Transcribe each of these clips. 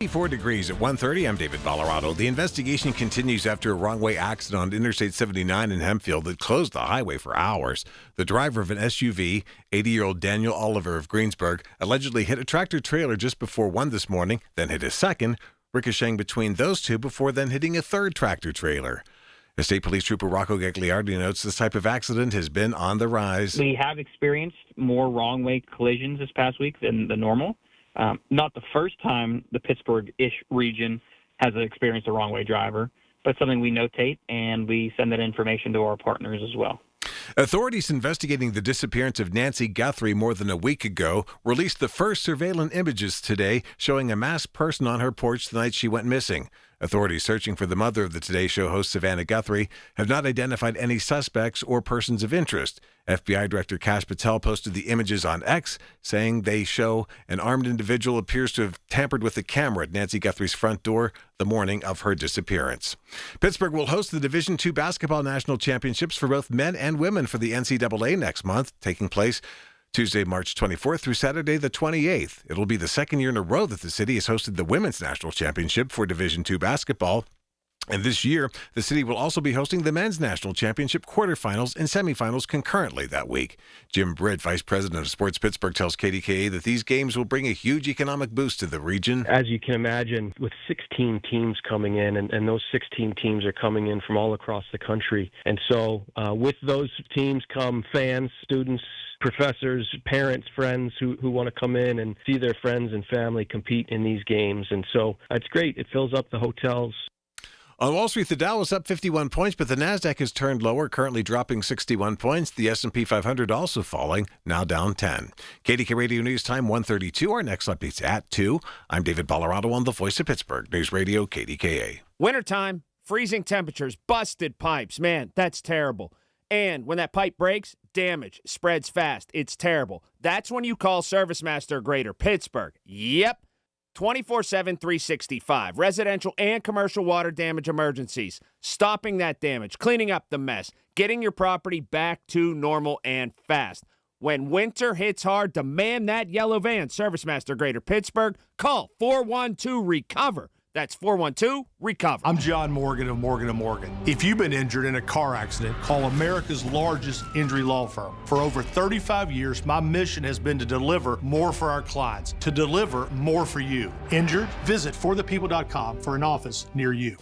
84 degrees at 1:30. I'm David Colorado. The investigation continues after a wrong-way accident on Interstate 79 in Hempfield that closed the highway for hours. The driver of an SUV, 80-year-old Daniel Oliver of Greensburg, allegedly hit a tractor-trailer just before 1 this morning, then hit a second, ricocheting between those two before then hitting a third tractor-trailer. State Police Trooper Rocco Gagliardi notes this type of accident has been on the rise. We have experienced more wrong-way collisions this past week than the normal. Not the first time the Pittsburgh-ish region has experienced a wrong-way driver, but something we notate, and we send that information to our partners as well. Authorities investigating the disappearance of Nancy Guthrie more than a week ago released the first surveillance images today showing a masked person on her porch the night she went missing. Authorities searching for the mother of the Today Show host Savannah Guthrie have not identified any suspects or persons of interest. FBI Director Kash Patel posted the images on X, saying they show an armed individual appears to have tampered with the camera at Nancy Guthrie's front door the morning of her disappearance. Pittsburgh will host the Division II Basketball National Championships for both men and women for the NCAA next month, taking place Tuesday, March 24th through Saturday, the 28th. It'll be the second year in a row that the city has hosted the Women's National Championship for Division II basketball. And this year, the city will also be hosting the Men's National Championship quarterfinals and semifinals concurrently that week. Jim Britt, Vice President of Sports Pittsburgh, tells KDKA that these games will bring a huge economic boost to the region. As you can imagine, with 16 teams coming in, and those 16 teams are coming in from all across the country. And so with those teams come fans, students, professors, parents, friends who want to come in and see their friends and family compete in these games. And so it's great. It fills up the hotels. On Wall Street, the Dow was up 51 points, but the Nasdaq has turned lower, currently dropping 61 points. The S&P 500 also falling, now down 10. KDKA Radio News Time 1:32. Our next update's at 2. I'm David Colorado on the Voice of Pittsburgh News Radio KDKA. Wintertime, freezing temperatures, busted pipes. Man, that's terrible. And when that pipe breaks, damage spreads fast. It's terrible. That's when you call Service Master Greater Pittsburgh. Yep. 24/7, 365. Residential and commercial water damage emergencies. Stopping that damage, cleaning up the mess, getting your property back to normal and fast. When winter hits hard, demand that yellow van. Service Master Greater Pittsburgh. Call 412-RECOVER. That's 412-RECOVER. I'm John Morgan of Morgan & Morgan. If you've been injured in a car accident, call America's largest injury law firm. For over 35 years, my mission has been to deliver more for our clients, to deliver more for you. Injured? Visit forthepeople.com for an office near you.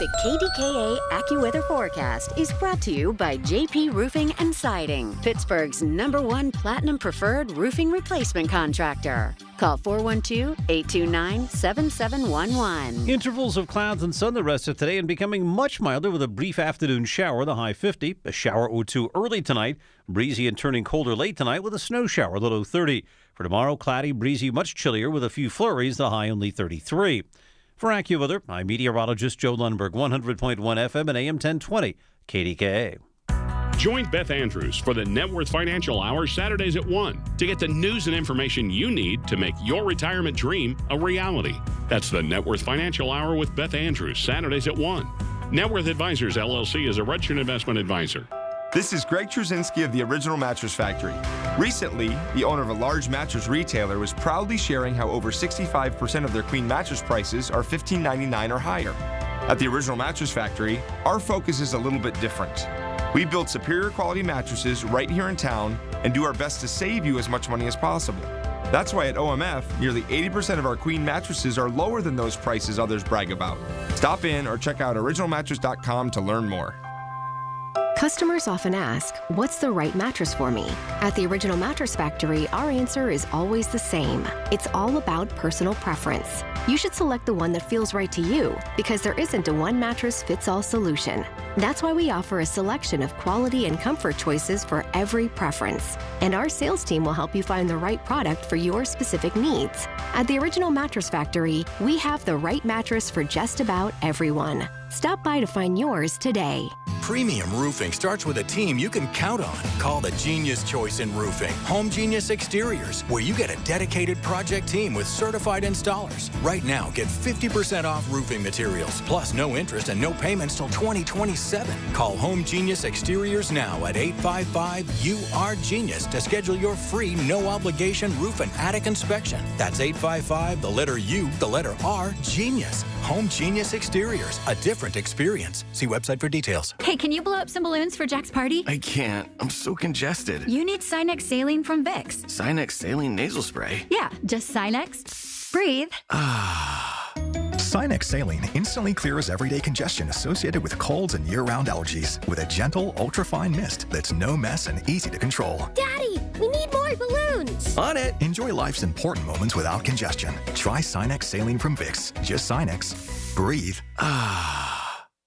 The KDKA AccuWeather forecast is brought to you by JP Roofing and Siding, Pittsburgh's #1 Platinum Preferred Roofing Replacement Contractor. Call 412-829-7711. Intervals of clouds and sun the rest of today and becoming much milder with a brief afternoon shower, the high 50. A shower or two early tonight. Breezy and turning colder late tonight with a snow shower, the low 30. For tomorrow, cloudy, breezy, much chillier with a few flurries, the high only 33. For AccuWeather, I'm meteorologist Joe Lundberg, 100.1 FM and AM 1020, KDKA. Join Beth Andrews for the Net Worth Financial Hour Saturdays at 1 to get the news and information you need to make your retirement dream a reality. That's the Net Worth Financial Hour with Beth Andrews, Saturdays at 1. Net Worth Advisors, LLC is a registered investment advisor. This is Greg Trusinski of the Original Mattress Factory. Recently, the owner of a large mattress retailer was proudly sharing how over 65% of their queen mattress prices are $15.99 or higher. At the Original Mattress Factory, our focus is a little bit different. We build superior quality mattresses right here in town and do our best to save you as much money as possible. That's why at OMF, nearly 80% of our queen mattresses are lower than those prices others brag about. Stop in or check out originalmattress.com to learn more. Customers often ask, what's the right mattress for me? At the Original Mattress Factory, our answer is always the same. It's all about personal preference. You should select the one that feels right to you because there isn't a one-mattress-fits-all solution. That's why we offer a selection of quality and comfort choices for every preference. And our sales team will help you find the right product for your specific needs. At the Original Mattress Factory, we have the right mattress for just about everyone. Stop by to find yours today. Premium roofing starts with a team you can count on. Call the Genius Choice in Roofing, Home Genius Exteriors, where you get a dedicated project team with certified installers. Right now, get 50% off roofing materials, plus no interest and no payments till 2027. Call Home Genius Exteriors now at 855-UR-GENIUS to schedule your free, no-obligation roof and attic inspection. That's 855, the letter U, the letter R, Genius. Home Genius Exteriors, a different experience. See website for details. Hey, can you blow up some balloons for Jack's party? I can't. I'm so congested. You need Sinex Saline from Vicks. Sinex Saline Nasal Spray? Yeah, just Sinex. Breathe. Sinex Saline instantly clears everyday congestion associated with colds and year-round allergies with a gentle, ultra-fine mist that's no mess and easy to control. Daddy, we need more balloons. On it. Enjoy life's important moments without congestion. Try Sinex Saline from Vicks. Just Sinex. Breathe.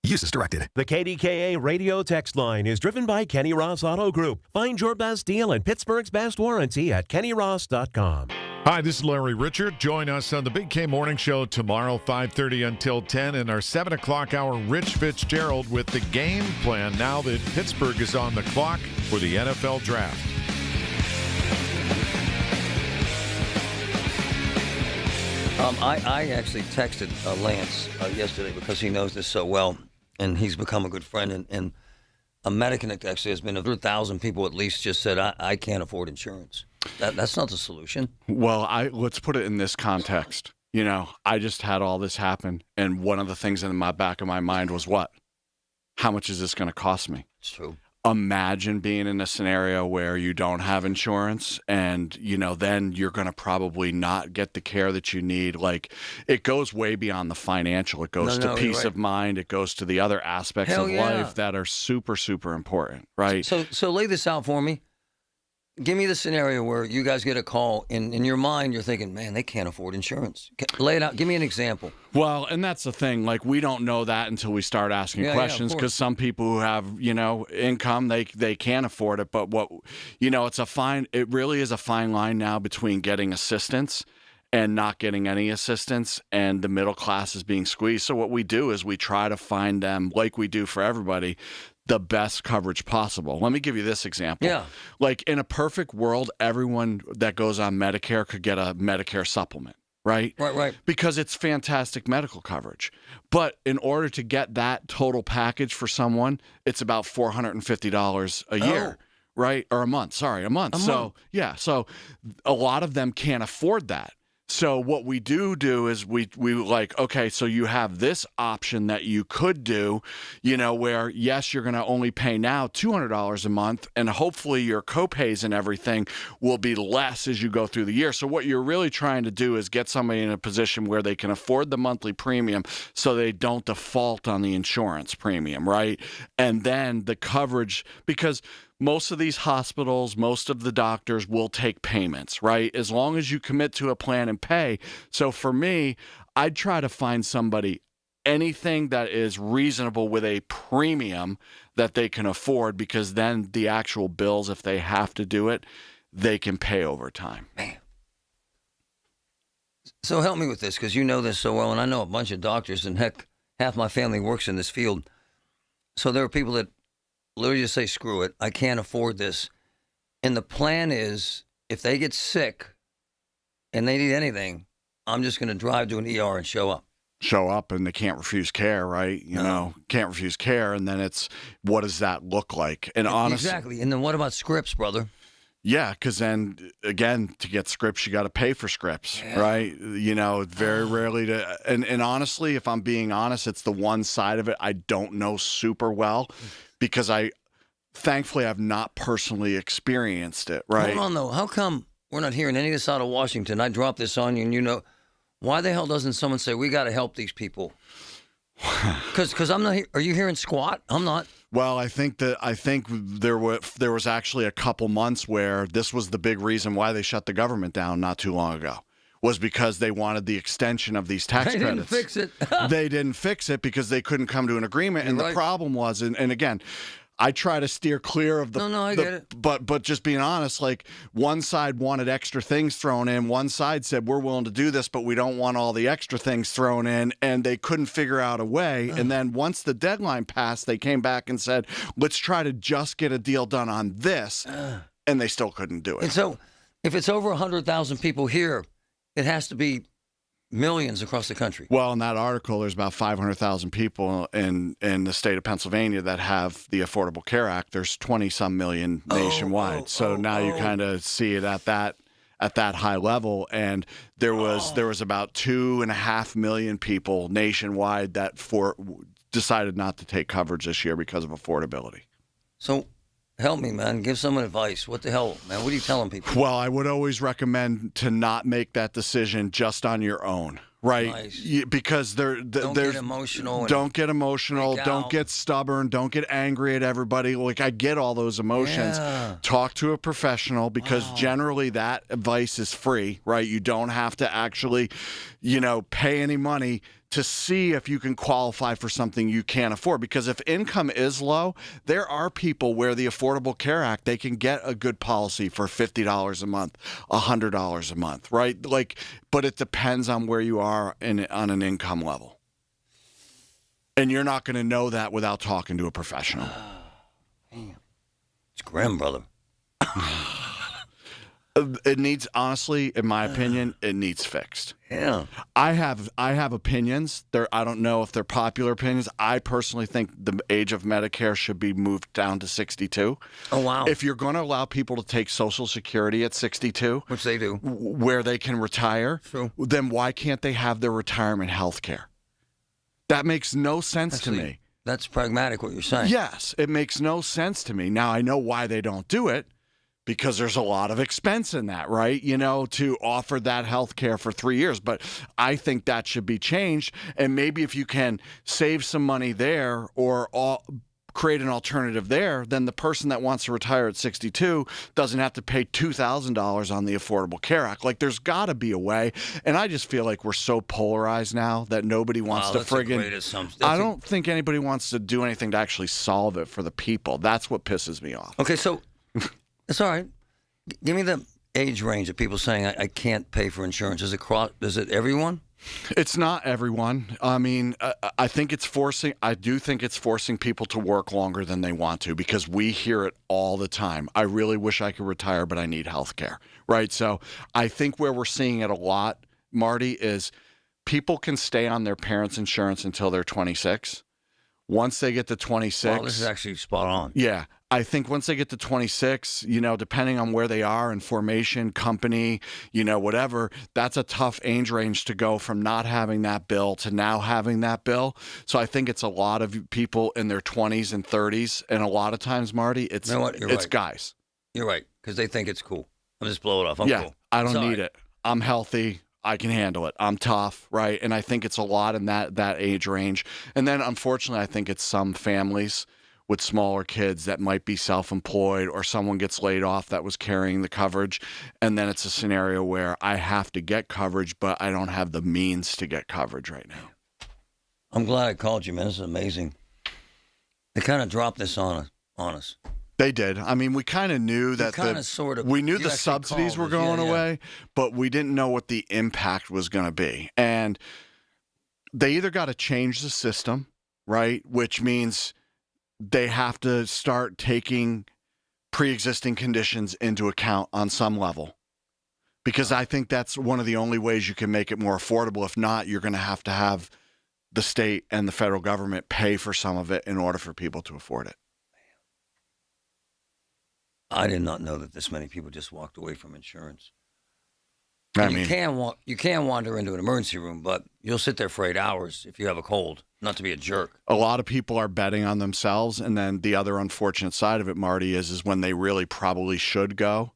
Use as directed. The KDKA radio text line is driven by Kenny Ross Auto Group. Find your best deal and Pittsburgh's best warranty at kennyross.com. Hi, this is Larry Richard. Join us on the Big K Morning Show tomorrow, 5:30 until 10, in our 7 o'clock hour, Rich Fitzgerald with the game plan now that Pittsburgh is on the clock for the NFL Draft. I actually texted Lance yesterday because he knows this so well, and he's become a good friend. And Mediconnect actually has been 100,000 people at least just said, I can't afford insurance. That's not the solution. Well, let's put it in this context. You know, I just had all this happen, and one of the things in the back of my mind was what? How much is this going to cost me? It's true. Imagine being in a scenario where you don't have insurance and, you know, then you're going to probably not get the care that you need. Like, it goes way beyond the financial. It goes to peace of mind. It goes to the other aspects of life that are super, super important, right? So lay this out for me. Give me the scenario where you guys get a call. In your mind, you're thinking, man, they can't afford insurance. Lay it out. Give me an example. Well, and that's the thing. Like, we don't know that until we start asking questions, because some people who have, you know, income, they can't afford it. But it really is a fine line now between getting assistance and not getting any assistance, and the middle class is being squeezed. So what we do is we try to find them, like we do for everybody, the best coverage possible. Let me give you this example. Yeah. Like, in a perfect world, everyone that goes on Medicare could get a Medicare supplement, right? Right. Because it's fantastic medical coverage. But in order to get that total package for someone, it's about $450 a year. Right? Or a month. Sorry, a month. So a lot of them can't afford that. So what we do is we like, okay, so you have this option that you could do, you know, where, yes, you're going to only pay now $200 a month, and hopefully your copays and everything will be less as you go through the year. So what you're really trying to do is get somebody in a position where they can afford the monthly premium so they don't default on the insurance premium, right? And then the coverage, because most of these hospitals, most of the doctors will take payments, right? As long as you commit to a plan and pay. So for me, I'd try to find somebody, anything that is reasonable with a premium that they can afford, because then the actual bills, if they have to do it, they can pay over time. Man. So help me with this, because you know this so well, and I know a bunch of doctors, and heck, half my family works in this field. So there are people that literally just say, screw it, I can't afford this. And the plan is, if they get sick and they need anything, I'm just going to drive to an ER and show up. Show up, and they can't refuse care, right? You know, can't refuse care. And then it's, what does that look like? And honestly, exactly. And then what about scripts, brother? Yeah, because then, again, to get scripts, you got to pay for scripts, right? You know, very rarely to, and honestly, if I'm being honest, it's the one side of it I don't know super well, because thankfully, I've not personally experienced it, right? Hold on, though. How come we're not hearing any of this out of Washington? I dropped this on you, and you know, why the hell doesn't someone say, we got to help these people? Because I'm not. Are you hearing squat? I'm not. Well, I think there was actually a couple months where this was the big reason why they shut the government down not too long ago, was because they wanted the extension of these tax credits. They didn't fix it. They didn't fix it because they couldn't come to an agreement. And the problem was, and again, I try to steer clear of the. No, I get it. But just being honest, like one side wanted extra things thrown in. One side said we're willing to do this, but we don't want all the extra things thrown in, and they couldn't figure out a way. And then once the deadline passed, they came back and said, let's try to just get a deal done on this, and they still couldn't do it. And so, if it's over 100,000 people here, it has to be millions across the country. Well, in that article, there's about 500,000 people in the state of Pennsylvania that have the Affordable Care Act. There's 20-some million nationwide. So now you kind of see it at that high level. And there was about 2.5 million people nationwide that decided not to take coverage this year because of affordability. So help me, man. Give someone advice. What the hell, man? What are you telling people? Well, I would always recommend to not make that decision just on your own, right? Nice. Because don't get emotional. Don't get emotional. Don't get stubborn. Don't get angry at everybody. Like, I get all those emotions. Yeah. Talk to a professional, because generally that advice is free, right? You don't have to actually, pay any money to see if you can qualify for something you can't afford. Because if income is low, there are people where the Affordable Care Act, they can get a good policy for $50 a month, $100 a month, right? But it depends on where you are on an income level. And you're not going to know that without talking to a professional. Damn. It's grim, brother. It needs, honestly, in my opinion, it needs fixed. Yeah. I have opinions. I don't know if they're popular opinions. I personally think the age of Medicare should be moved down to 62. Oh, wow. If you're going to allow people to take Social Security at 62, which they do, where they can retire, then why can't they have their retirement health care? That makes no sense to me. That's pragmatic, what you're saying. Yes, it makes no sense to me. Now, I know why they don't do it. Because there's a lot of expense in that, right? To offer that health care for 3 years. But I think that should be changed. And maybe if you can save some money there or create an alternative there, then the person that wants to retire at 62 doesn't have to pay $2,000 on the Affordable Care Act. Like, there's got to be a way. And I just feel like we're so polarized now that nobody wants to friggin'... I don't think anybody wants to do anything to actually solve it for the people. That's what pisses me off. Okay, so... It's all right. Give me the age range of people saying I can't pay for insurance. Is it everyone? It's not everyone. I mean, I think it's forcing. I do think it's forcing people to work longer than they want to, because we hear it all the time. I really wish I could retire, but I need health care. Right. So I think where we're seeing it a lot, Marty, is people can stay on their parents' insurance until they're 26. Once they get to 26, well, this is actually spot on. Yeah. I think once they get to 26, depending on where they are in formation, company, whatever, that's a tough age range to go from not having that bill to now having that bill. So I think it's a lot of people in their 20s and 30s. And a lot of times, Marty, it's right. Guys. You're right, because they think it's cool. I'll just blow it off. I'm cool. I don't need it. I'm healthy. I can handle it. I'm tough, right? And I think it's a lot in that age range. And then, unfortunately, I think it's some families with smaller kids that might be self-employed, or someone gets laid off that was carrying the coverage. And then it's a scenario where I have to get coverage, but I don't have the means to get coverage right now. I'm glad I called you, man. This is amazing. They kind of dropped this on us. They did. I mean, we kind of knew that we knew the subsidies were going away, but we didn't know what the impact was going to be. And they either got to change the system, right? Which means they have to start taking pre-existing conditions into account on some level, because I think that's one of the only ways you can make it more affordable. If not, you're going to have the state and the federal government pay for some of it in order for people to afford it. I did not know that this many people just walked away from insurance. You can wander into an emergency room, but you'll sit there for 8 hours if you have a cold. Not to be a jerk. A lot of people are betting on themselves, and then the other unfortunate side of it, Marty, is when they really probably should go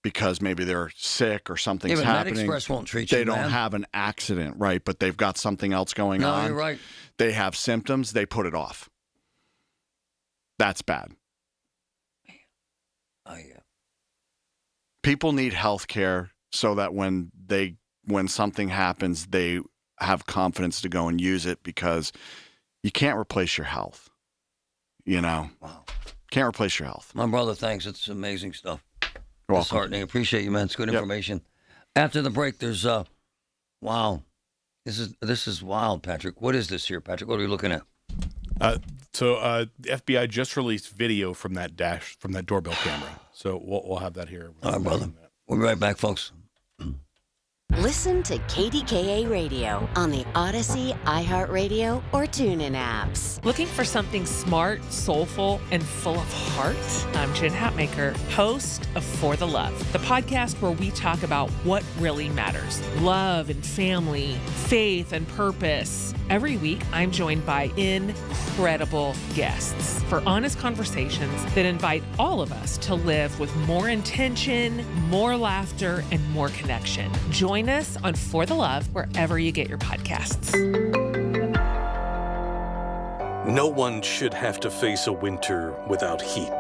because maybe they're sick or something's happening. MedExpress won't treat you, They don't have an accident, right? But they've got something else going on. No, you're right. They have symptoms. They put it off. That's bad. People need health care so that when something happens, they have confidence to go and use it, because you can't replace your health. Wow. Can't replace your health. My brother, thanks. It's amazing stuff. You're It's heartening. Appreciate you, man. It's good information. After the break, there's wow. This is wild, Patrick. What is this here, Patrick? What are we looking at? The FBI just released video from that doorbell camera. So we'll have that here. All right, brother. We'll be right back, folks. Listen to KDKA Radio on the Odyssey, iHeartRadio, or TuneIn apps. Looking for something smart, soulful, and full of heart? I'm Jen Hatmaker, host of For the Love, the podcast where we talk about what really matters. Love and family, faith and purpose. Every week, I'm joined by incredible guests for honest conversations that invite all of us to live with more intention, more laughter, and more connection. Join us on For the Love wherever you get your podcasts. No one should have to face a winter without heat.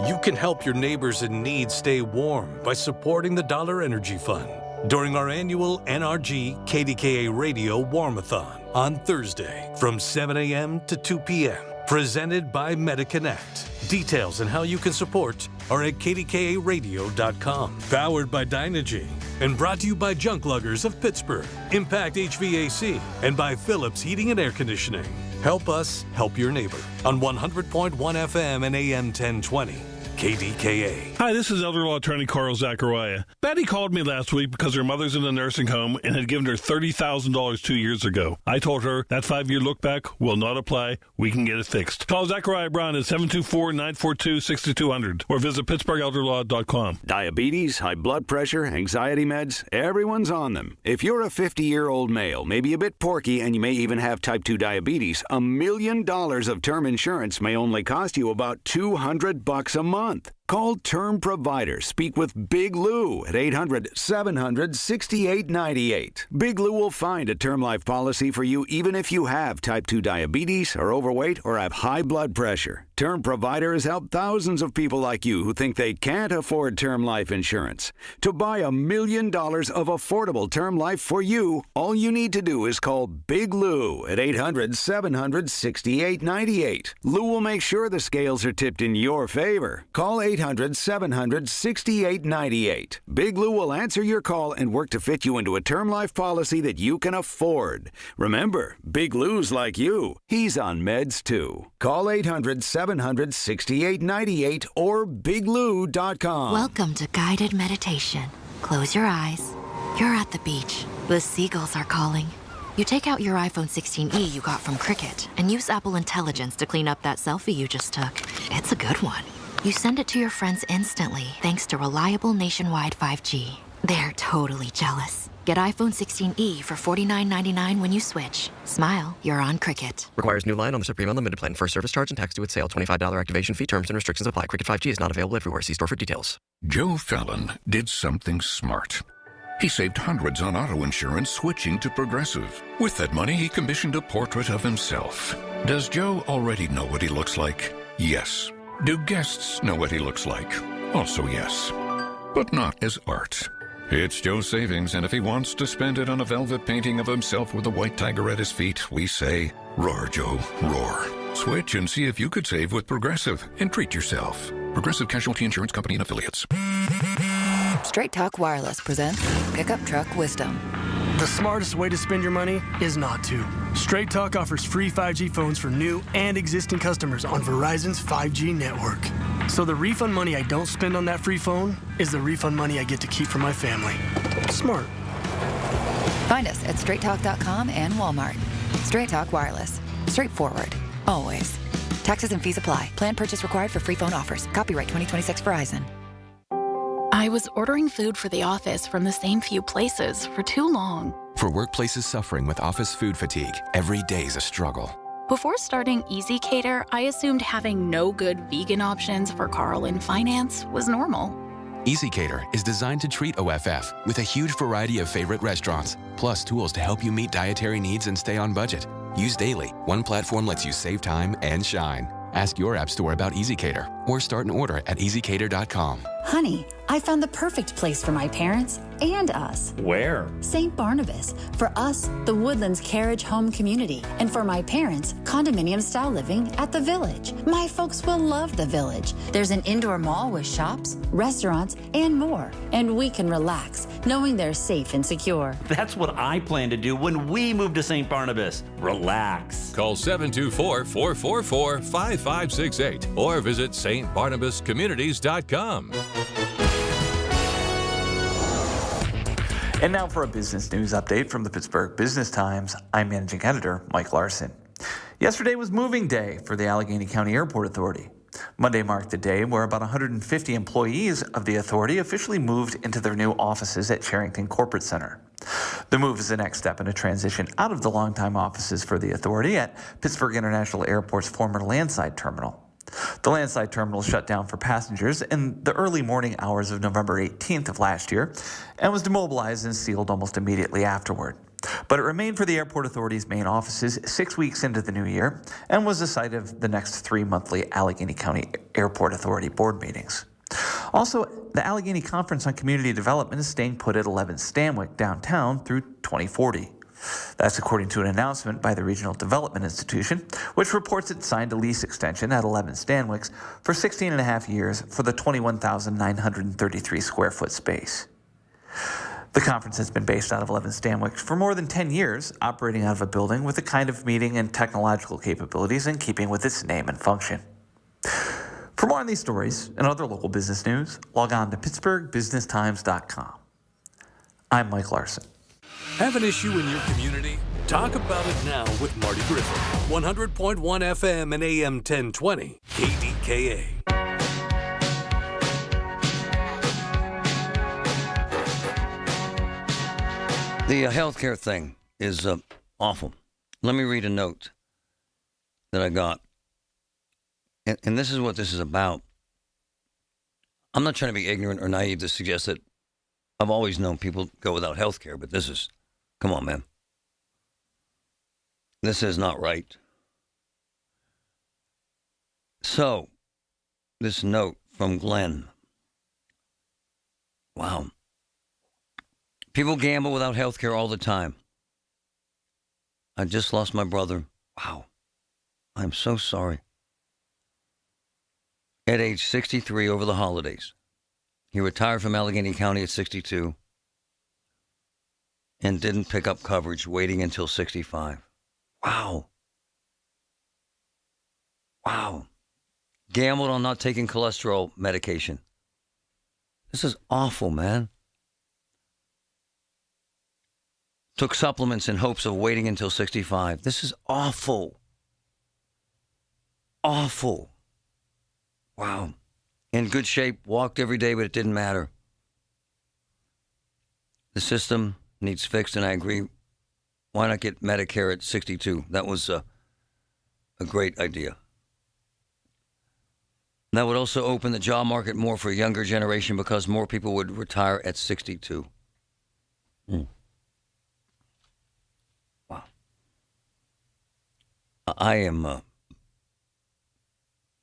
You can help your neighbors in need stay warm by supporting the Dollar Energy Fund during our annual NRG KDKA Radio Warmathon on Thursday from 7 a.m. to 2 p.m. Presented by MetaConnect. Details and how you can support are at KDKARadio.com. Powered by Dynegy. And brought to you by Junk Luggers of Pittsburgh, Impact HVAC, and by Phillips Heating and Air Conditioning. Help us help your neighbor on 100.1 FM and AM 1020. KDKA. Hi, this is elder law attorney Carl Zachariah. Betty called me last week because her mother's in a nursing home and had given her $30,000 2 years ago. I told her that 5-year look-back will not apply. We can get it fixed. Call Zachariah Brown at 724-942-6200 or visit PittsburghElderLaw.com. Diabetes, high blood pressure, anxiety meds, everyone's on them. If you're a 50-year-old male, maybe a bit porky, and you may even have type 2 diabetes, $1 million of term insurance may only cost you about $200 a month. Call Term Provider. Speak with Big Lou at 800-700-6898. Big Lou will find a term life policy for you even if you have type 2 diabetes, are overweight, or have high blood pressure. Term Provider has helped thousands of people like you who think they can't afford term life insurance. To buy $1 million of affordable term life for you, all you need to do is call Big Lou at 800-700-6898. Lou will make sure the scales are tipped in your favor. Call 800-700-6898. Big Lou will answer your call and work to fit you into a term life policy that you can afford. Remember, Big Lou's like you. He's on meds too. Call 800-700-6898 or biglou.com. Welcome to guided meditation. Close your eyes. You're at the beach. The seagulls are calling. You take out your iPhone 16e you got from Cricket and use Apple Intelligence to clean up that selfie you just took. It's a good one. You send it to your friends instantly thanks to reliable nationwide 5G. They're totally jealous. Get iPhone 16e for $49.99 when you switch. Smile, you're on Cricket. Requires new line on the Supreme Unlimited plan. First service charge and tax due at sale. $25 activation fee. Terms and restrictions apply. Cricket 5G is not available everywhere. See store for details. Joe Fallon did something smart. He saved hundreds on auto insurance switching to Progressive. With that money, he commissioned a portrait of himself. Does Joe already know what he looks like? Yes. Do guests know what he looks like? Also yes. But not as art. It's Joe's savings, and if he wants to spend it on a velvet painting of himself with a white tiger at his feet, we say, roar, Joe, roar. Switch and see if you could save with Progressive and treat yourself. Progressive Casualty Insurance Company and Affiliates. Straight Talk Wireless presents Pickup Truck Wisdom. The smartest way to spend your money is not to. Straight Talk offers free 5G phones for new and existing customers on Verizon's 5G network. So the refund money I don't spend on that free phone is the refund money I get to keep for my family. Smart. Find us at straighttalk.com and Walmart. Straight Talk Wireless. Straightforward. Always. Taxes and fees apply. Plan purchase required for free phone offers. Copyright 2026 Verizon. I was ordering food for the office from the same few places for too long. For workplaces suffering with office food fatigue, every day's a struggle. Before starting Easy Cater, I assumed having no good vegan options for Carl in finance was normal. Easy Cater is designed to treat OFF with a huge variety of favorite restaurants, plus tools to help you meet dietary needs and stay on budget. Used daily, one platform lets you save time and shine. Ask your app store about Easy Cater or start an order at easycater.com. Honey, I found the perfect place for my parents and us. Where? St. Barnabas. For us, the Woodlands Carriage Home Community. And for my parents, condominium-style living at the Village. My folks will love the Village. There's an indoor mall with shops, restaurants, and more. And we can relax, knowing they're safe and secure. That's what I plan to do when we move to St. Barnabas. Relax. Call 724-444-5568 or visit stbarnabascommunities.com. And now for a business news update from the Pittsburgh Business Times. I'm Managing Editor Mike Larson. Yesterday was moving day for the Allegheny County Airport Authority. Monday marked the day where about 150 employees of the authority officially moved into their new offices at Sherrington Corporate Center. The move is the next step in a transition out of the longtime offices for the authority at Pittsburgh International Airport's former landside terminal. The landside terminal shut down for passengers in the early morning hours of November 18th of last year and was demobilized and sealed almost immediately afterward. But it remained for the Airport Authority's main offices 6 weeks into the new year and was the site of the next 3 monthly Allegheny County Airport Authority board meetings. Also, the Allegheny Conference on Community Development is staying put at 11 Stanwyck downtown through 2040. That's according to an announcement by the Regional Development Institution, which reports it signed a lease extension at 11 Stanwicks for 16 and a half years for the 21,933 square foot space. The conference has been based out of 11 Stanwicks for more than 10 years, operating out of a building with the kind of meeting and technological capabilities in keeping with its name and function. For more on these stories and other local business news, log on to pittsburghbusinesstimes.com. I'm Mike Larson. Have an issue in your community? Talk about it now with Marty Griffin. 100.1 FM and AM 1020, KDKA. The healthcare thing is awful. Let me read a note that I got. And this is what this is about. I'm not trying to be ignorant or naive to suggest that I've always known people go without health care, but this is, come on, man. This is not right. So, this note from Glenn. Wow. People gamble without health care all the time. I just lost my brother. Wow. I'm so sorry. At age 63 over the holidays. He retired from Allegheny County at 62 and didn't pick up coverage, waiting until 65. Wow. Wow. Gambled on not taking cholesterol medication. This is awful, man. Took supplements in hopes of waiting until 65. This is awful. Awful. Wow. In good shape, walked every day, but it didn't matter. The system needs fixed, and I agree. Why not get Medicare at 62? That was a great idea. That would also open the job market more for a younger generation because more people would retire at 62. Wow. I am,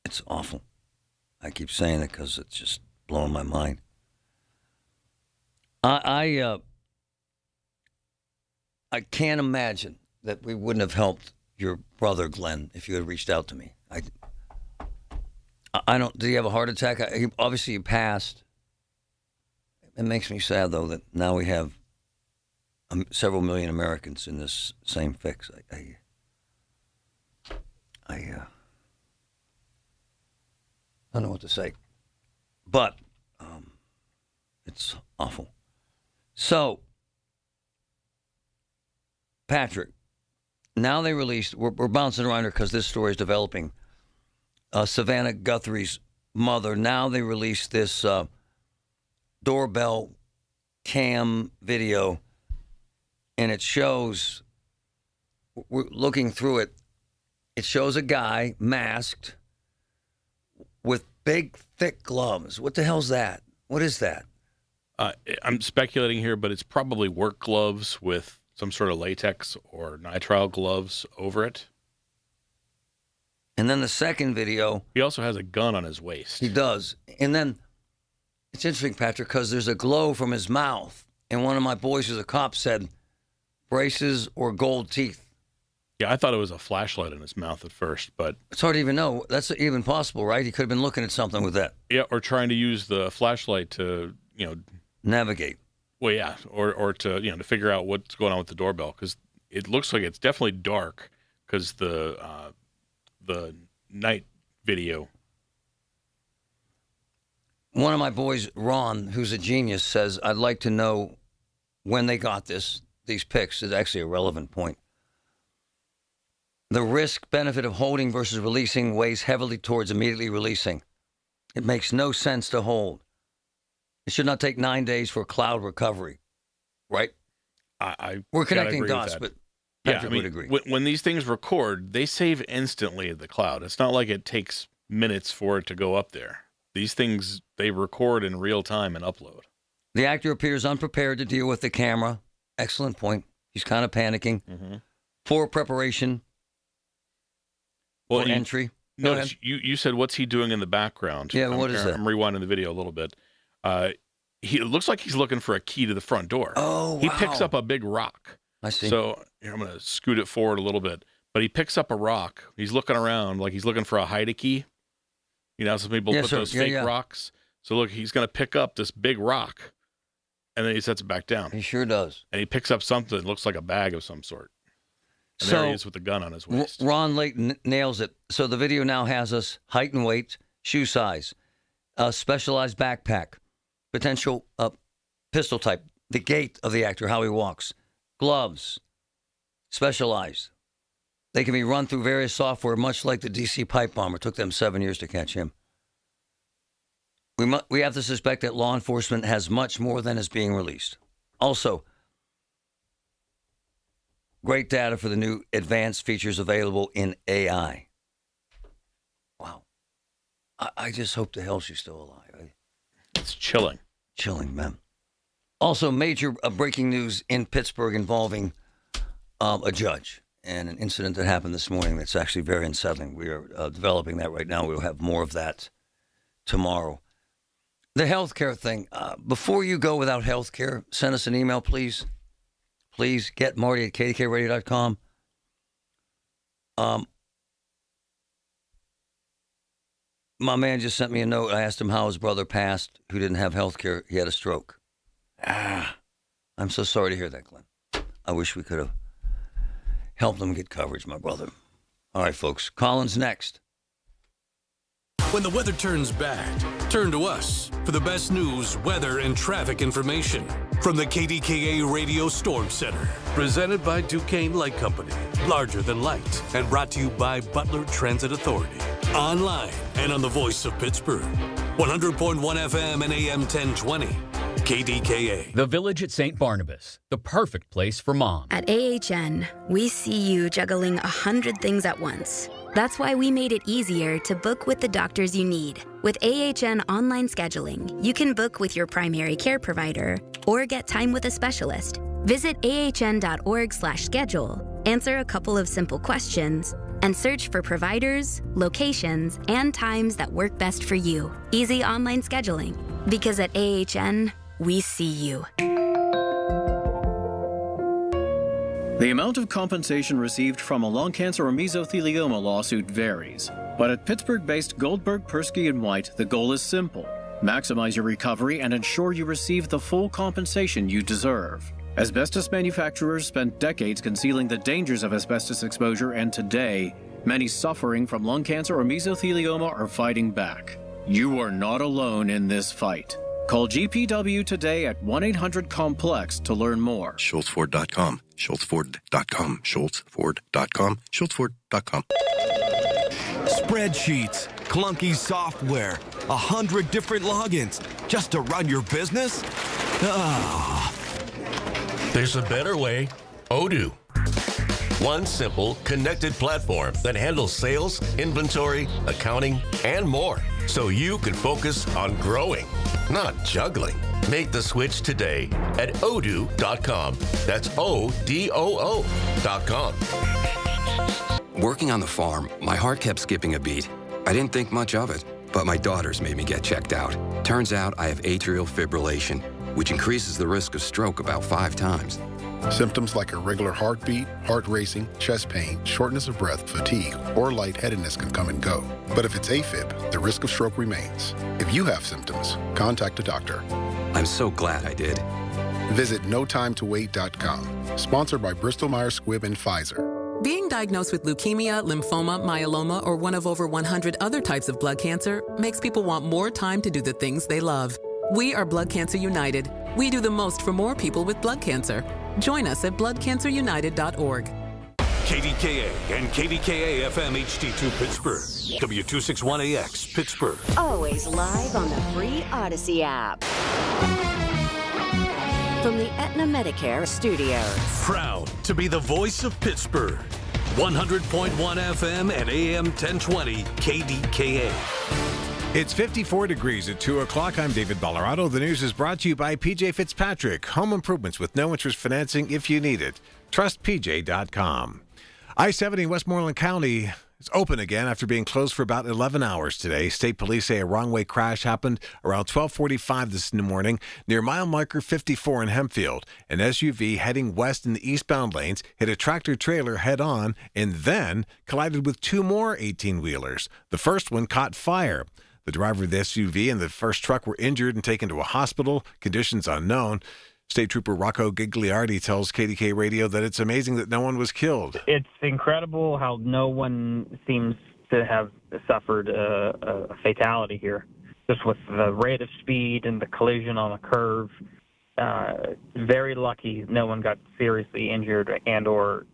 it's awful. I keep saying it because it's just blowing my mind. I can't imagine that we wouldn't have helped your brother, Glenn, if you had reached out to me. I don't. Did he have a heart attack? Obviously, he passed. It makes me sad, though, that now we have several million Americans in this same fix. I don't know what to say, but it's awful. So, Patrick, now they released, we're bouncing around here because this story is developing. Savannah Guthrie's mother, now they released this doorbell cam video, and it shows, we're looking through it, it shows a guy masked with big, thick gloves. What the hell's that? What is that? I'm speculating here, but it's probably work gloves with some sort of latex or nitrile gloves over it. And then the second video. He also has a gun on his waist. He does. And then it's interesting, Patrick, because there's a glow from his mouth. And one of my boys who's a cop said, braces or gold teeth. Yeah, I thought it was a flashlight in his mouth at first, but... It's hard to even know. That's even possible, right? He could have been looking at something with that. Yeah, or trying to use the flashlight to, navigate. Well, yeah, or to, to figure out what's going on with the doorbell, because it looks like it's definitely dark, because the night video. One of my boys, Ron, who's a genius, says, I'd like to know when they got these pics. Is actually a relevant point. The risk-benefit of holding versus releasing weighs heavily towards immediately releasing. It makes no sense to hold. It should not take 9 days for cloud recovery, right? We're connecting dots, but Patrick would agree. When these things record, they save instantly at the cloud. It's not like it takes minutes for it to go up there. These things, they record in real time and upload. The actor appears unprepared to deal with the camera. Excellent point. He's kind of panicking. Mm-hmm. Poor preparation. Well, entry. Notice you said, what's he doing in the background? Yeah, what is that? I'm rewinding the video a little bit. It looks like he's looking for a key to the front door. Oh, wow. He picks up a big rock. I see. So here, I'm going to scoot it forward a little bit. But he picks up a rock. He's looking around like he's looking for a hide-a-key. Some people put those fake rocks. So look, he's going to pick up this big rock, and then he sets it back down. He sure does. And he picks up something that looks like a bag of some sort. And there he is with the gun on his waist. Ron Layton nails it. So the video now has us height and weight, shoe size, a specialized backpack, potential pistol type, the gait of the actor, how he walks, gloves, specialized. They can be run through various software, much like the DC pipe bomber. It took them 7 years to catch him. We have to suspect that law enforcement has much more than is being released. Also, great data for the new advanced features available in AI. Wow. I just hope to hell she's still alive. It's chilling. Chilling, man. Also, major breaking news in Pittsburgh involving a judge and an incident that happened this morning that's actually very unsettling. We are developing that right now. We'll have more of that tomorrow. The healthcare thing. Before you go without healthcare, send us an email, please. Please get Marty at KDKA-Radio.com. My man just sent me a note. I asked him how his brother passed, who didn't have health care. He had a stroke. I'm so sorry to hear that, Glenn. I wish we could have helped him get coverage, my brother. All right, folks. Colin's next. When the weather turns bad, turn to us for the best news, weather, and traffic information from the KDKA Radio Storm Center. Presented by Duquesne Light Company. Larger than light. And brought to you by Butler Transit Authority. Online and on the voice of Pittsburgh. 100.1 FM and AM 1020. KDKA. The Village at St. Barnabas, the perfect place for mom. At AHN, we see you juggling 100 things at once. That's why we made it easier to book with the doctors you need. With AHN online scheduling, you can book with your primary care provider or get time with a specialist. Visit ahn.org/schedule, answer a couple of simple questions, and search for providers, locations, and times that work best for you. Easy online scheduling. Because at AHN, we see you. The amount of compensation received from a lung cancer or mesothelioma lawsuit varies. But at Pittsburgh-based Goldberg, Persky & White, the goal is simple. Maximize your recovery and ensure you receive the full compensation you deserve. Asbestos manufacturers spent decades concealing the dangers of asbestos exposure, and today, many suffering from lung cancer or mesothelioma are fighting back. You are not alone in this fight. Call GPW today at 1-800-COMPLEX to learn more. SchultzFord.com. SchultzFord.com. SchultzFord.com. SchultzFord.com. Spreadsheets, clunky software, 100 different logins just to run your business? There's a better way. Odoo. One simple, connected platform that handles sales, inventory, accounting, and more. So you can focus on growing, not juggling. Make the switch today at odoo.com. That's ODOO.com. Working Working on the farm, my heart kept skipping a beat. I didn't think much of it, but my daughters made me get checked out. Turns out I have atrial fibrillation, which increases the risk of stroke about 5 times. Symptoms like irregular heartbeat, heart racing, chest pain, shortness of breath, fatigue, or lightheadedness can come and go. But if it's AFib, the risk of stroke remains. If you have symptoms, contact a doctor. I'm so glad I did. Visit notimetowait.com. Sponsored by Bristol-Myers Squibb and Pfizer. Being diagnosed with leukemia, lymphoma, myeloma, or one of over 100 other types of blood cancer makes people want more time to do the things they love. We are Blood Cancer United. We do the most for more people with blood cancer. Join us at bloodcancerunited.org. KDKA and KDKA-FM HD2 Pittsburgh. W261AX Pittsburgh. Always live on the free Odyssey app. From the Aetna Medicare studios. Proud to be the voice of Pittsburgh. 100.1 FM and AM 1020 KDKA. It's 54 degrees at 2 o'clock. I'm David Ballarado. The news is brought to you by PJ Fitzpatrick. Home improvements with no interest financing if you need it. TrustPJ.com. I-70 in Westmoreland County is open again after being closed for about 11 hours today. State police say a wrong-way crash happened around 12:45 this morning near mile marker 54 in Hempfield. An SUV heading west in the eastbound lanes hit a tractor-trailer head-on and then collided with 2 more 18-wheelers. The first one caught fire. The driver of the SUV and the first truck were injured and taken to a hospital. Conditions unknown. State Trooper Rocco Gigliardi tells KDK Radio that it's amazing that no one was killed. It's incredible how no one seems to have suffered a fatality here. Just with the rate of speed and the collision on the curve, very lucky no one got seriously injured and or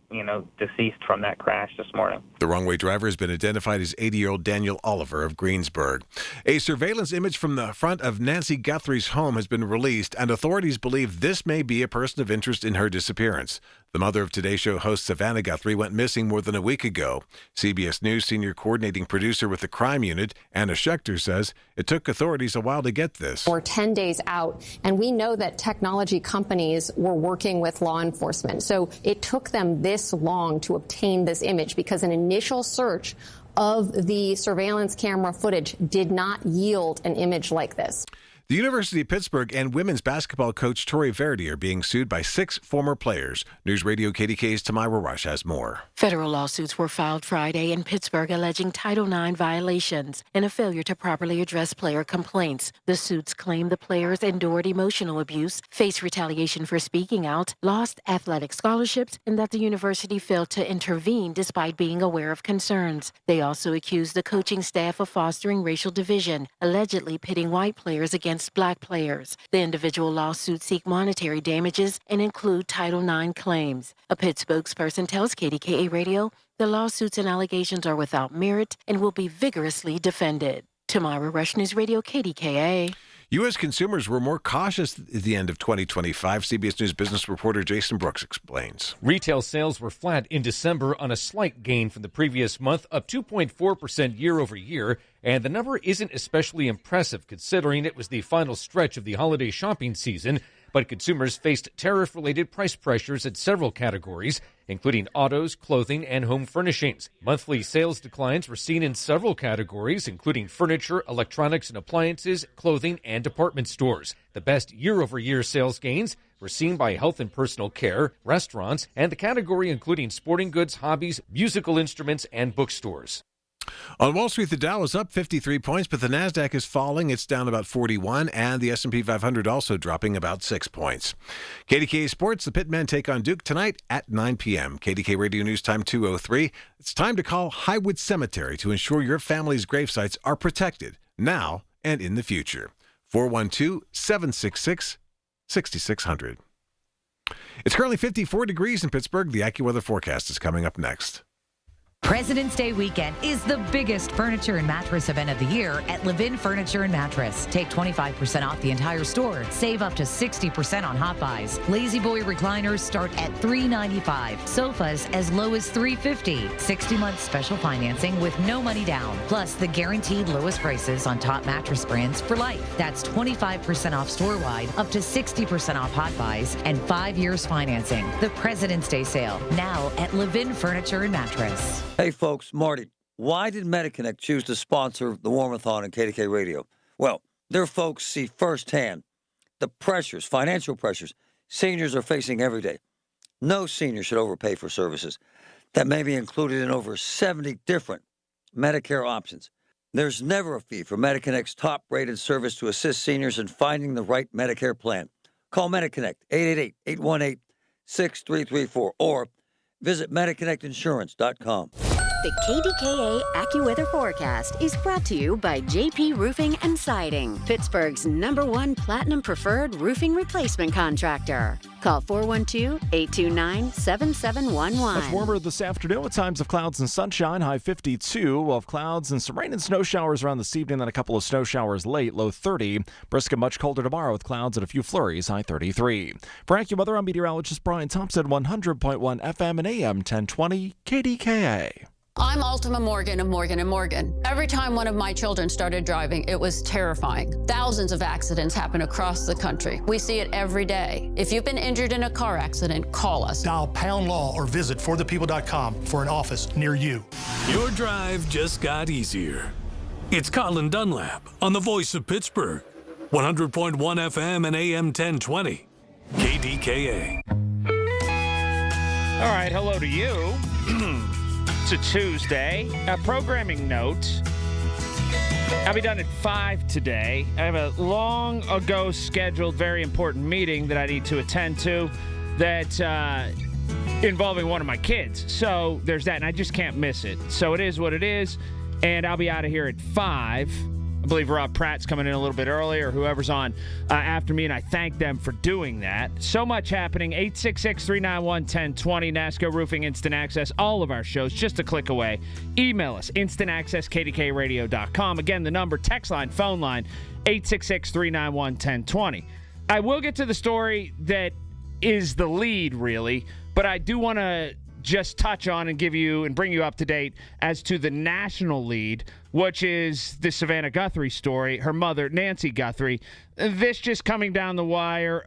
deceased from that crash this morning. The wrong-way driver has been identified as 80-year-old Daniel Oliver of Greensburg. A surveillance image from the front of Nancy Guthrie's home has been released, and authorities believe this may be a person of interest in her disappearance. The mother of Today Show host Savannah Guthrie went missing more than a week ago. CBS News senior coordinating producer with the crime unit, Anna Schechter, says it took authorities a while to get this. We're 10 days out, and we know that technology companies were working with law enforcement. So it took them this long to obtain this image because an initial search of the surveillance camera footage did not yield an image like this. The University of Pittsburgh and women's basketball coach Tori Verdi are being sued by 6 former players. News Radio KDK's Tamira Rush has more. Federal lawsuits were filed Friday in Pittsburgh alleging Title IX violations and a failure to properly address player complaints. The suits claim the players endured emotional abuse, faced retaliation for speaking out, lost athletic scholarships, and that the university failed to intervene despite being aware of concerns. They also accused the coaching staff of fostering racial division, allegedly pitting white players against black players. The individual lawsuits seek monetary damages and include Title IX claims. A Pitt spokesperson tells KDKA Radio the lawsuits and allegations are without merit and will be vigorously defended. Tamira Rush, News Radio, KDKA. U.S. consumers were more cautious at the end of 2025. CBS News business reporter Jason Brooks explains. Retail sales were flat in December on a slight gain from the previous month, up 2.4% year over year. And the number isn't especially impressive considering it was the final stretch of the holiday shopping season. But consumers faced tariff-related price pressures at several categories, including autos, clothing, and home furnishings. Monthly sales declines were seen in several categories, including furniture, electronics and appliances, clothing, and department stores. The best year-over-year sales gains were seen by health and personal care, restaurants, and the category including sporting goods, hobbies, musical instruments, and bookstores. On Wall Street, the Dow is up 53 points, but the Nasdaq is falling. It's down about 41, and the S&P 500 also dropping about 6 points. KDKA Sports, the Pitmen take on Duke tonight at 9 p.m. KDK Radio News Time 2:03. It's time to call Highwood Cemetery to ensure your family's gravesites are protected now and in the future. 412-766-6600. It's currently 54 degrees in Pittsburgh. The AccuWeather forecast is coming up next. President's Day weekend is the biggest furniture and mattress event of the year at Levin Furniture and Mattress. Take 25% off the entire store. Save up to 60% on hot buys. Lazy Boy recliners start at $395. Sofas as low as $350. 60-month special financing with no money down. Plus the guaranteed lowest prices on top mattress brands for life. That's 25% off store-wide, up to 60% off hot buys, and 5 years financing. The President's Day sale now at Levin Furniture and Mattress. Hey, folks, Marty, why did MediConnect choose to sponsor the Warmathon and KDK Radio? Well, their folks see firsthand the pressures, financial pressures, seniors are facing every day. No senior should overpay for services that may be included in over 70 different Medicare options. There's never a fee for MediConnect's top-rated service to assist seniors in finding the right Medicare plan. Call MediConnect, 888-818-6334, or visit MediConnectInsurance.com. The KDKA AccuWeather forecast is brought to you by JP Roofing and Siding, Pittsburgh's #1 Platinum Preferred roofing replacement contractor. Call 412-829-7711. Much warmer this afternoon with times of clouds and sunshine, high 52. We'll have clouds and some rain and snow showers around this evening, then a couple of snow showers late, low 30. Brisk and much colder tomorrow with clouds and a few flurries, high 33. For AccuWeather, I'm meteorologist Brian Thompson, 100.1 FM and AM 1020 KDKA. I'm Altima Morgan of Morgan & Morgan. Every time one of my children started driving, it was terrifying. Thousands of accidents happen across the country. We see it every day. If you've been injured in a car accident, call us. Dial # law or visit forthepeople.com for an office near you. Your drive just got easier. It's Colin Dunlap on the Voice of Pittsburgh. 100.1 FM and AM 1020. KDKA. All right, hello to you. It's a Tuesday. A programming note. I'll be done at 5 today. I have a long ago scheduled, very important meeting that I need to attend to that involving one of my kids. So there's that, and I just can't miss it. So it is what it is, and I'll be out of here at 5. I believe Rob Pratt's coming in a little bit early, or whoever's on after me, and I thank them for doing that. So much happening. 866-391-1020, NASCO Roofing, Instant Access, all of our shows, just a click away. Email us, instantaccesskdkradio.com. Again, the number, text line, phone line, 866-391-1020. I will get to the story that is the lead, really, but I do want to just touch on and give you and bring you up to date as to the national lead, which is the Savannah Guthrie story, her mother, Nancy Guthrie. This just coming down the wire,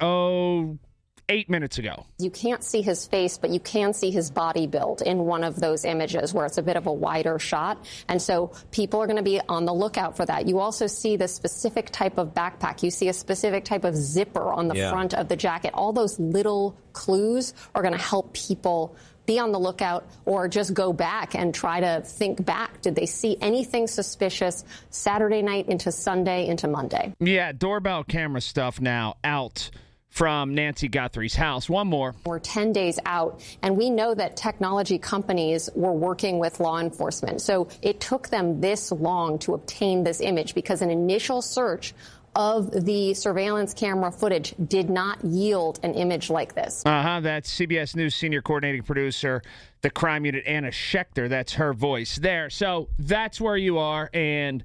8 minutes ago. You can't see his face, but you can see his body build in one of those images where it's a bit of a wider shot. And so people are going to be on the lookout for that. You also see the specific type of backpack. You see a specific type of zipper on the front of the jacket. All those little clues are going to help people be on the lookout or just go back and try to think back. Did they see anything suspicious Saturday night into Sunday into Monday? Yeah, doorbell camera stuff now out from Nancy Guthrie's house. One more. We're 10 days out, and we know that technology companies were working with law enforcement. So it took them this long to obtain this image because an initial search of the surveillance camera footage did not yield an image like this. That's CBS News senior coordinating producer, the crime unit, Anna Schechter. That's her voice there. So that's where you are. And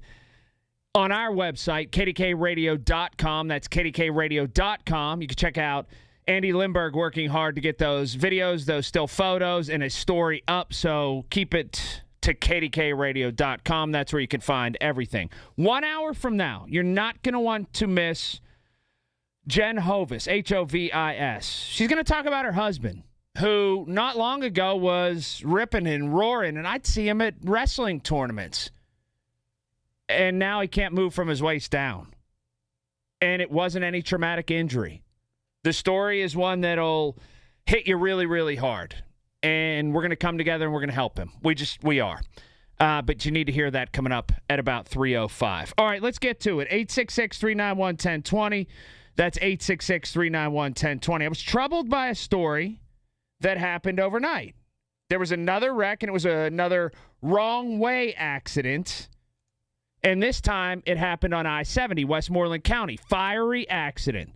on our website, KDKARadio.com, that's KDKARadio.com, you can check out Andy Lindbergh working hard to get those videos, those still photos, and a story up. So keep it to KDKARadio.com. That's where you can find everything. 1 hour from now, you're not going to want to miss Jen Hovis, Hovis. She's going to talk about her husband, who not long ago was ripping and roaring, and I'd see him at wrestling tournaments. And now he can't move from his waist down. And it wasn't any traumatic injury. The story is one that'll hit you really, really hard. And we're going to come together and we're going to help him. We are. But you need to hear that coming up at about 3:05. All right, let's get to it. 866-391-1020. That's 866-391-1020. I was troubled by a story that happened overnight. There was another wreck, and it was another wrong-way accident. And this time it happened on I-70, Westmoreland County. Fiery accident.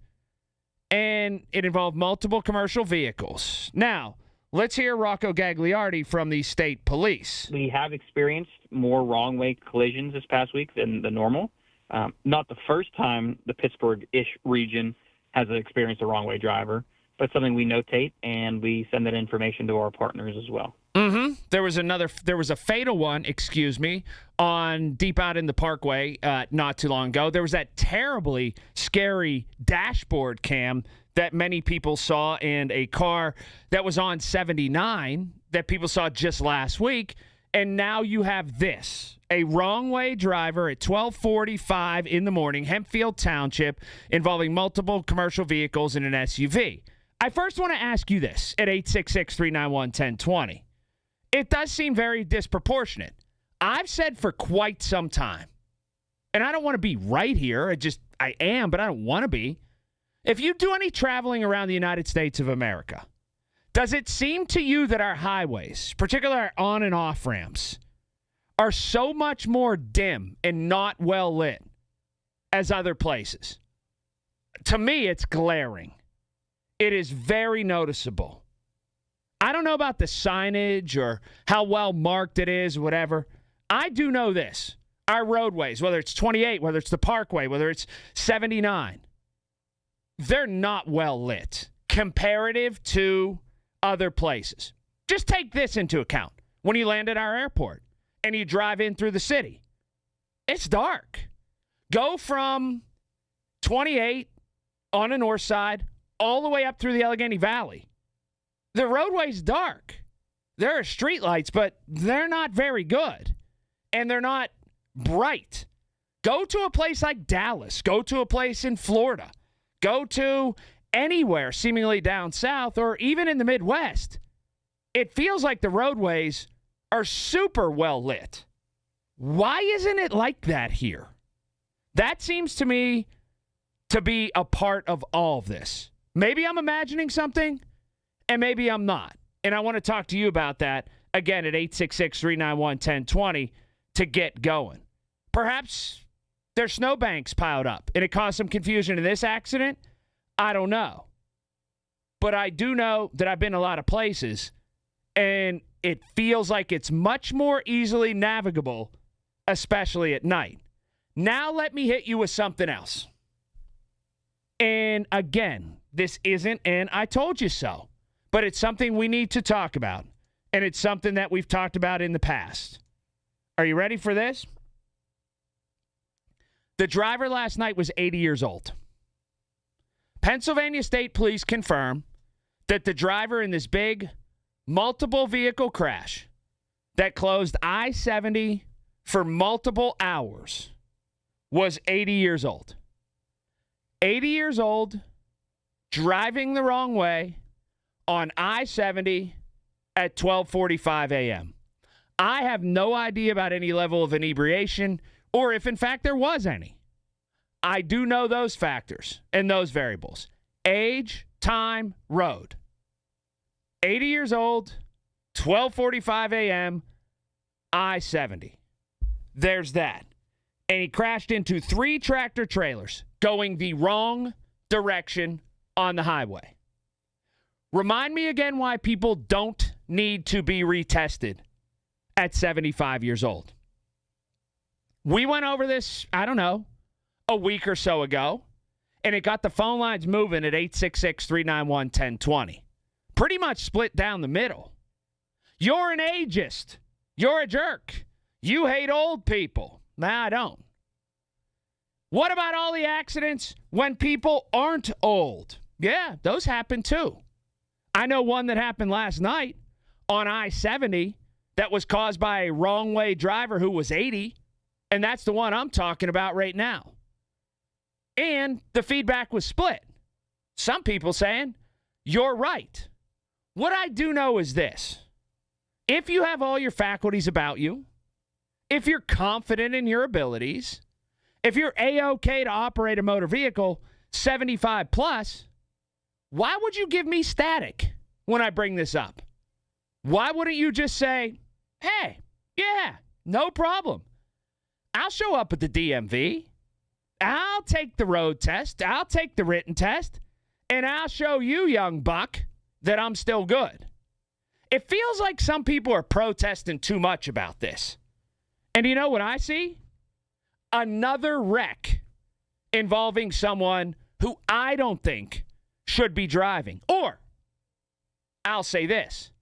And it involved multiple commercial vehicles. Now, let's hear Rocco Gagliardi from the state police. We have experienced more wrong-way collisions this past week than the normal. Not the first time the Pittsburgh-ish region has experienced a wrong-way driver, but something we notate, and we send that information to our partners as well. Mm-hmm. There was a fatal one, on deep out in the Parkway not too long ago. There was that terribly scary dashboard cam that many people saw, and a car that was on 79 that people saw just last week. And now you have this, a wrong-way driver at 12:45 in the morning, Hempfield Township, involving multiple commercial vehicles and an SUV. I first want to ask you this at 866-391-1020. It does seem very disproportionate. I've said for quite some time, and I don't want to be right here. I am, but I don't want to be. If you do any traveling around the United States of America, does it seem to you that our highways, particularly our on and off ramps, are so much more dim and not well lit as other places? To me, it's glaring. It is very noticeable. I don't know about the signage or how well marked it is, whatever. I do know this. Our roadways, whether it's 28, whether it's the Parkway, whether it's 79, they're not well lit comparative to other places. Just take this into account. When you land at our airport and you drive in through the city, it's dark. Go from 28 on the north side all the way up through the Allegheny Valley. The roadway's dark. There are streetlights, but they're not very good. And they're not bright. Go to a place like Dallas. Go to a place in Florida. Go to anywhere seemingly down south or even in the Midwest. It feels like the roadways are super well lit. Why isn't it like that here? That seems to me to be a part of all of this. Maybe I'm imagining something, and maybe I'm not. And I want to talk to you about that, again, at 866-391-1020 to get going. Perhaps there's snowbanks piled up, and it caused some confusion in this accident. I don't know. But I do know that I've been a lot of places, and it feels like it's much more easily navigable, especially at night. Now let me hit you with something else. And again, this isn't an I told you so, but it's something we need to talk about, and it's something that we've talked about in the past. Are you ready for this? The driver last night was 80 years old. Pennsylvania State Police confirm that the driver in this big multiple vehicle crash that closed I-70 for multiple hours was 80 years old. 80 years old, driving the wrong way on I-70 at 12:45 a.m. I have no idea about any level of inebriation or if, in fact, there was any. I do know those factors and those variables. Age, time, road. 80 years old, 12:45 a.m., I-70. There's that. And he crashed into 3 tractor trailers going the wrong direction on the highway. Remind me again why people don't need to be retested at 75 years old. We went over this, I don't know, a week or so ago, and it got the phone lines moving at 866-391-1020. Pretty much split down the middle. You're an ageist. You're a jerk. You hate old people. Nah, I don't. What about all the accidents when people aren't old? Yeah, those happen too. I know one that happened last night on I-70 that was caused by a wrong-way driver who was 80, and that's the one I'm talking about right now. And the feedback was split. Some people saying, you're right. What I do know is this. If you have all your faculties about you, if you're confident in your abilities, if you're A-OK to operate a motor vehicle 75 plus, why would you give me static when I bring this up? Why wouldn't you just say, hey, yeah, no problem. I'll show up at the DMV. I'll take the road test. I'll take the written test. And I'll show you, young buck, that I'm still good. It feels like some people are protesting too much about this. And you know what I see? Another wreck involving someone who I don't think should be driving. Or, I'll say this,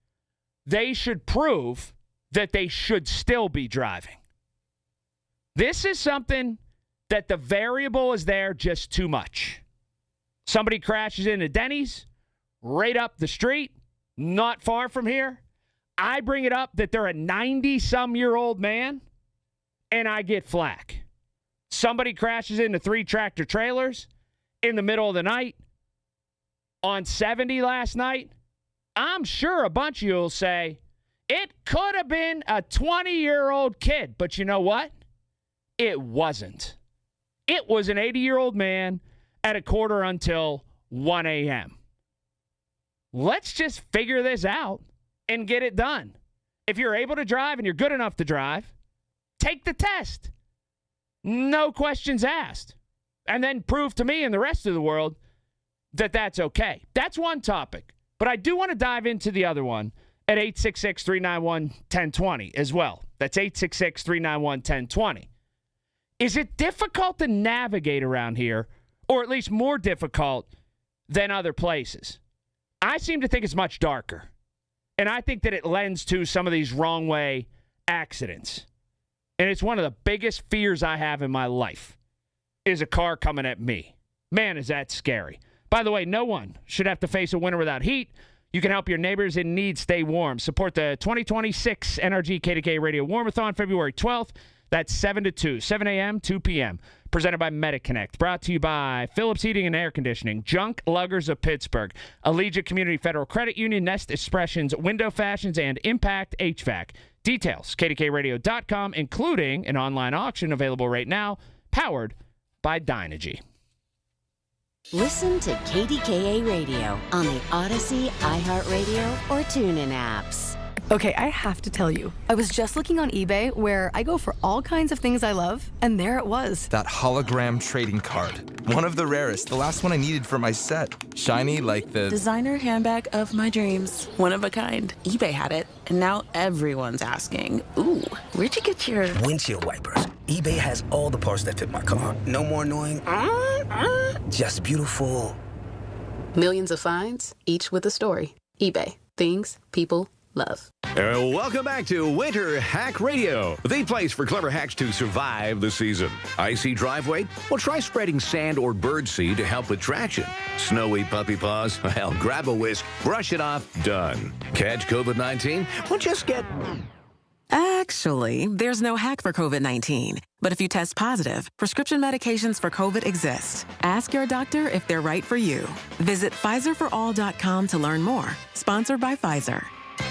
they should prove that they should still be driving. This is something that the variable is there just too much. Somebody crashes into Denny's right up the street, not far from here. I bring it up that they're a 90-some-year-old man, and I get flack. Somebody crashes into 3 tractor trailers in the middle of the night on 70 last night. I'm sure a bunch of you will say, it could have been a 20-year-old kid. But you know what? It wasn't. It was an 80-year-old man at 1/4 until 1 a.m. Let's just figure this out and get it done. If you're able to drive and you're good enough to drive, take the test. No questions asked. And then prove to me and the rest of the world that that's okay. That's one topic. But I do want to dive into the other one at 866-391-1020 as well. That's 866-391-1020. Is it difficult to navigate around here, or at least more difficult than other places? I seem to think it's much darker. And I think that it lends to some of these wrong way accidents. And it's one of the biggest fears I have in my life is a car coming at me. Man, is that scary. By the way, no one should have to face a winter without heat. You can help your neighbors in need stay warm. Support the 2026 NRG KDKA Radio Warmathon, February 12th. That's 7 to 2, 7 a.m., 2 p.m. Presented by MediConnect. Brought to you by Phillips Heating and Air Conditioning, Junk Luggers of Pittsburgh, Allegiant Community Federal Credit Union, Nest Expressions, Window Fashions, and Impact HVAC. Details, KDKRadio.com, including an online auction available right now, powered by Dynegy. Listen to KDKA Radio on the Odyssey, iHeartRadio, or TuneIn apps. Okay, I have to tell you, I was just looking on eBay where I go for all kinds of things I love, and there it was. That hologram trading card. One of the rarest, the last one I needed for my set. Shiny like the designer handbag of my dreams. One of a kind. eBay had it, and now everyone's asking, ooh, where'd you get your windshield wipers? eBay has all the parts that fit my car. No more annoying, just beautiful. Millions of finds, each with a story. eBay. Things people love. Welcome back to Winter Hack Radio, the place for clever hacks to survive the season. Icy driveway? Well, try spreading sand or birdseed to help with traction. Snowy puppy paws? Well, grab a whisk, brush it off, done. Catch COVID-19? Well, just get... Actually, there's no hack for COVID-19. But if you test positive, prescription medications for COVID exist. Ask your doctor if they're right for you. Visit PfizerForAll.com to learn more. Sponsored by Pfizer.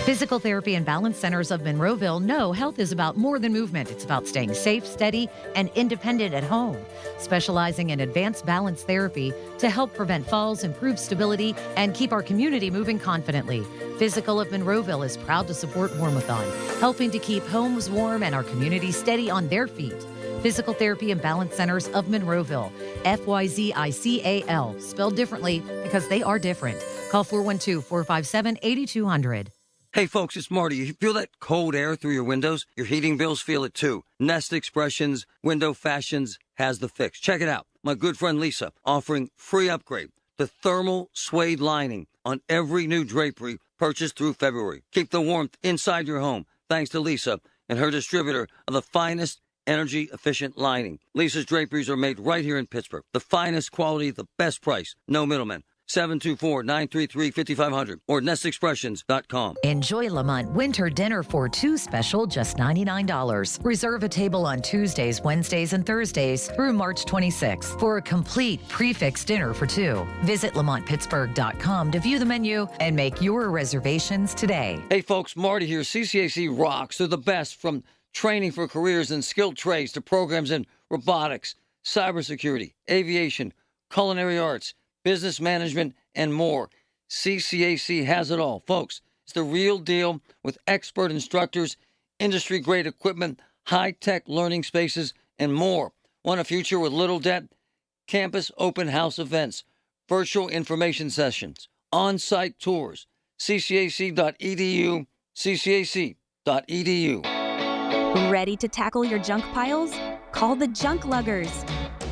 Physical Therapy and Balance Centers of Monroeville know health is about more than movement. It's about staying safe, steady, and independent at home. Specializing in advanced balance therapy to help prevent falls, improve stability, and keep our community moving confidently. Physical of Monroeville is proud to support Warmathon, helping to keep homes warm and our community steady on their feet. Physical Therapy and Balance Centers of Monroeville. FYZICAL. Spelled differently because they are different. Call 412-457-8200. Hey, folks, it's Marty. You feel that cold air through your windows? Your heating bills feel it, too. Nest Expressions, Window Fashions has the fix. Check it out. My good friend Lisa offering free upgrade to thermal suede lining on every new drapery purchased through February. Keep the warmth inside your home thanks to Lisa and her distributor of the finest energy-efficient lining. Lisa's draperies are made right here in Pittsburgh. The finest quality, the best price. No middlemen. 724-933-5500 or nestexpressions.com. Enjoy Lamont Winter Dinner for two special, just $99. Reserve a table on Tuesdays, Wednesdays, and Thursdays through March 26th for a complete prefix dinner for two. Visit LamontPittsburgh.com to view the menu and make your reservations today. Hey folks, Marty here. CCAC rocks. They're the best, from training for careers in skilled trades to programs in robotics, cybersecurity, aviation, culinary arts, business management, and more. CCAC has it all. Folks, it's the real deal with expert instructors, industry-grade equipment, high-tech learning spaces, and more. Want a future with little debt? Campus open house events, virtual information sessions, on-site tours. ccac.edu, ccac.edu. Ready to tackle your junk piles? Call the Junk Luggers.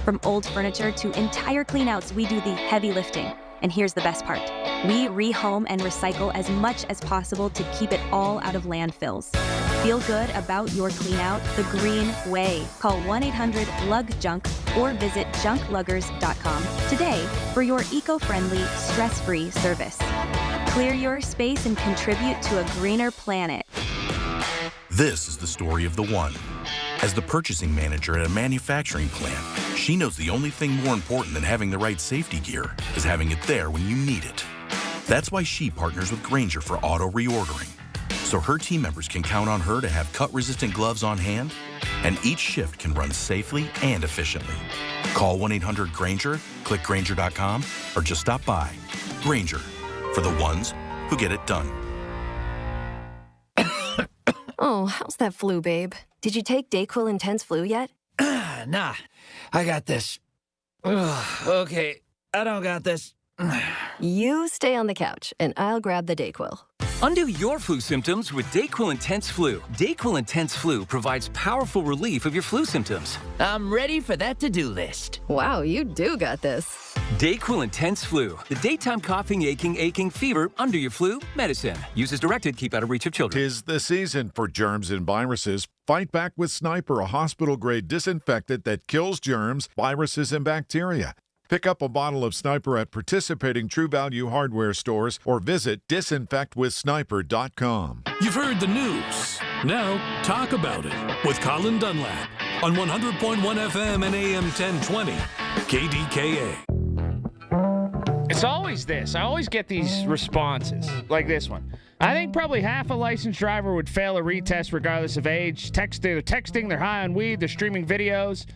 From old furniture to entire cleanouts, we do the heavy lifting. And here's the best part. We rehome and recycle as much as possible to keep it all out of landfills. Feel good about your cleanout the green way. Call 1-800-LUG-JUNK or visit junkluggers.com today for your eco-friendly, stress-free service. Clear your space and contribute to a greener planet. This is the story of the one. As the purchasing manager at a manufacturing plant, she knows the only thing more important than having the right safety gear is having it there when you need it. That's why she partners with Grainger for auto reordering, so her team members can count on her to have cut-resistant gloves on hand, and each shift can run safely and efficiently. Call 1-800-GRAINGER, click Grainger.com, or just stop by. Grainger, for the ones who get it done. Oh, how's that flu, babe? Did you take Dayquil Intense Flu yet? Nah, I got this. Ugh, okay, I don't got this. You stay on the couch, and I'll grab the Dayquil. Undo your flu symptoms with Dayquil Intense Flu. Dayquil Intense Flu provides powerful relief of your flu symptoms. I'm ready for that to-do list. Wow, you do got this. Dayquil Intense Flu. The daytime coughing, aching, fever, under your flu, medicine. Use as directed, keep out of reach of children. 'Tis the season for germs and viruses. Fight back with Sniper, a hospital-grade disinfectant that kills germs, viruses, and bacteria. Pick up a bottle of Sniper at participating True Value hardware stores or visit disinfectwithsniper.com. You've heard the news. Now, talk about it with Colin Dunlap on 100.1 FM and AM 1020, KDKA. It's always this. I always get these responses like this one. I think probably half a licensed driver would fail a retest regardless of age. They're texting, they're high on weed, they're streaming videos.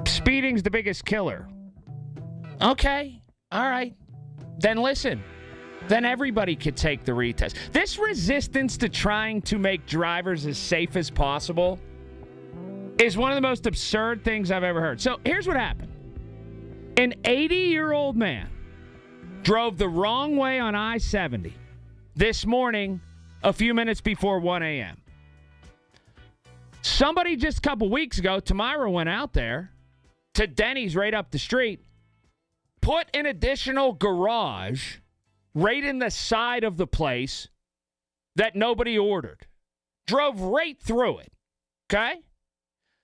Speeding's the biggest killer. Okay, all right. Then listen. Then everybody could take the retest. This resistance to trying to make drivers as safe as possible is one of the most absurd things I've ever heard. So here's what happened. An 80-year-old man drove the wrong way on I-70 this morning a few minutes before 1 a.m. Somebody just a couple weeks ago, Tamira went out there to Denny's right up the street, put an additional garage right in the side of the place that nobody ordered. Drove right through it. Okay?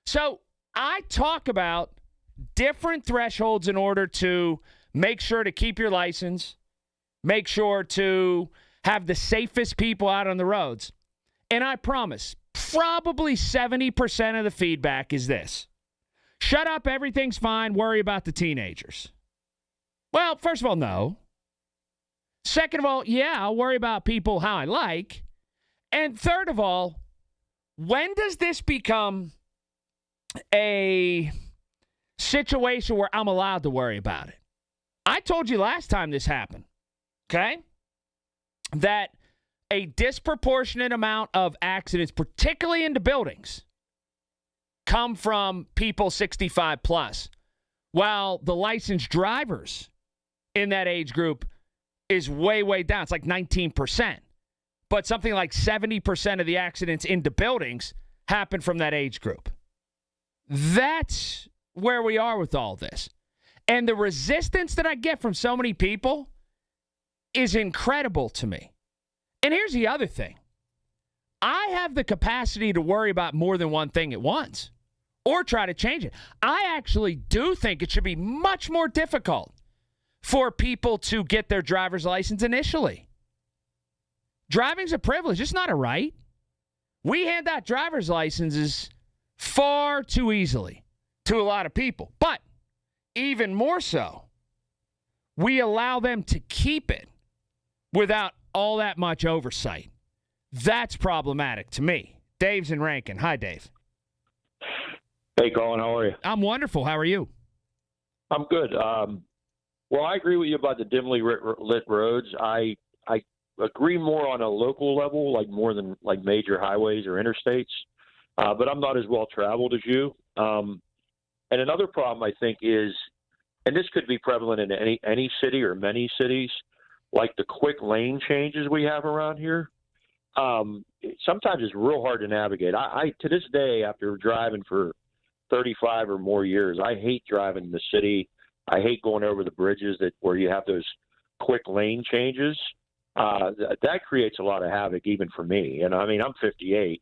So I talk about different thresholds in order to make sure to keep your license, make sure to have the safest people out on the roads. And I promise, probably 70% of the feedback is this. Shut up, everything's fine, worry about the teenagers. Well, first of all, no. Second of all, yeah, I'll worry about people how I like. And third of all, when does this become a situation where I'm allowed to worry about it? I told you last time this happened, okay, that a disproportionate amount of accidents, particularly into buildings, come from people 65 plus, while the licensed drivers in that age group is way, way down. It's like 19%. But something like 70% of the accidents into buildings happen from that age group. That's where we are with all this. And the resistance that I get from so many people is incredible to me. And here's the other thing. I have the capacity to worry about more than one thing at once or try to change it. I actually do think it should be much more difficult for people to get their driver's license initially. Driving's a privilege. It's not a right. We hand out driver's licenses far too easily to a lot of people. But even more so, we allow them to keep it without all that much oversight. That's problematic to me. Dave's in Rankin. Hi, Dave. Hey, Colin. How are you? I'm wonderful. How are you? I'm good. Well, I agree with you about the dimly lit roads. I agree more on a local level, like more than like major highways or interstates. But I'm not as well traveled as you. And another problem I think is, and this could be prevalent in any city or many cities, like the quick lane changes we have around here. Sometimes it's real hard to navigate. I to this day, after driving for 35 or more years, I hate driving in the city. I hate going over the bridges where you have those quick lane changes. That creates a lot of havoc even for me. And I mean, I'm 58,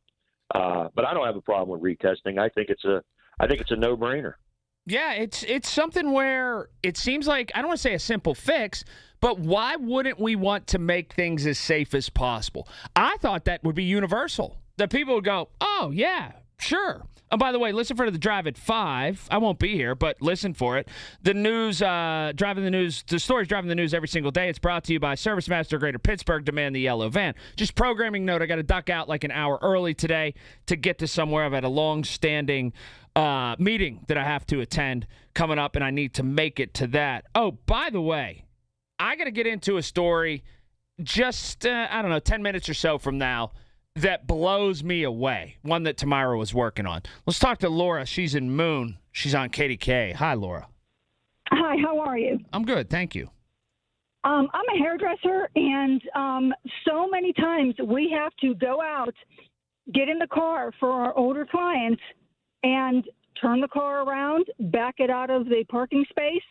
but I don't have a problem with retesting. I think it's a no-brainer. Yeah, it's something where it seems like, I don't want to say a simple fix, But why wouldn't we want to make things as safe as possible? I thought that would be universal. That people would go, oh, yeah, sure. And by the way, listen for the Drive at 5. I won't be here, but listen for it. The news, driving the news, the story's driving the news every single day. It's brought to you by Service Master Greater Pittsburgh. Demand the yellow van. Just programming note, I got to duck out like an hour early today to get to somewhere. I've had a long-standing meeting that I have to attend coming up, and I need to make it to that. Oh, by the way, I got to get into a story just, 10 minutes or so from now that blows me away, one that Tamara was working on. Let's talk to Laura. She's in Moon. She's on KDKA. Hi, Laura. Hi, how are you? I'm good, thank you. I'm a hairdresser, and so many times we have to go out, get in the car for our older clients, and turn the car around, back it out of the parking space,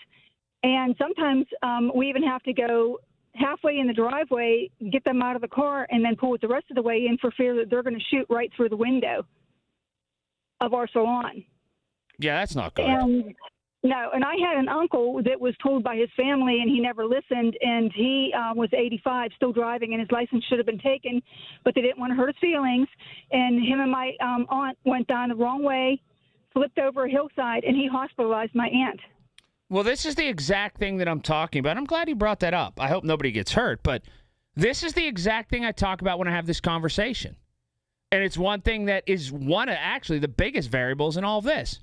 and sometimes we even have to go halfway in the driveway, get them out of the car, and then pull it the rest of the way in for fear that they're going to shoot right through the window of our salon. Yeah, that's not good. And I had an uncle that was told by his family, and he never listened, and he was 85, still driving, and his license should have been taken, but they didn't want to hurt his feelings, and him and my aunt went down the wrong way, flipped over a hillside, and he hospitalized my aunt. Well, this is the exact thing that I'm talking about. I'm glad you brought that up. I hope nobody gets hurt, but this is the exact thing I talk about when I have this conversation. And it's one thing that is one of actually the biggest variables in all of this.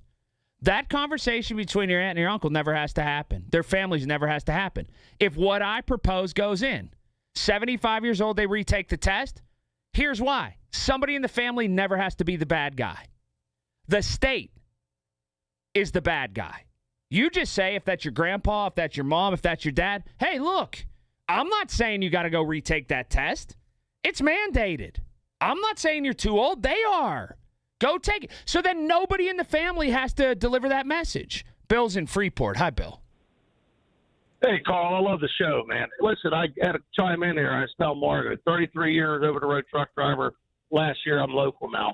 That conversation between your aunt and your uncle never has to happen. Their families never has to happen. If what I propose goes in, 75 years old, they retake the test, here's why. Somebody in the family never has to be the bad guy. The state is the bad guy. You just say, if that's your grandpa, if that's your mom, if that's your dad, hey, look, I'm not saying you got to go retake that test. It's mandated. I'm not saying you're too old. They are. Go take it. So then nobody in the family has to deliver that message. Bill's in Freeport. Hi, Bill. Hey, Carl, I love the show, man. Listen, I had to chime in here. I tell Margaret, 33 years over-the-road truck driver. Last year, I'm local now.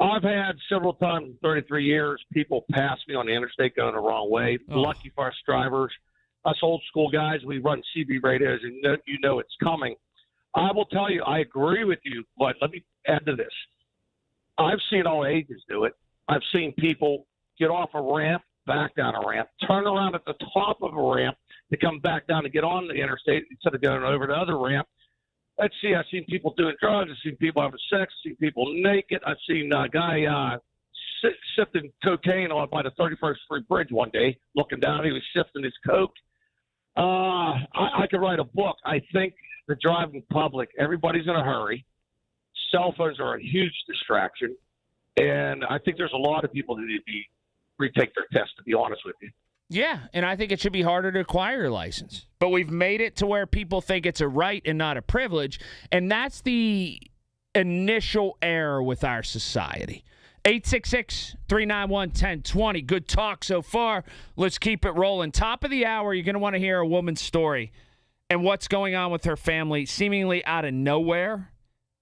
I've had several times in 33 years people pass me on the interstate going the wrong way. Oh. Lucky for us drivers, us old school guys, we run CB radios and you know it's coming. I will tell you, I agree with you, but let me add to this. I've seen all ages do it. I've seen people get off a ramp, back down a ramp, turn around at the top of a ramp to come back down to get on the interstate instead of going over the other ramp. Let's see, I've seen people doing drugs. I've seen people having sex. I've seen people naked. I've seen a guy sifting cocaine on by the 31st Street Bridge one day, looking down. He was sifting his coke. I could write a book. I think the driving public, everybody's in a hurry. Cell phones are a huge distraction. And I think there's a lot of people that need to retake their test, to be honest with you. Yeah, and I think it should be harder to acquire a license. But we've made it to where people think it's a right and not a privilege, and that's the initial error with our society. 866-391-1020. Good talk so far. Let's keep it rolling. Top of the hour, you're going to want to hear a woman's story and what's going on with her family seemingly out of nowhere.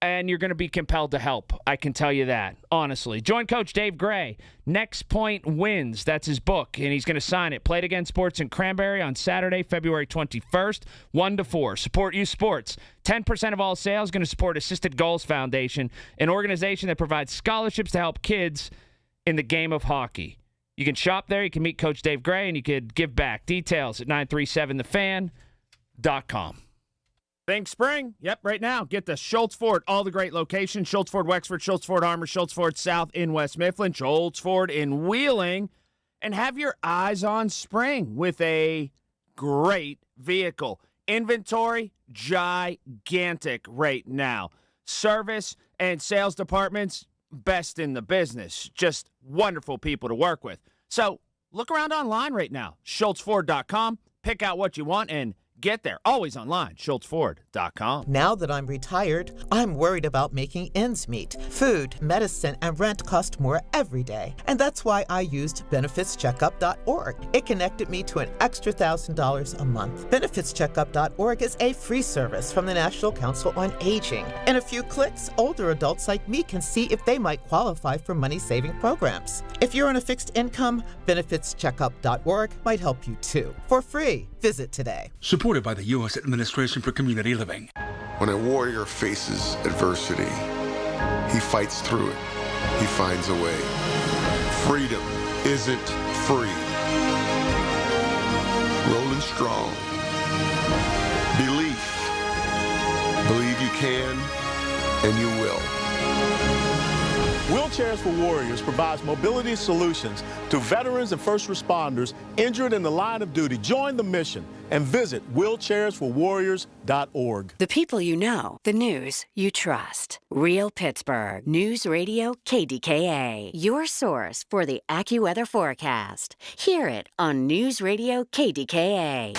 And you're going to be compelled to help. I can tell you that, honestly. Join Coach Dave Gray. Next Point Wins. That's his book, and he's going to sign it. Play it against Sports in Cranberry on Saturday, February 21st, 1 to 4. Support youth sports. 10% of all sales going to support Assisted Goals Foundation, an organization that provides scholarships to help kids in the game of hockey. You can shop there. You can meet Coach Dave Gray, and you could give back. Details at 937thefan.com. Think spring? Yep, right now. Get the Schultz Ford, all the great locations. Schultz Ford Wexford, Schultz Ford Armour, Schultz Ford South in West Mifflin, Schultz Ford in Wheeling. And have your eyes on spring with a great vehicle. Inventory, gigantic right now. Service and sales departments, best in the business. Just wonderful people to work with. So look around online right now. SchultzFord.com. Pick out what you want and get there. Always online. SchultzFord.com. Now that I'm retired, I'm worried about making ends meet. Food, medicine, and rent cost more every day. And that's why I used BenefitsCheckup.org. It connected me to an extra $1,000 a month. BenefitsCheckup.org is a free service from the National Council on Aging. In a few clicks, older adults like me can see if they might qualify for money-saving programs. If you're on a fixed income, BenefitsCheckup.org might help you too. For free. Visit today. Support supported by the U.S. Administration for Community Living. When a warrior faces adversity, he fights through it. He finds a way. Freedom isn't free. Rolling strong. Belief. Believe you can, and you will. Wheelchairs for Warriors provides mobility solutions to veterans and first responders injured in the line of duty. Join the mission and visit wheelchairsforwarriors.org. The people you know, the news you trust. Real Pittsburgh News Radio KDKA, your source for the AccuWeather forecast. Hear it on News Radio KDKA.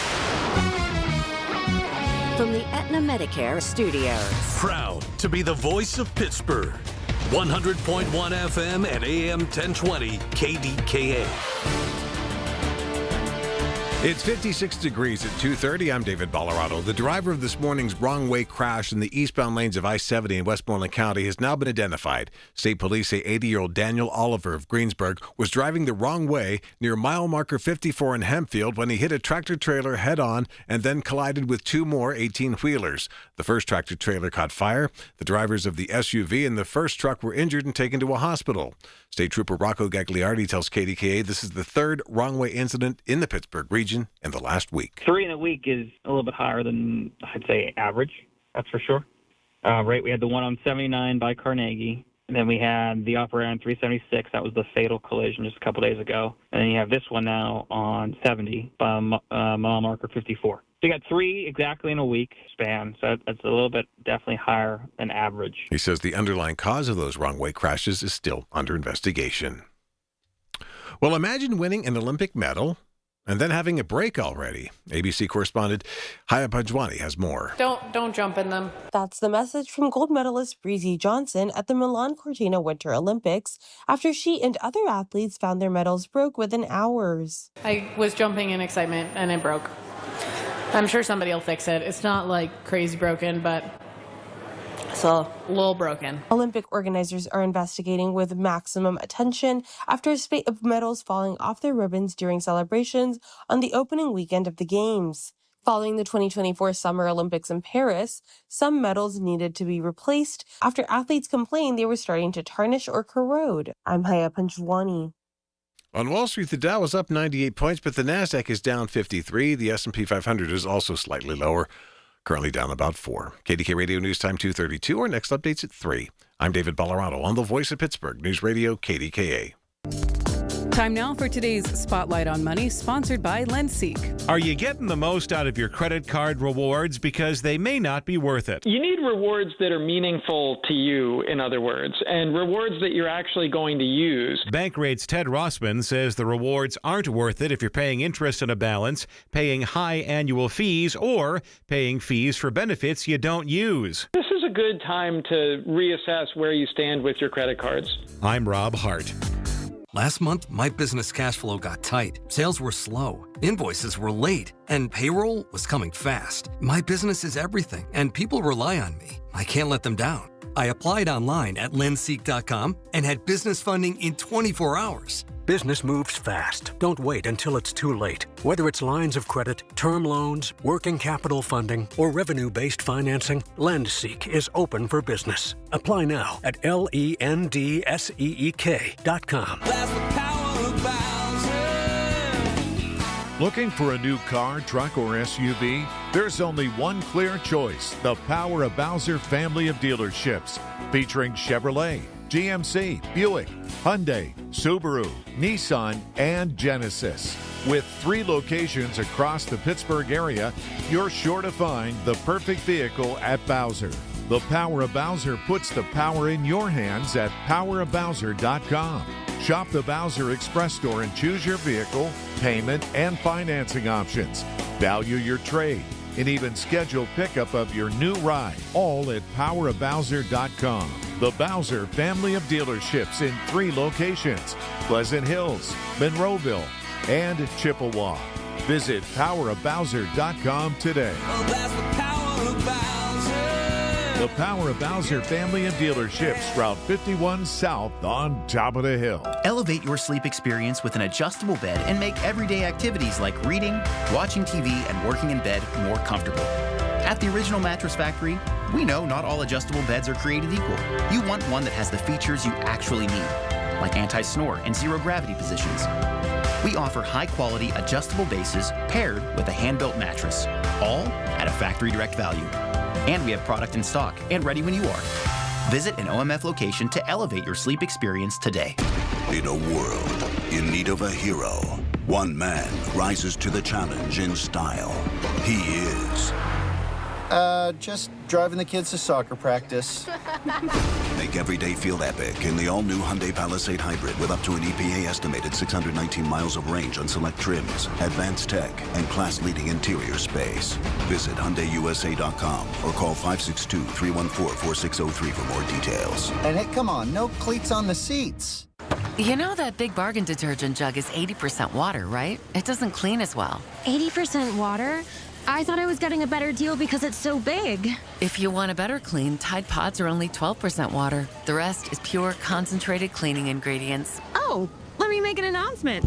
From the Aetna Medicare Studios. Proud to be the voice of Pittsburgh. 100.1 FM and AM 1020 KDKA. It's 56 degrees at 2:30. I'm David Ballarado. The driver of this morning's wrong-way crash in the eastbound lanes of I-70 in Westmoreland County has now been identified. State police say 80-year-old Daniel Oliver of Greensburg was driving the wrong way near mile marker 54 in Hempfield when he hit a tractor-trailer head-on and then collided with two more 18-wheelers. The first tractor-trailer caught fire. The drivers of the SUV and the first truck were injured and taken to a hospital. State Trooper Rocco Gagliardi tells KDKA this is the third wrong-way incident in the Pittsburgh region in the last week. 3 in a week is a little bit higher than, I'd say, average. That's for sure. Right, we had the one on 79 by Carnegie, and then we had the operator on 376. That was the fatal collision just a couple days ago. And then you have this one now on 70 by mile marker 54. So you got 3 exactly in a week span, so that's a little bit definitely higher than average. He says the underlying cause of those wrong-way crashes is still under investigation. Well, imagine winning an Olympic medal and then having a break already. ABC correspondent Haya Pajwani has more. Don't jump in them. That's the message from gold medalist Breezy Johnson at the Milan Cortina Winter Olympics after she and other athletes found their medals broke within hours. I was jumping in excitement and it broke. I'm sure somebody will fix it. It's not like crazy broken, but it's a little broken. Olympic organizers are investigating with maximum attention after a spate of medals falling off their ribbons during celebrations on the opening weekend of the Games. Following the 2024 Summer Olympics in Paris, some medals needed to be replaced after athletes complained they were starting to tarnish or corrode. I'm Haya Panchwani. On Wall Street, the Dow is up 98 points, but the Nasdaq is down 53. The S&P 500 is also slightly lower, currently down about 4. KDK Radio News Time 2:32. Our next update's at 3. I'm David Ballarado on the Voice of Pittsburgh News Radio KDKA. Time now for today's Spotlight on Money, sponsored by LendSeek. Are you getting the most out of your credit card rewards? Because they may not be worth it. You need rewards that are meaningful to you, in other words, and rewards that you're actually going to use. Bankrate's Ted Rossman says the rewards aren't worth it if you're paying interest on a balance, paying high annual fees, or paying fees for benefits you don't use. This is a good time to reassess where you stand with your credit cards. I'm Rob Hart. Last month, my business cash flow got tight. Sales were slow, invoices were late, and payroll was coming fast. My business is everything, and people rely on me. I can't let them down. I applied online at lendseek.com and had business funding in 24 hours. Business moves fast. Don't wait until it's too late. Whether it's lines of credit, term loans, working capital funding, or revenue-based financing, LendSeek is open for business. Apply now at lendseek.com. Looking for a new car, truck, or SUV? There's only one clear choice: the Power of Bowser family of dealerships, featuring Chevrolet, GMC, Buick, Hyundai, Subaru, Nissan, and Genesis. With 3 locations across the Pittsburgh area, you're sure to find the perfect vehicle at Bowser. The Power of Bowser puts the power in your hands at powerofbowser.com. Shop the Bowser Express Store and choose your vehicle, payment, and financing options. Value your trade and even schedule pickup of your new ride, all at powerofbowser.com. The Bowser family of dealerships in 3 locations: Pleasant Hills, Monroeville, and Chippewa. Visit powerofbowser.com today. Oh, that's the power of Bowser. The power of Bowser Family and Dealerships, Route 51 South on top of the hill. Elevate your sleep experience with an adjustable bed and make everyday activities like reading, watching TV, and working in bed more comfortable. At the Original Mattress Factory, we know not all adjustable beds are created equal. You want one that has the features you actually need, like anti-snore and zero-gravity positions. We offer high-quality adjustable bases paired with a hand-built mattress, all at a factory direct value. And we have product in stock and ready when you are. Visit an OMF location to elevate your sleep experience today. In a world in need of a hero, one man rises to the challenge in style. He is... just driving the kids to soccer practice. Make every day feel epic in the all-new Hyundai Palisade Hybrid with up to an EPA-estimated 619 miles of range on select trims, advanced tech, and class-leading interior space. Visit HyundaiUSA.com or call 562-314-4603 for more details. And hey, come on, no cleats on the seats. You know that Big Bargain detergent jug is 80% water, right? It doesn't clean as well. 80% water? I thought I was getting a better deal because it's so big. If you want a better clean, Tide Pods are only 12% water. The rest is pure, concentrated cleaning ingredients. Oh, let me make an announcement.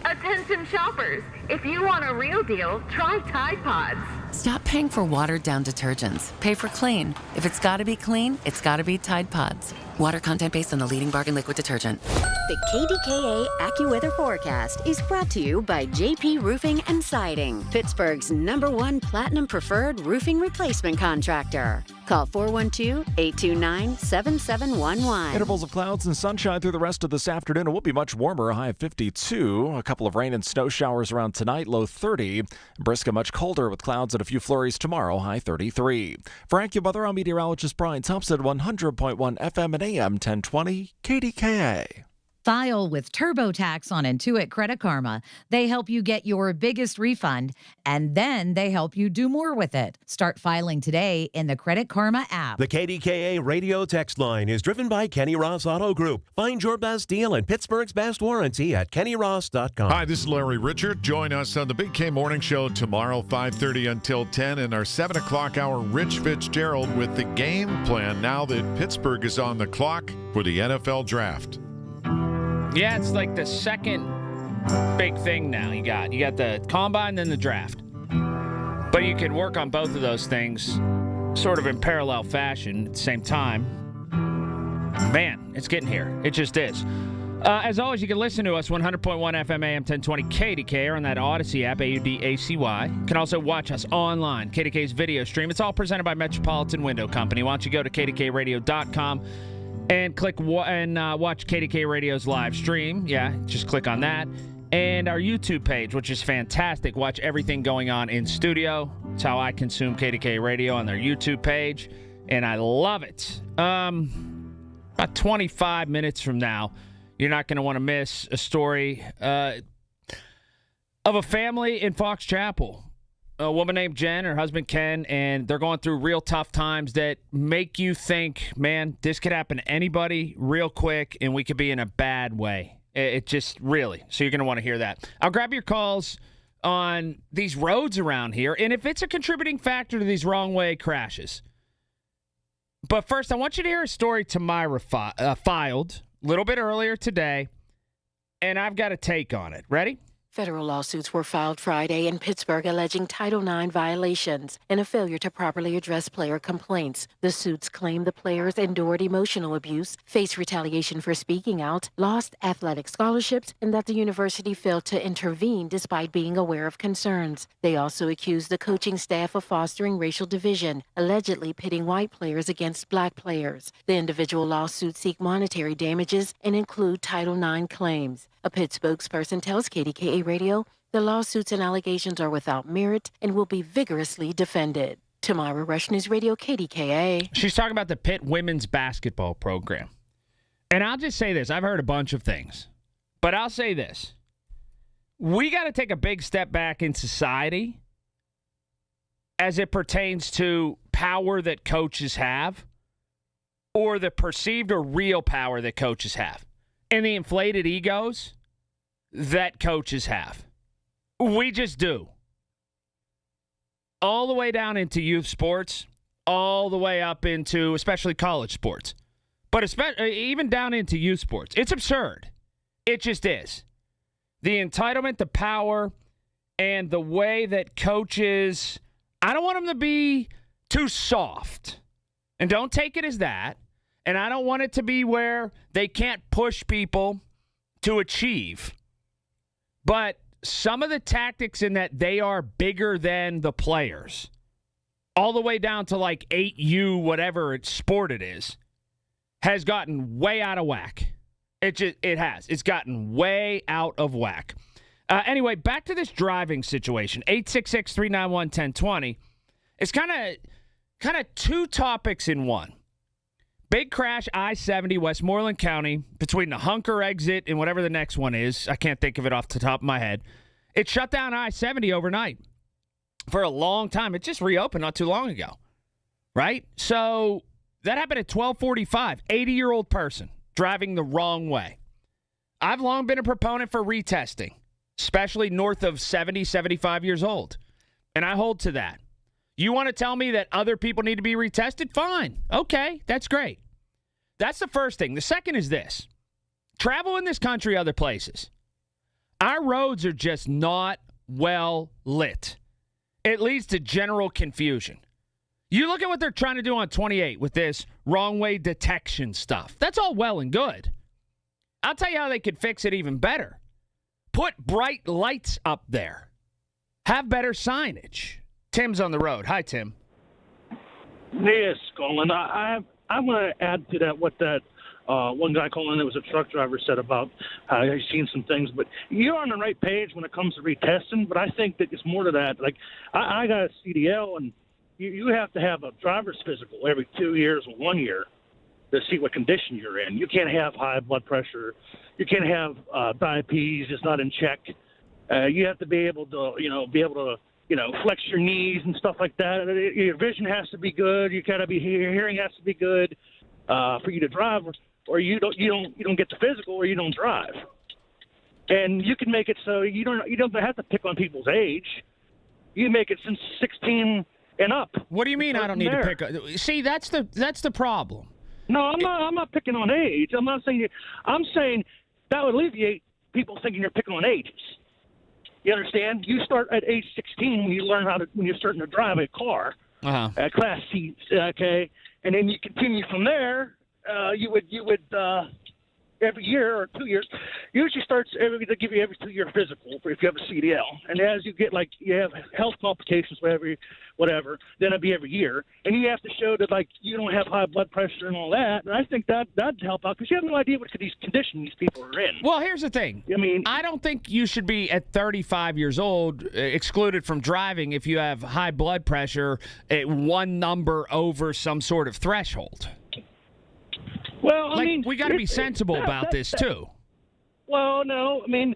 Attention shoppers, if you want a real deal, try Tide Pods. Stop paying for watered-down detergents. Pay for clean. If it's got to be clean, it's got to be Tide Pods. Water content based on the leading bargain liquid detergent. The KDKA AccuWeather forecast is brought to you by JP Roofing and Siding, Pittsburgh's #1 Platinum Preferred Roofing Replacement Contractor. Call 412-829-7711. Intervals of clouds and sunshine through the rest of this afternoon. It will be much warmer, a high of 52. A couple of rain and snow showers around tonight, low 30. Briska much colder with clouds and a few flurries tomorrow, high 33. For AccuWeather, I'm meteorologist Brian Thompson, 100.1 FM and AM 1020 KDKA. File with TurboTax on Intuit Credit Karma. They help you get your biggest refund, and then they help you do more with it. Start filing today in the Credit Karma app. The KDKA radio text line is driven by Kenny Ross Auto Group. Find your best deal and Pittsburgh's best warranty at kennyross.com. Hi, this is Larry Richard. Join us on the Big K Morning Show tomorrow, 5:30 until 10, in our 7 o'clock hour, Rich Fitzgerald with the game plan now that Pittsburgh is on the clock for the NFL Draft. Yeah, it's like the second big thing now. You got the combine, then the draft. But you can work on both of those things sort of in parallel fashion at the same time. Man, it's getting here. It just is. As always, you can listen to us 100.1 FM AM 1020 KDK or on that Odyssey app, AUDACY. You can also watch us online, KDK's video stream. It's all presented by Metropolitan Window Company. Why don't you go to KDKRadio.com and watch KDK Radio's live stream. Yeah, just click on that. And our YouTube page, which is fantastic. Watch everything going on in studio. It's how I consume KDK Radio on their YouTube page, and I love it. About 25 minutes from now, you're not going to want to miss a story of a family in Fox Chapel. A woman named Jen, her husband Ken, and they're going through real tough times that make you think, man, this could happen to anybody real quick, and we could be in a bad way. It just really. So you're going to want to hear that. I'll grab your calls on these roads around here, and if it's a contributing factor to these wrong way crashes. But first, I want you to hear a story Tamira filed a little bit earlier today, and I've got a take on it. Ready? Federal lawsuits were filed Friday in Pittsburgh alleging Title IX violations and a failure to properly address player complaints. The suits claim the players endured emotional abuse, faced retaliation for speaking out, lost athletic scholarships, and that the university failed to intervene despite being aware of concerns. They also accused the coaching staff of fostering racial division, allegedly pitting white players against black players. The individual lawsuits seek monetary damages and include Title IX claims. A Pitt spokesperson tells KDKA Radio the lawsuits and allegations are without merit and will be vigorously defended. Tamara Rush News Radio, KDKA. She's talking about the Pitt women's basketball program. And I'll just say this. I've heard a bunch of things. But I'll say this. We got to take a big step back in society as it pertains to power that coaches have or the perceived or real power that coaches have and the inflated egos that coaches have. We just do. All the way down into youth sports, all the way up into especially college sports, but even down into youth sports. It's absurd. It just is. The entitlement, the power, and the way that coaches, I don't want them to be too soft. And don't take it as that. And I don't want it to be where they can't push people to achieve. But some of the tactics in that they are bigger than the players, all the way down to like 8U, whatever sport it is, has gotten way out of whack. It has. It's gotten way out of whack. Anyway, back to this driving situation. 866-391-1020. It's kind of two topics in one. Big crash, I-70, Westmoreland County, between the Hunker exit and whatever the next one is. I can't think of it off the top of my head. It shut down I-70 overnight for a long time. It just reopened not too long ago, right? So that happened at 12:45. 80-year-old person driving the wrong way. I've long been a proponent for retesting, especially north of 70, 75 years old, and I hold to that. You want to tell me that other people need to be retested? Fine. Okay, that's great. That's the first thing. The second is this. Travel in this country, other places. Our roads are just not well lit. It leads to general confusion. You look at what they're trying to do on 28 with this wrong way detection stuff. That's all well and good. I'll tell you how they could fix it even better. Put bright lights up there. Have better signage. Tim's on the road. Hi, Tim. Yes, Colin. I want to add to that what that one guy calling that was a truck driver said about how he's seen some things. But you're on the right page when it comes to retesting, but I think that it's more to that. Like, I got a CDL, and you have to have a driver's physical every 2 years or 1 year to see what condition you're in. You can't have high blood pressure. You can't have diabetes. It's not in check. You have to be able to, flex your knees and stuff like that. Your vision has to be good. Your hearing has to be good for you to drive, or you don't get the physical, or you don't drive. And you can make it so you don't have to pick on people's age. You make it since 16 and up. What do you mean I don't need to pick on? See, that's the problem. No, I'm not picking on age. I'm not saying. I'm saying that would alleviate people thinking you're picking on ages. You understand? You start at age 16 when you're starting to drive a car, Class C, okay, and then you continue from there. You would every year or 2 years. Usually starts they give you every 2 year physical if you have a CDL, and as you get you have health complications, whatever, then it'll be every year, and you have to show that you don't have high blood pressure and all that. And I think that'd help out because you have no idea what these conditions these people are in. Well, here's the thing. I don't think you should be at 35 years old excluded from driving if you have high blood pressure at one number over some sort of threshold. Well, we got to be sensible about this too. Well, no, you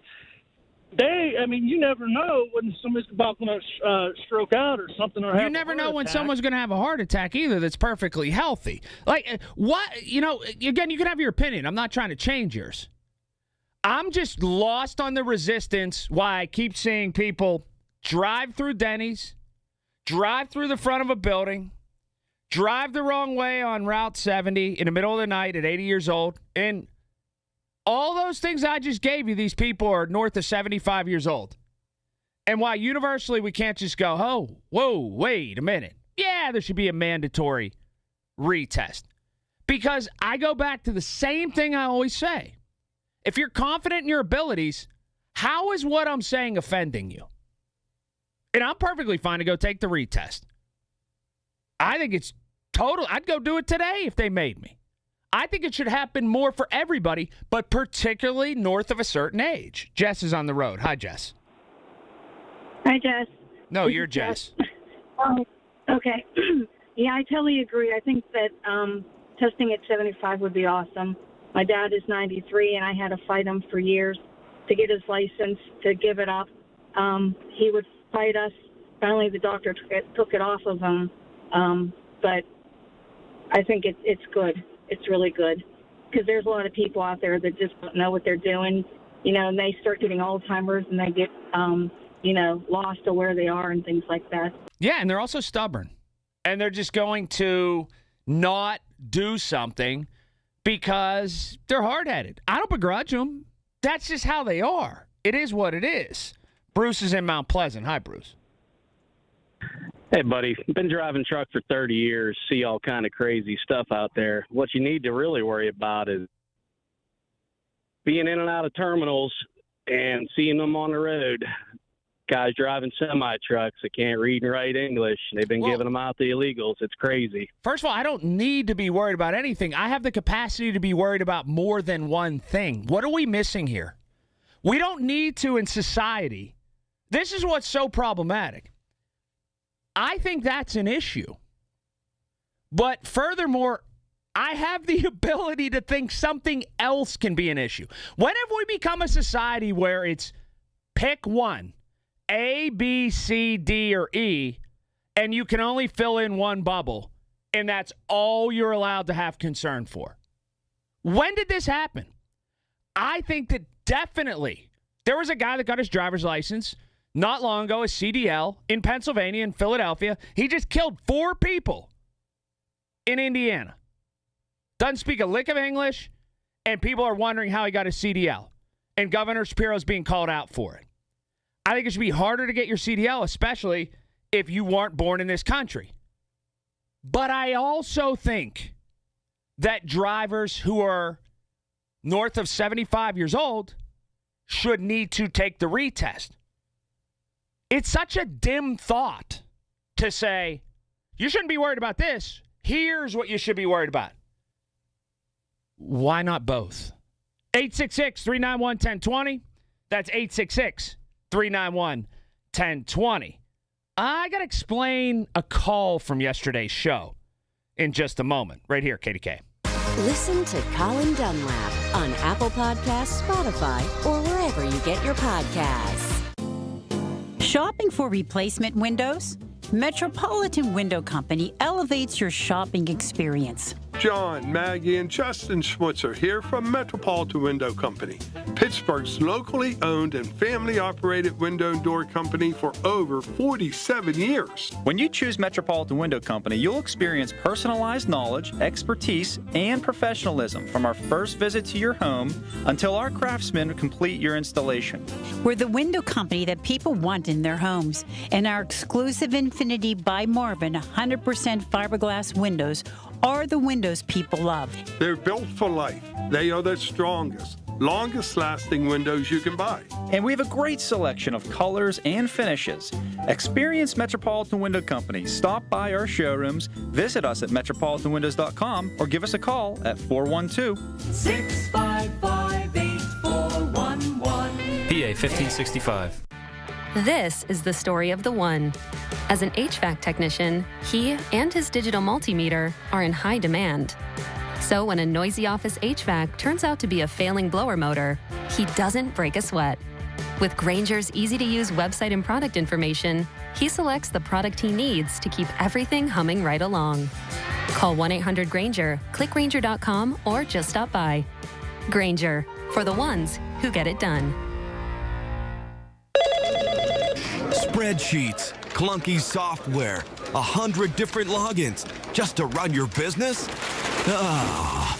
never know when somebody's about going to stroke out or something, or have you never a know heart when attack. someone's going to have a heart attack either. That's perfectly healthy. Again, you can have your opinion. I'm not trying to change yours. I'm just lost on the resistance. Why I keep seeing people drive through Denny's, drive through the front of a building, drive the wrong way on Route 70 in the middle of the night at 80 years old. And all those things I just gave you, these people are north of 75 years old. And why universally we can't just go, oh, whoa, wait a minute. Yeah, there should be a mandatory retest. Because I go back to the same thing I always say. If you're confident in your abilities, how is what I'm saying offending you? And I'm perfectly fine to go take the retest. I think it's total. I'd go do it today if they made me. I think it should happen more for everybody, but particularly north of a certain age. Jess is on the road. Hi, Jess. Hi, Jess. No, you're Jess. Okay. Yeah, I totally agree. I think that testing at 75 would be awesome. My dad is 93, and I had to fight him for years to get his license, to give it up. He would fight us. Finally, the doctor took it off of him. But I think it's good. It's really good because there's a lot of people out there that just don't know what they're doing, and they start getting Alzheimer's and they get, lost to where they are and things like that. Yeah, and they're also stubborn. And they're just going to not do something because they're hard-headed. I don't begrudge them. That's just how they are. It is what it is. Bruce is in Mount Pleasant. Hi, Bruce. Hey, buddy. Been driving truck for 30 years, see all kind of crazy stuff out there. What you need to really worry about is being in and out of terminals and seeing them on the road. Guys driving semi-trucks that can't read and write English. They've been giving them out to illegals. It's crazy. First of all, I don't need to be worried about anything. I have the capacity to be worried about more than one thing. What are we missing here? We don't need to in society. This is what's so problematic. I think that's an issue. But furthermore, I have the ability to think something else can be an issue. When have we become a society where it's pick one, A, B, C, D, or E, and you can only fill in one bubble, and that's all you're allowed to have concern for? When did this happen? I think that definitely there was a guy that got his driver's license not long ago, a CDL, in Pennsylvania, in Philadelphia. He just killed 4 people in Indiana. Doesn't speak a lick of English, and people are wondering how he got a CDL. And Governor Shapiro's being called out for it. I think it should be harder to get your CDL, especially if you weren't born in this country. But I also think that drivers who are north of 75 years old should need to take the retest. It's such a dim thought to say, you shouldn't be worried about this. Here's what you should be worried about. Why not both? 866-391-1020. That's 866-391-1020. I got to explain a call from yesterday's show in just a moment. Right here, KDK. Listen to Colin Dunlap on Apple Podcasts, Spotify, or wherever you get your podcasts. Shopping for replacement windows? Metropolitan Window Company elevates your shopping experience. John, Maggie, and Justin Schmutzer here from Metropolitan Window Company, Pittsburgh's locally owned and family-operated window and door company for over 47 years. When you choose Metropolitan Window Company, you'll experience personalized knowledge, expertise, and professionalism from our first visit to your home until our craftsmen complete your installation. We're the window company that people want in their homes, and our exclusive Infinity by Marvin 100% fiberglass windows are the windows people love. They're built for life. They are the strongest, longest-lasting windows you can buy. And we have a great selection of colors and finishes. Experience Metropolitan Window Company. Stop by our showrooms, visit us at metropolitanwindows.com, or give us a call at 412-655-8411. PA 1565. This is the story of the one. As an HVAC technician, he and his digital multimeter are in high demand. So when a noisy office HVAC turns out to be a failing blower motor, he doesn't break a sweat. With Grainger's easy-to-use website and product information, he selects the product he needs to keep everything humming right along. Call 1-800-GRAINGER, click Grainger.com, or just stop by. Grainger, for the ones who get it done. Spreadsheets, clunky software, 100 different logins just to run your business? Ah.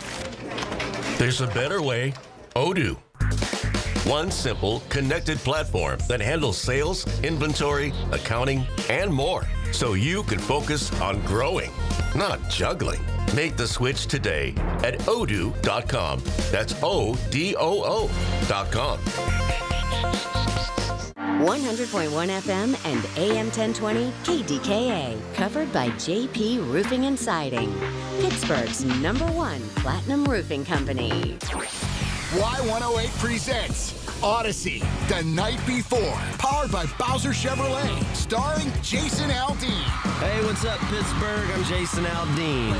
There's a better way. Odoo. One simple, connected platform that handles sales, inventory, accounting, and more, so you can focus on growing, not juggling. Make the switch today at odoo.com. That's ODOO.com. 100.1 FM and AM 1020 KDKA, covered by JP Roofing and Siding, Pittsburgh's #1 platinum roofing company. Y108 presents Odyssey, The Night Before, powered by Bowser Chevrolet, starring Jason Aldean. Hey, what's up, Pittsburgh? I'm Jason Aldean.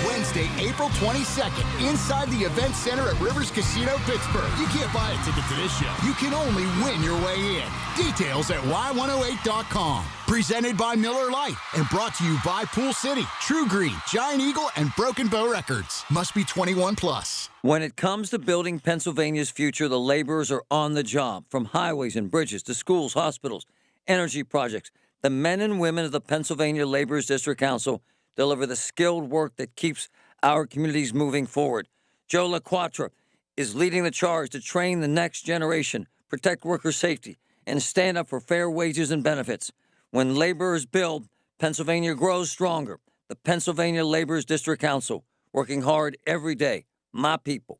Wednesday, April 22nd inside the Event Center at Rivers Casino, Pittsburgh. You can't buy a ticket to this show. You can only win your way in. Details at y108.com. Presented by Miller Lite and brought to you by Pool City, True Green, Giant Eagle, and Broken Bow Records. Must be 21 plus. When it comes to building Pennsylvania's future, the laborers are on the job. From highways and bridges to schools, hospitals, energy projects, the men and women of the Pennsylvania Laborers District Council deliver the skilled work that keeps our communities moving forward. Joe LaQuatra is leading the charge to train the next generation, protect worker safety, and stand up for fair wages and benefits. When laborers build, Pennsylvania grows stronger. The Pennsylvania Laborers District Council, working hard every day. My people.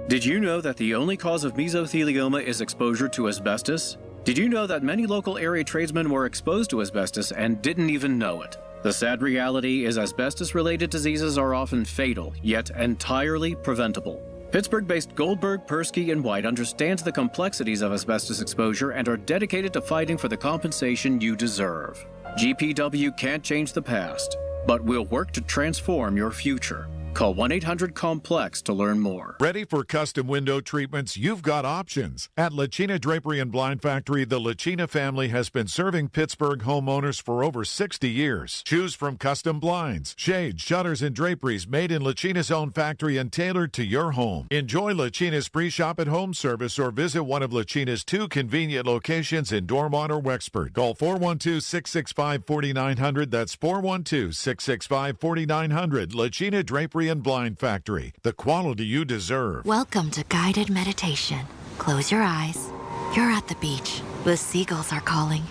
Did you know that the only cause of mesothelioma is exposure to asbestos? Did you know that many local area tradesmen were exposed to asbestos and didn't even know it? The sad reality is asbestos-related diseases are often fatal, yet entirely preventable. Pittsburgh-based Goldberg, Persky, and White understands the complexities of asbestos exposure and are dedicated to fighting for the compensation you deserve. GPW can't change the past, but we'll work to transform your future. Call 1-800-COMPLEX to learn more. Ready for custom window treatments? You've got options. At Lachina Drapery and Blind Factory, the Lachina family has been serving Pittsburgh homeowners for over 60 years. Choose from custom blinds, shades, shutters, and draperies made in Lachina's own factory and tailored to your home. Enjoy Lachina's free shop at home service or visit one of Lachina's 2 convenient locations in Dormont or Wexford. Call 412-665-4900. That's 412-665-4900. Lachina Drapery and Blind Factory, the quality you deserve. Welcome to guided meditation. Close your eyes. You're at the beach. The seagulls are calling.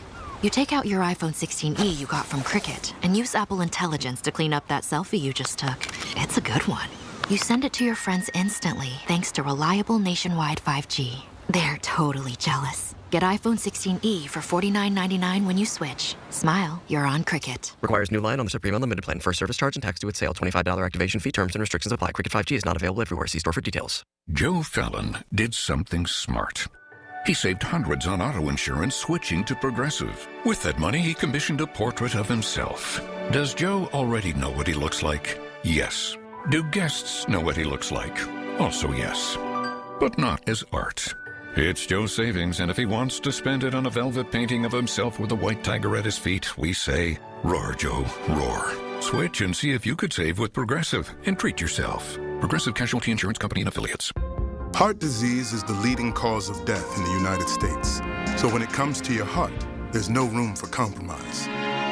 You take out your iPhone 16e you got from Cricket and use Apple Intelligence to clean up that selfie you just took. It's a good one. You send it to your friends instantly thanks to reliable nationwide 5G. They're totally jealous. Get iPhone 16e for $49.99 when you switch. Smile, you're on Cricket. Requires new line on the Supreme Unlimited plan. First service charge and tax due at sale. $25 activation fee. Terms and restrictions apply. Cricket 5G is not available everywhere. See store for details. Joe Fallon did something smart. He saved hundreds on auto insurance switching to Progressive. With that money, he commissioned a portrait of himself. Does Joe already know what he looks like? Yes. Do guests know what he looks like? Also yes. But not as art. It's Joe's savings, and if he wants to spend it on a velvet painting of himself with a white tiger at his feet, we say, roar, Joe, roar. Switch and see if you could save with Progressive and treat yourself. Progressive Casualty Insurance Company and Affiliates. Heart disease is the leading cause of death in the United States. So when it comes to your heart, there's no room for compromise.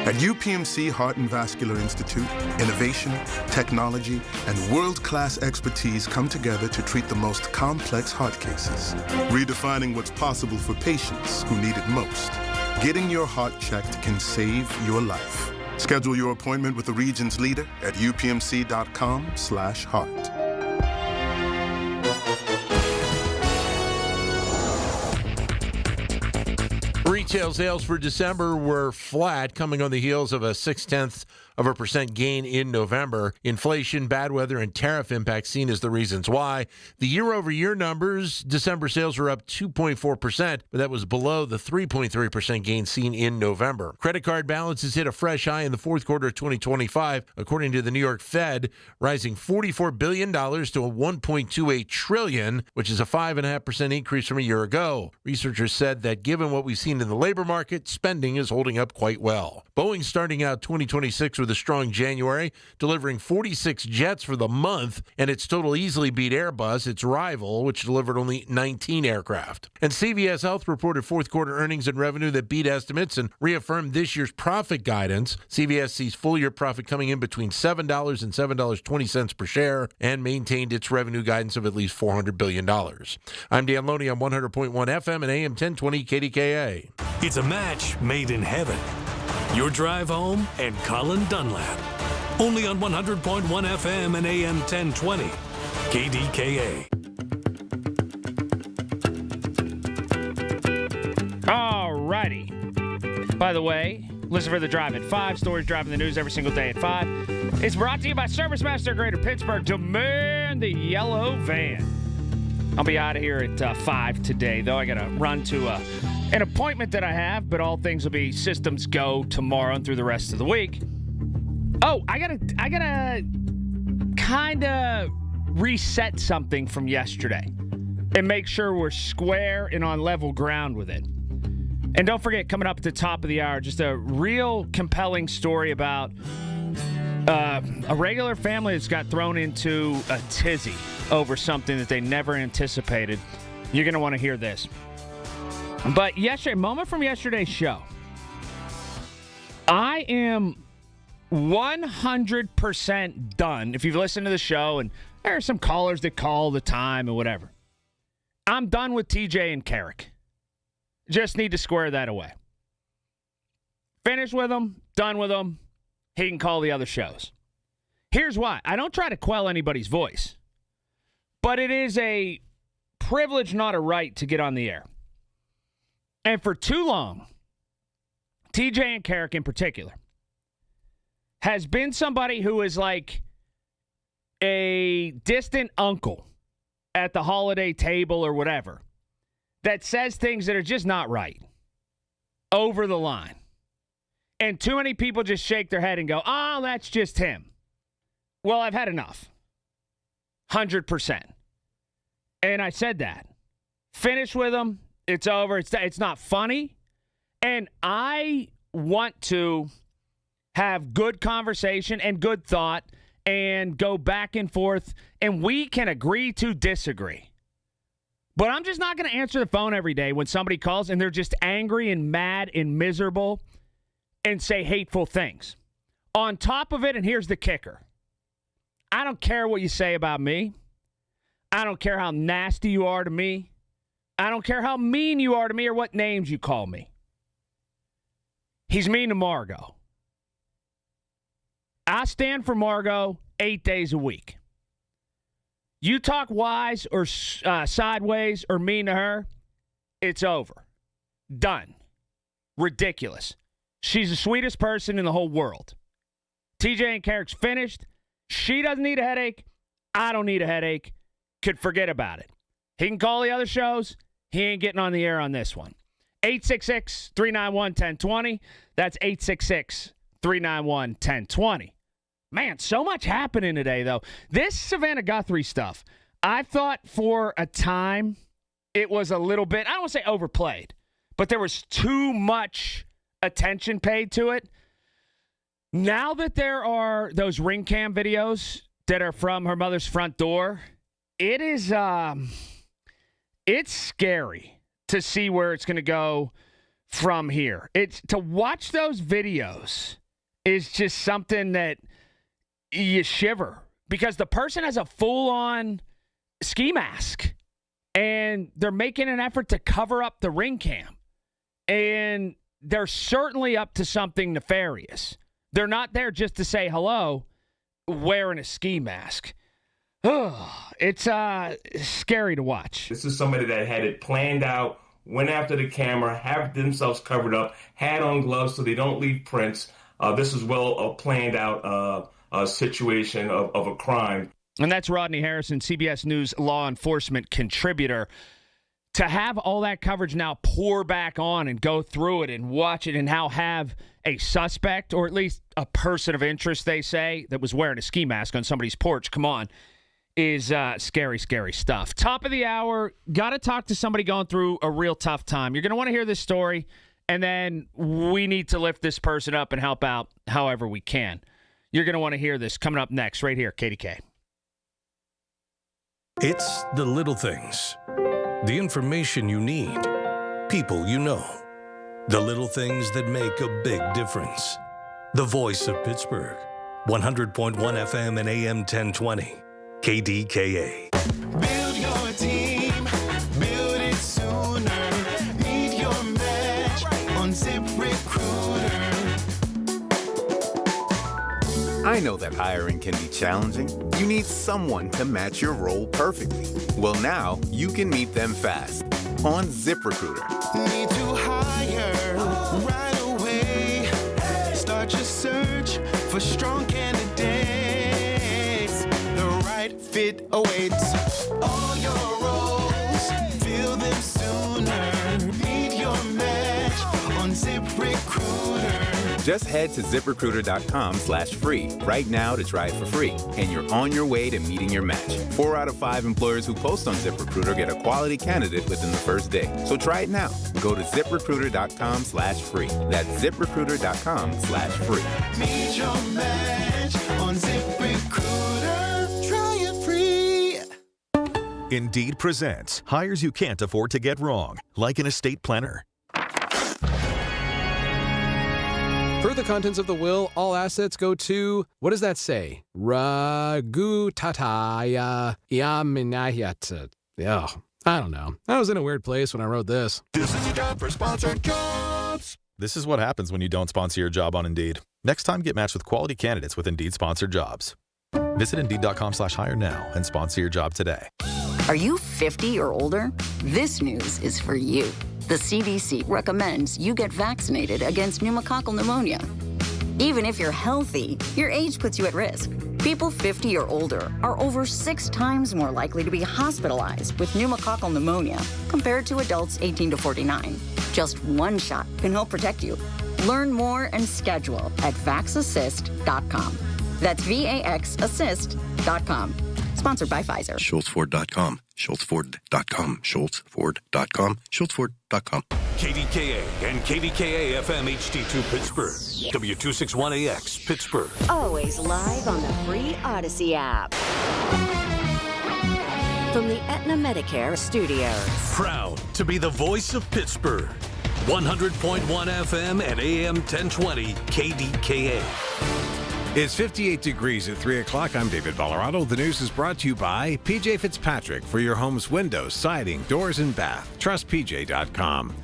At UPMC Heart and Vascular Institute, innovation, technology, and world-class expertise come together to treat the most complex heart cases, redefining what's possible for patients who need it most. Getting your heart checked can save your life. Schedule your appointment with the region's leader at upmc.com/heart. Retail sales for December were flat, coming on the heels of a 0.6% gain in November. Inflation, bad weather, and tariff impacts seen as the reasons why. The year-over-year numbers, December sales were up 2.4%, but that was below the 3.3% gain seen in November. Credit card balances hit a fresh high in the fourth quarter of 2025, according to the New York Fed, rising $44 billion to $1.28 trillion, which is a 5.5% increase from a year ago. Researchers said that given what we've seen in the labor market, spending is holding up quite well. Boeing starting out 2026 with a strong January, delivering 46 jets for the month, and its total easily beat Airbus, its rival, which delivered only 19 aircraft. And CVS Health reported fourth quarter earnings and revenue that beat estimates and reaffirmed this year's profit guidance. CVS sees full-year profit coming in between $7 and $7.20 per share and maintained its revenue guidance of at least $400 billion. I'm Dan Loney on 100.1 FM and AM 1020 KDKA. It's a match made in heaven. Your drive home and Colin Dunlap. Only on 100.1 FM and AM 1020. KDKA. All righty. By the way, listen for the Drive at 5. Stories driving the news every single day at 5. It's brought to you by Service Master Greater Pittsburgh. Demand the yellow van. I'll be out of here at 5 today, though. I got to run to an appointment that I have, but all things will be systems go tomorrow and through the rest of the week. Oh, I gotta kind of reset something from yesterday and make sure we're square and on level ground with it. And don't forget, coming up at the top of the hour, just a real compelling story about a regular family that's got thrown into a tizzy over something that they never anticipated. You're going to want to hear this. But yesterday, moment from yesterday's show, I am 100% done. If you've listened to the show, and there are some callers that call all the time and whatever, I'm done with TJ and Carrick. Just need to square that away. Finished with them, done with them. He can call the other shows. Here's why. I don't try to quell anybody's voice, but it is a privilege, not a right, to get on the air. And for too long, TJ and Carrick in particular has been somebody who is like a distant uncle at the holiday table or whatever that says things that are just not right, over the line. And too many people just shake their head and go, oh, that's just him. Well, I've had enough. 100%. And I said that. Finish with him. It's over. It's not funny. And I want to have good conversation and good thought and go back and forth, and we can agree to disagree. But I'm just not going to answer the phone every day when somebody calls and they're just angry and mad and miserable and say hateful things. On top of it, and here's the kicker, I don't care what you say about me. I don't care how nasty you are to me. I don't care how mean you are to me or what names you call me. He's mean to Margot. I stand for Margot 8 days a week. You talk wise or sideways or mean to her, it's over. Done. Ridiculous. She's the sweetest person in the whole world. TJ and Carrick's finished. She doesn't need a headache. I don't need a headache. Could forget about it. He can call the other shows. He ain't getting on the air on this one. 866-391-1020. That's 866-391-1020. Man, so much happening today, though. This Savannah Guthrie stuff, I thought for a time it was a little bit, I don't want to say overplayed, but there was too much attention paid to it. Now that there are those ring cam videos that are from her mother's front door, it is, it's scary to see where it's going to go from here. It's to watch those videos is just something that you shiver, because the person has a full-on ski mask and they're making an effort to cover up the ring cam, and they're certainly up to something nefarious. They're not there just to say hello wearing a ski mask. It's scary to watch. This is somebody that had it planned out, went after the camera, have themselves covered up, had on gloves so they don't leave prints. This is well planned out situation of a crime. And that's Rodney Harrison, CBS News law enforcement contributor. To have all that coverage now pour back on and go through it and watch it and now have a suspect, or at least a person of interest, they say, that was wearing a ski mask on somebody's porch, come on, is scary, scary stuff. Top of the hour, got to talk to somebody going through a real tough time. You're going to want to hear this story, and then we need to lift this person up and help out however we can. You're going to want to hear this coming up next right here, KDK. It's the little things. The information you need. People you know. The little things that make a big difference. The voice of Pittsburgh. 100.1 FM and AM 1020. KDKA. Build your team. Build it sooner. Meet your match on ZipRecruiter. I know that hiring can be challenging. You need someone to match your role perfectly. Well, now you can meet them fast on ZipRecruiter. Need to hire right away. Start your search for strong candidates. The right fit awaits. All your roles, fill them sooner. Meet your match on ZipRecruiter. Just head to ZipRecruiter.com/free right now to try it for free, and you're on your way to meeting your match. 4 out of 5 employers who post on ZipRecruiter get a quality candidate within the first day. So try it now. Go to ZipRecruiter.com/free. That's ZipRecruiter.com/free. Meet your match on ZipRecruiter. Try it free. Indeed presents hires you can't afford to get wrong, like an estate planner. Per the contents of the will, all assets go to, what does that say? Ragu tataya yaminayat. Yeah, I don't know. I was in a weird place when I wrote this. This is a job for sponsored jobs. This is what happens when you don't sponsor your job on Indeed. Next time, get matched with quality candidates with Indeed sponsored jobs. Visit Indeed.com/hire now and sponsor your job today. Are you 50 or older? This news is for you. The CDC recommends you get vaccinated against pneumococcal pneumonia. Even if you're healthy, your age puts you at risk. People 50 or older are over 6 times more likely to be hospitalized with pneumococcal pneumonia compared to adults 18 to 49. Just one shot can help protect you. Learn more and schedule at vaxassist.com. That's VAXassist.com. Sponsored by Pfizer. SchultzFord.com. SchultzFord.com. SchultzFord.com. SchultzFord.com. KDKA and KDKA-FM HD2 Pittsburgh. W261AX Pittsburgh. Always live on the free Odyssey app. From the Aetna Medicare studios. Proud to be the voice of Pittsburgh. 100.1 FM and AM 1020 KDKA. It's 58 degrees at 3 o'clock. I'm David Valorado. The news is brought to you by PJ Fitzpatrick for your home's windows, siding, doors, and bath. TrustPJ.com.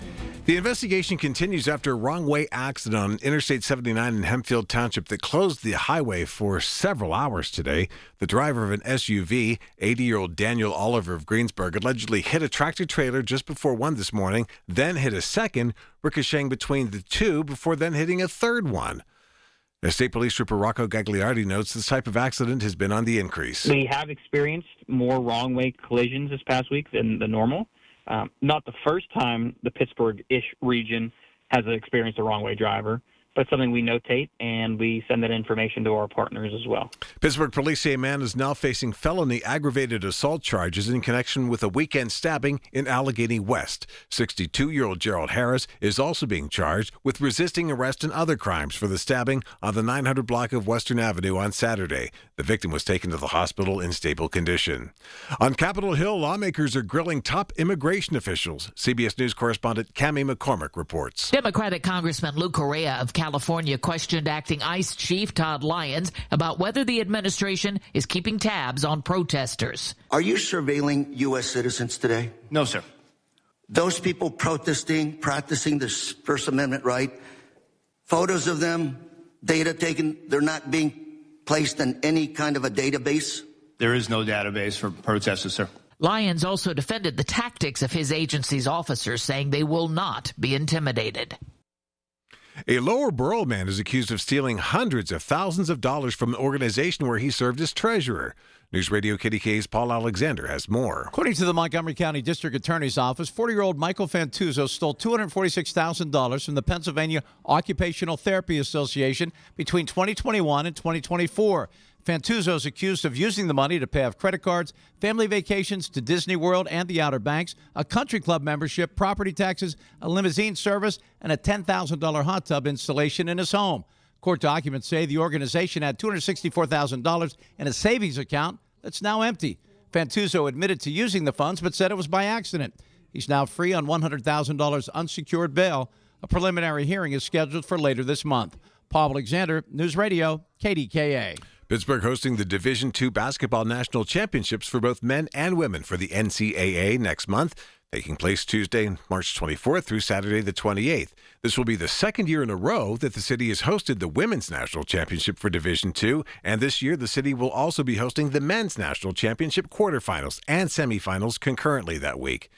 The investigation continues after a wrong-way accident on Interstate 79 in Hempfield Township that closed the highway for several hours today. The driver of an SUV, 80-year-old Daniel Oliver of Greensburg, allegedly hit a tractor-trailer just before 1 this morning, then hit a second, ricocheting between the two before then hitting a third one. State Police Trooper Rocco Gagliardi notes this type of accident has been on the increase. We have experienced more wrong-way collisions this past week than the normal. Not the first time the Pittsburgh-ish region has experienced a wrong-way driver, but something we notate, and we send that information to our partners as well. Pittsburgh police say a man is now facing felony aggravated assault charges in connection with a weekend stabbing in Allegheny West. 62-year-old Gerald Harris is also being charged with resisting arrest and other crimes for the stabbing on the 900 block of Western Avenue on Saturday. The victim was taken to the hospital in stable condition. On Capitol Hill, lawmakers are grilling top immigration officials. CBS News correspondent Cammie McCormick reports. Democratic Congressman Lou Correa of California questioned acting ICE Chief Todd Lyons about whether the administration is keeping tabs on protesters. Are you surveilling U.S. citizens today? No, sir. Those people practicing this First Amendment right, photos of them, data taken, they're not being placed in any kind of a database? There is no database for protesters, sir. Lyons also defended the tactics of his agency's officers, saying they will not be intimidated. A Lower Borough man is accused of stealing hundreds of thousands of dollars from the organization where he served as treasurer. News Radio KDKA's Paul Alexander has more. According to the Montgomery County District Attorney's Office, 40-year-old Michael Fantuzzo stole $246,000 from the Pennsylvania Occupational Therapy Association between 2021 and 2024. Fantuzzo is accused of using the money to pay off credit cards, family vacations to Disney World and the Outer Banks, a country club membership, property taxes, a limousine service, and a $10,000 hot tub installation in his home. Court documents say the organization had $264,000 in a savings account that's now empty. Fantuzzo admitted to using the funds but said it was by accident. He's now free on $100,000 unsecured bail. A preliminary hearing is scheduled for later this month. Paul Alexander, News Radio, KDKA. Pittsburgh hosting the Division II Basketball National Championships for both men and women for the NCAA next month, taking place Tuesday, March 24th through Saturday the 28th. This will be the second year in a row that the city has hosted the Women's National Championship for Division II, and this year the city will also be hosting the Men's National Championship quarterfinals and semifinals concurrently that week.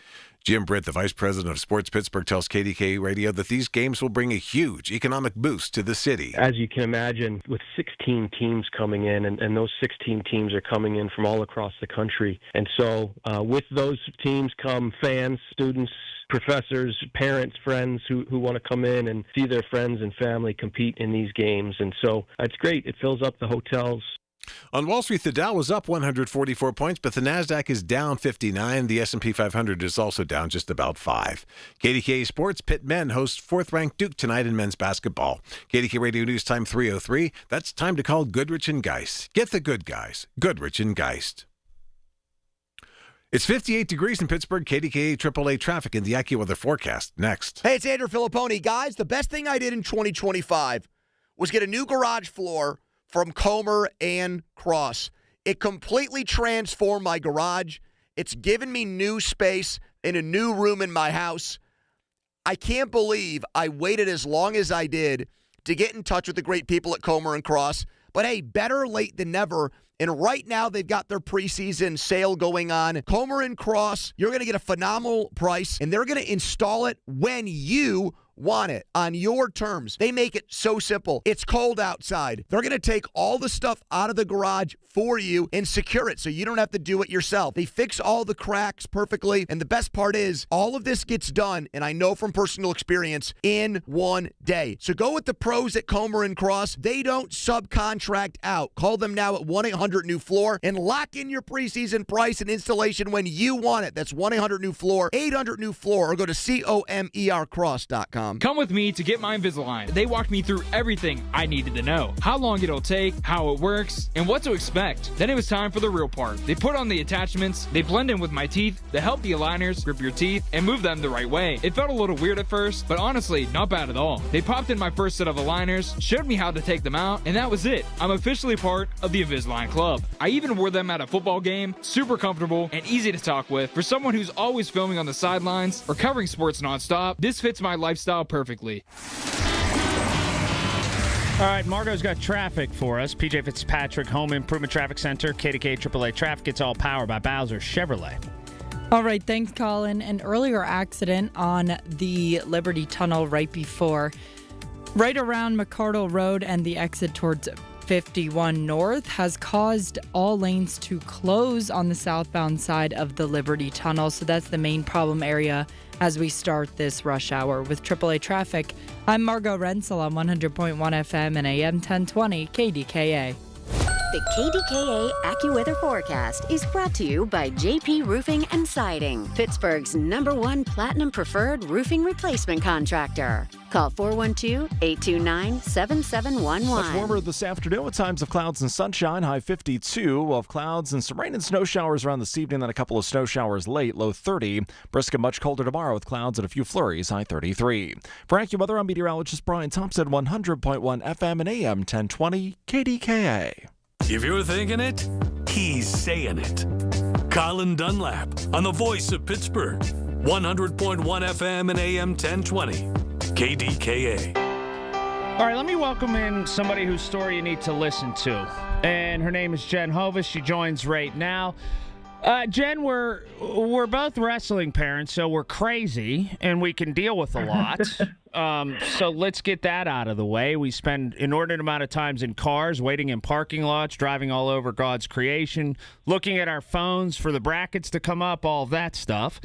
Jim Britt, the Vice President of Sports Pittsburgh, tells KDKA Radio that these games will bring a huge economic boost to the city. As you can imagine, with 16 teams coming in, and those 16 teams are coming in from all across the country. And so with those teams come fans, students, professors, parents, friends who want to come in and see their friends and family compete in these games. And so it's great. It fills up the hotels. On Wall Street, the Dow was up 144 points, but the Nasdaq is down 59. The S&P 500 is also down just about 5. KDKA Sports, Pitt men host 4th-ranked Duke tonight in men's basketball. KDKA Radio News Time 3:03. That's time to call Goodrich and Geist. Get the good guys, Goodrich and Geist. It's 58 degrees in Pittsburgh. KDKA AAA traffic in the AccuWeather forecast. Next. Hey, it's Andrew Filipponi. Guys, the best thing I did in 2025 was get a new garage floor from Comer and Cross. It completely transformed my garage. It's given me new space in a new room in my house. I can't believe I waited as long as I did to get in touch with the great people at Comer and Cross. But hey, better late than never. And right now, they've got their preseason sale going on. Comer and Cross, you're going to get a phenomenal price, and they're going to install it when you want it on your terms. They make it so simple. It's cold outside. They're going to take all the stuff out of the garage for you and secure it so you don't have to do it yourself. They fix all the cracks perfectly. And the best part is all of this gets done, and I know from personal experience, in one day. So go with the pros at Comer and Cross. They don't subcontract out. Call them now at 1-800-NEW-FLOOR and lock in your preseason price and installation when you want it. That's 1-800-NEW-FLOOR, 800-NEW-FLOOR, or go to COMERcross.com. Come with me to get my Invisalign. They walked me through everything I needed to know. How long it'll take, how it works, and what to expect. Then it was time for the real part. They put on the attachments, they blend in with my teeth, they help the aligners grip your teeth and move them the right way. It felt a little weird at first, but honestly, not bad at all. They popped in my first set of aligners, showed me how to take them out, and that was it. I'm officially part of the Invisalign Club. I even wore them at a football game, super comfortable and easy to talk with. For someone who's always filming on the sidelines or covering sports nonstop, this fits my lifestyle perfectly. All right, Margot's got traffic for us. PJ Fitzpatrick, Home Improvement Traffic Center, KDKA AAA Traffic. It's all powered by Bowser Chevrolet. All right, thanks, Colin. An earlier accident on the Liberty Tunnel right around McCardle Road and the exit towards 51 North has caused all lanes to close on the southbound side of the Liberty Tunnel. So that's the main problem area as we start this rush hour. With AAA Traffic, I'm Margot Rensel on 100.1 FM and AM 1020 KDKA. The KDKA AccuWeather forecast is brought to you by JP Roofing and Siding, Pittsburgh's #1 Platinum Preferred roofing replacement contractor. Call 412-829-7711. Much warmer this afternoon with times of clouds and sunshine, high 52. We'll have clouds and some rain and snow showers around this evening, then a couple of snow showers late, low 30. Brisk and much colder tomorrow with clouds and a few flurries, high 33. For AccuWeather, I'm meteorologist Brian Thompson, 100.1 FM and AM 1020 KDKA. If you're thinking it, he's saying it. Colin Dunlap on the voice of Pittsburgh, 100.1 FM and AM 1020, KDKA. All right, let me welcome in somebody whose story you need to listen to. And her name is Jen Hovis. She joins right now. Jen, we're both wrestling parents, so we're crazy, and we can deal with a lot. So let's get that out of the way. We spend an inordinate amount of times in cars, waiting in parking lots, driving all over God's creation, looking at our phones for the brackets to come up, all that stuff.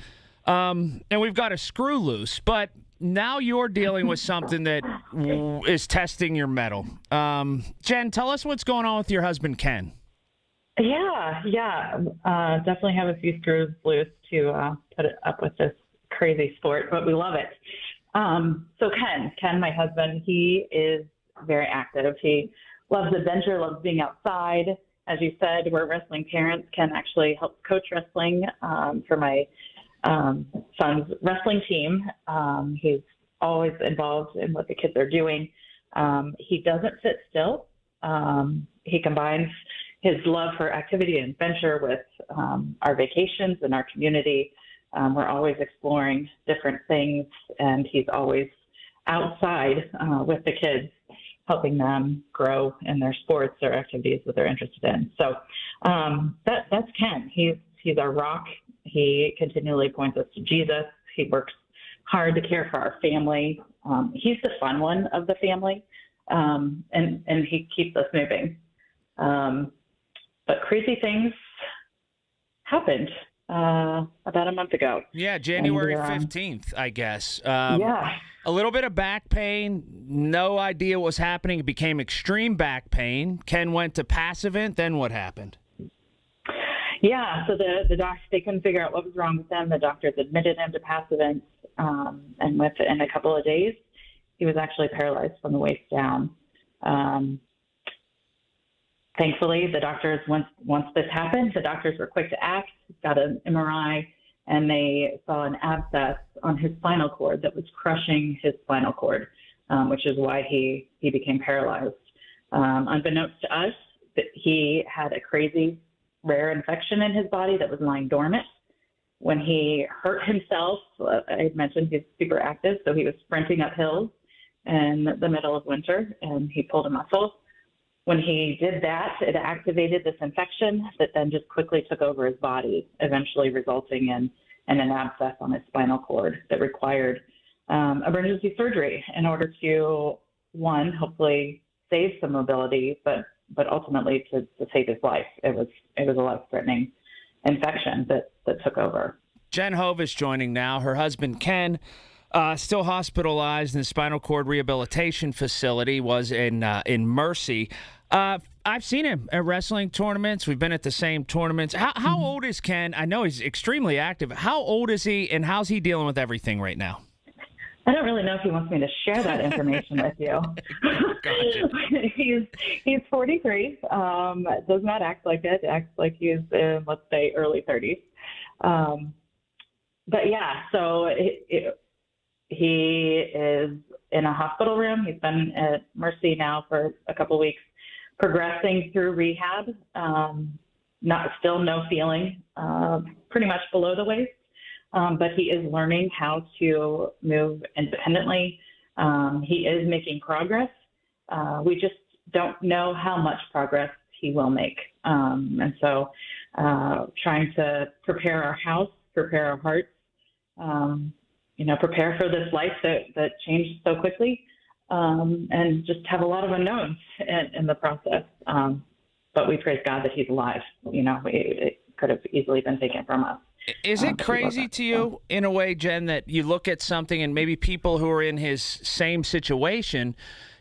And we've got a screw loose, but now you're dealing with something that is testing your mettle. Jen, tell us what's going on with your husband, Ken. Yeah. Definitely have a few screws loose to put it up with this crazy sport, but we love it. So Ken, my husband, he is very active. He loves adventure, loves being outside. As you said, we're wrestling parents. Ken actually helps coach wrestling for my son's wrestling team. He's always involved in what the kids are doing. He doesn't sit still. He combines his love for activity and adventure with our vacations and our community. We're always exploring different things, and he's always outside with the kids, helping them grow in their sports or activities that they're interested in. So that's Ken. He's our rock. He continually points us to Jesus. He works hard to care for our family. He's the fun one of the family, and he keeps us moving. But crazy things happened about a month ago. Yeah, January And, 15th, I guess. Yeah. A little bit of back pain, no idea what was happening. It became extreme back pain. Ken went to Passivant. Then what happened? Yeah, so the doctors, they couldn't figure out what was wrong with him. The doctors admitted him to Passivant, and within a couple of days, he was actually paralyzed from the waist down. Thankfully, the doctors, once this happened, the doctors were quick to act, got an MRI, and they saw an abscess on his spinal cord that was crushing his spinal cord, which is why he became paralyzed. Unbeknownst to us, he had a crazy rare infection in his body that was lying dormant. When he hurt himself, I had mentioned he's super active, so he was sprinting up hills in the middle of winter, and he pulled a muscle. When he did that, it activated this infection that then just quickly took over his body, eventually resulting in an abscess on his spinal cord that required emergency surgery in order to, one, hopefully save some mobility, but ultimately to save his life. It was a life-threatening infection that took over. Jen Hovis joining now. Her husband, Ken, still hospitalized in the spinal cord rehabilitation facility, was in Mercy. I've seen him at wrestling tournaments. We've been at the same tournaments. How old is Ken? I know he's extremely active. How old is he, and how's he dealing with everything right now? I don't really know if he wants me to share that information with you. He's 43. Does not act like it. Acts like he's in, let's say, early 30s. But yeah, so he is in a hospital room. He's been at Mercy now for a couple weeks, progressing through rehab. Still no feeling, pretty much below the waist. But he is learning how to move independently. He is making progress. We just don't know how much progress he will make. And so trying to prepare our house, prepare our hearts, prepare for this life that changed so quickly, and just have a lot of unknowns in the process. But we praise God that he's alive. It could have easily been taken from us. Is it crazy to you, in a way, Jen, that you look at something and maybe people who are in his same situation,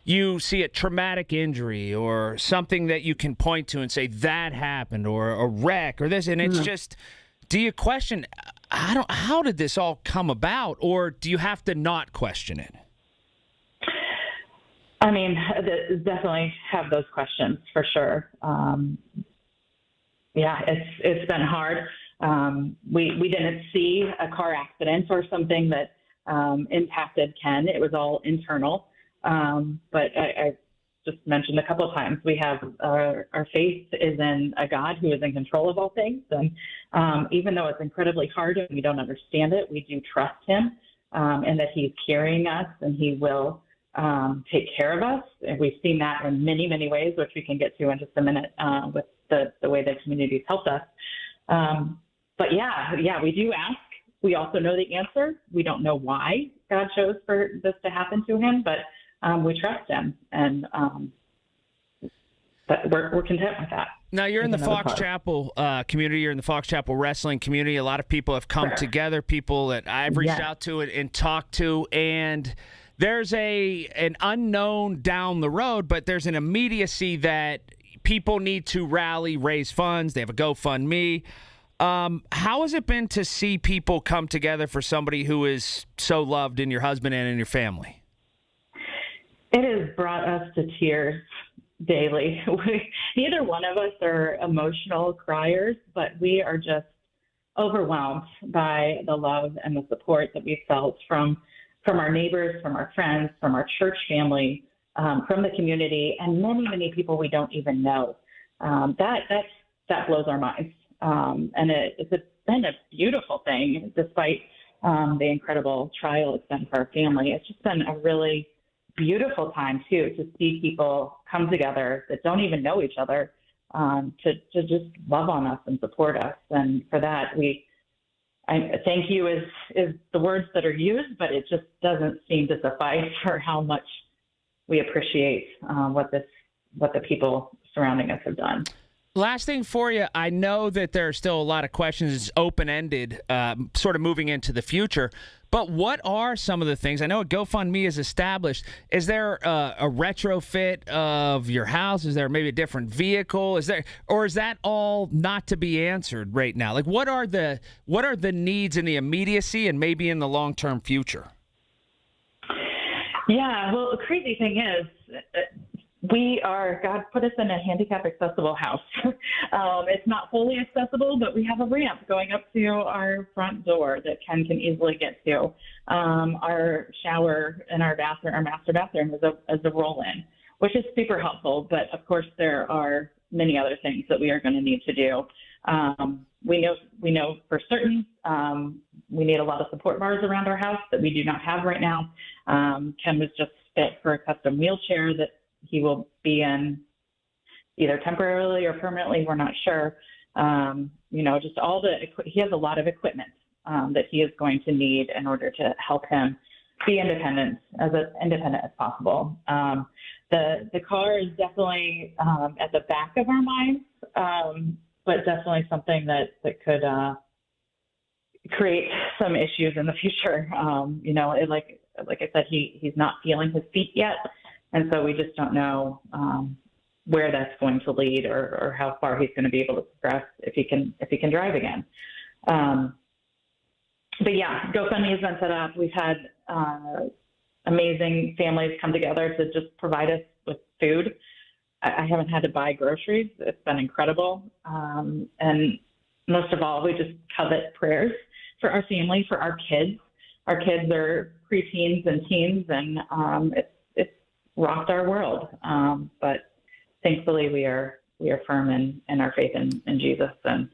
you see a traumatic injury or something that you can point to and say that happened, or a wreck or this, and it's just, do you question, how did this all come about, or do you have to not question it? I mean, definitely have those questions for sure. Yeah, it's been hard. We didn't see a car accident or something that impacted Ken. It was all internal. But I just mentioned a couple of times, we have our faith is in a God who is in control of all things. And even though it's incredibly hard and we don't understand it, we do trust him, and that he's carrying us and he will take care of us. And we've seen that in many, many ways, which we can get to in just a minute with the way the community's helped us. But yeah, we do ask. We also know the answer. We don't know why God chose for this to happen to him, but we trust him, and but we're content with that. Now, you're in the Fox Chapel community. You're in the Fox Chapel wrestling community. A lot of people have come together, people that I've reached out to and talked to, and there's an unknown down the road, but there's an immediacy that people need to rally, raise funds. They have a GoFundMe. How has it been to see people come together for somebody who is so loved in your husband and in your family? It has brought us to tears daily. Neither one of us are emotional criers, but we are just overwhelmed by the love and the support that we felt from our neighbors, from our friends, from our church family, from the community, and many, many people we don't even know. That blows our minds. And it's been a beautiful thing, despite the incredible trial it's been for our family. It's just been a really beautiful time, too, to see people come together that don't even know each other, to just love on us and support us. And for that, thank you is the words that are used, but it just doesn't seem to suffice for how much we appreciate what the people surrounding us have done. Last thing for you, I know that there are still a lot of questions. It's open-ended, sort of moving into the future. But what are some of the things? I know a GoFundMe is established. Is there a retrofit of your house? Is there maybe a different vehicle? Or is that all not to be answered right now? Like, what are the needs in the immediacy and maybe in the long-term future? Yeah, well, the crazy thing is, God put us in a handicap accessible house. It's not fully accessible, but we have a ramp going up to our front door that Ken can easily get to. Our shower in our bathroom, our master bathroom, is a roll-in, which is super helpful. But of course, there are many other things that we are going to need to do. We know for certain we need a lot of support bars around our house that we do not have right now. Ken was just fit for a custom wheelchair that he will be in either temporarily or permanently. We're not sure. Just he has a lot of equipment that he is going to need in order to help him be independent as possible. The car is definitely at the back of our minds, but definitely something that could create some issues in the future. Like I said, he's not feeling his feet yet. And so we just don't know where that's going to lead or how far he's going to be able to progress if he can drive again. But yeah, GoFundMe has been set up. We've had amazing families come together to just provide us with food. I haven't had to buy groceries. It's been incredible. And most of all, we just covet prayers for our family, for our kids. Our kids are preteens and teens, and it's rocked our world. But thankfully we are firm in our faith in Jesus. And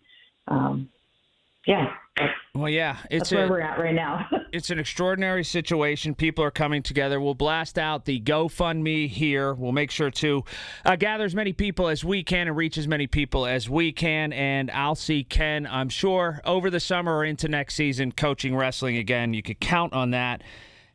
that's where we're at right now. It's an extraordinary situation. People are coming together. We'll blast out the GoFundMe here. We'll make sure to gather as many people as we can and reach as many people as we can. And I'll see Ken, I'm sure, over the summer or into next season coaching wrestling again. You could count on that.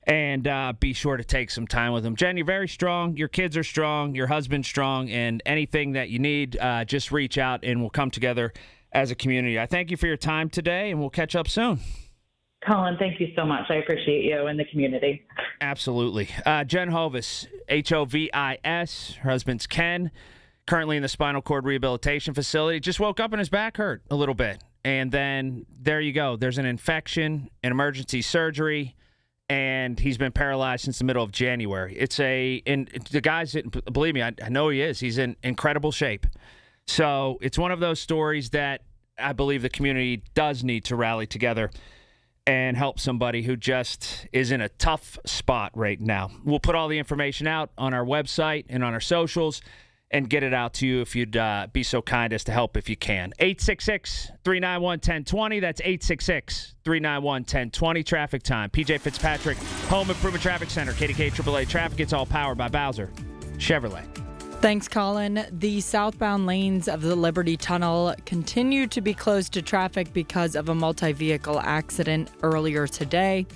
And be sure to take some time with them. Jen, you're very strong. Your kids are strong. Your husband's strong. And anything that you need, just reach out and we'll come together as a community. I thank you for your time today, and we'll catch up soon. Colin, thank you so much. I appreciate you and the community. Absolutely. Jen Hovis, Hovis. Her husband's Ken, currently in the spinal cord rehabilitation facility. Just woke up and his back hurt a little bit. And then there you go. There's an infection, an emergency surgery, and he's been paralyzed since the middle of January. And the guy's, believe me, I know he is. He's in incredible shape. So it's one of those stories that I believe the community does need to rally together and help somebody who just is in a tough spot right now. We'll put all the information out on our website and on our socials and get it out to you if you'd be so kind as to help if you can. 866-391-1020. That's 866-391-1020. Traffic time. PJ Fitzpatrick, Home Improvement Traffic Center, KDKA AAA Traffic. It's all powered by Bowser Chevrolet. Thanks, Colin. The southbound lanes of the Liberty Tunnel continue to be closed to traffic because of a multi-vehicle accident earlier today.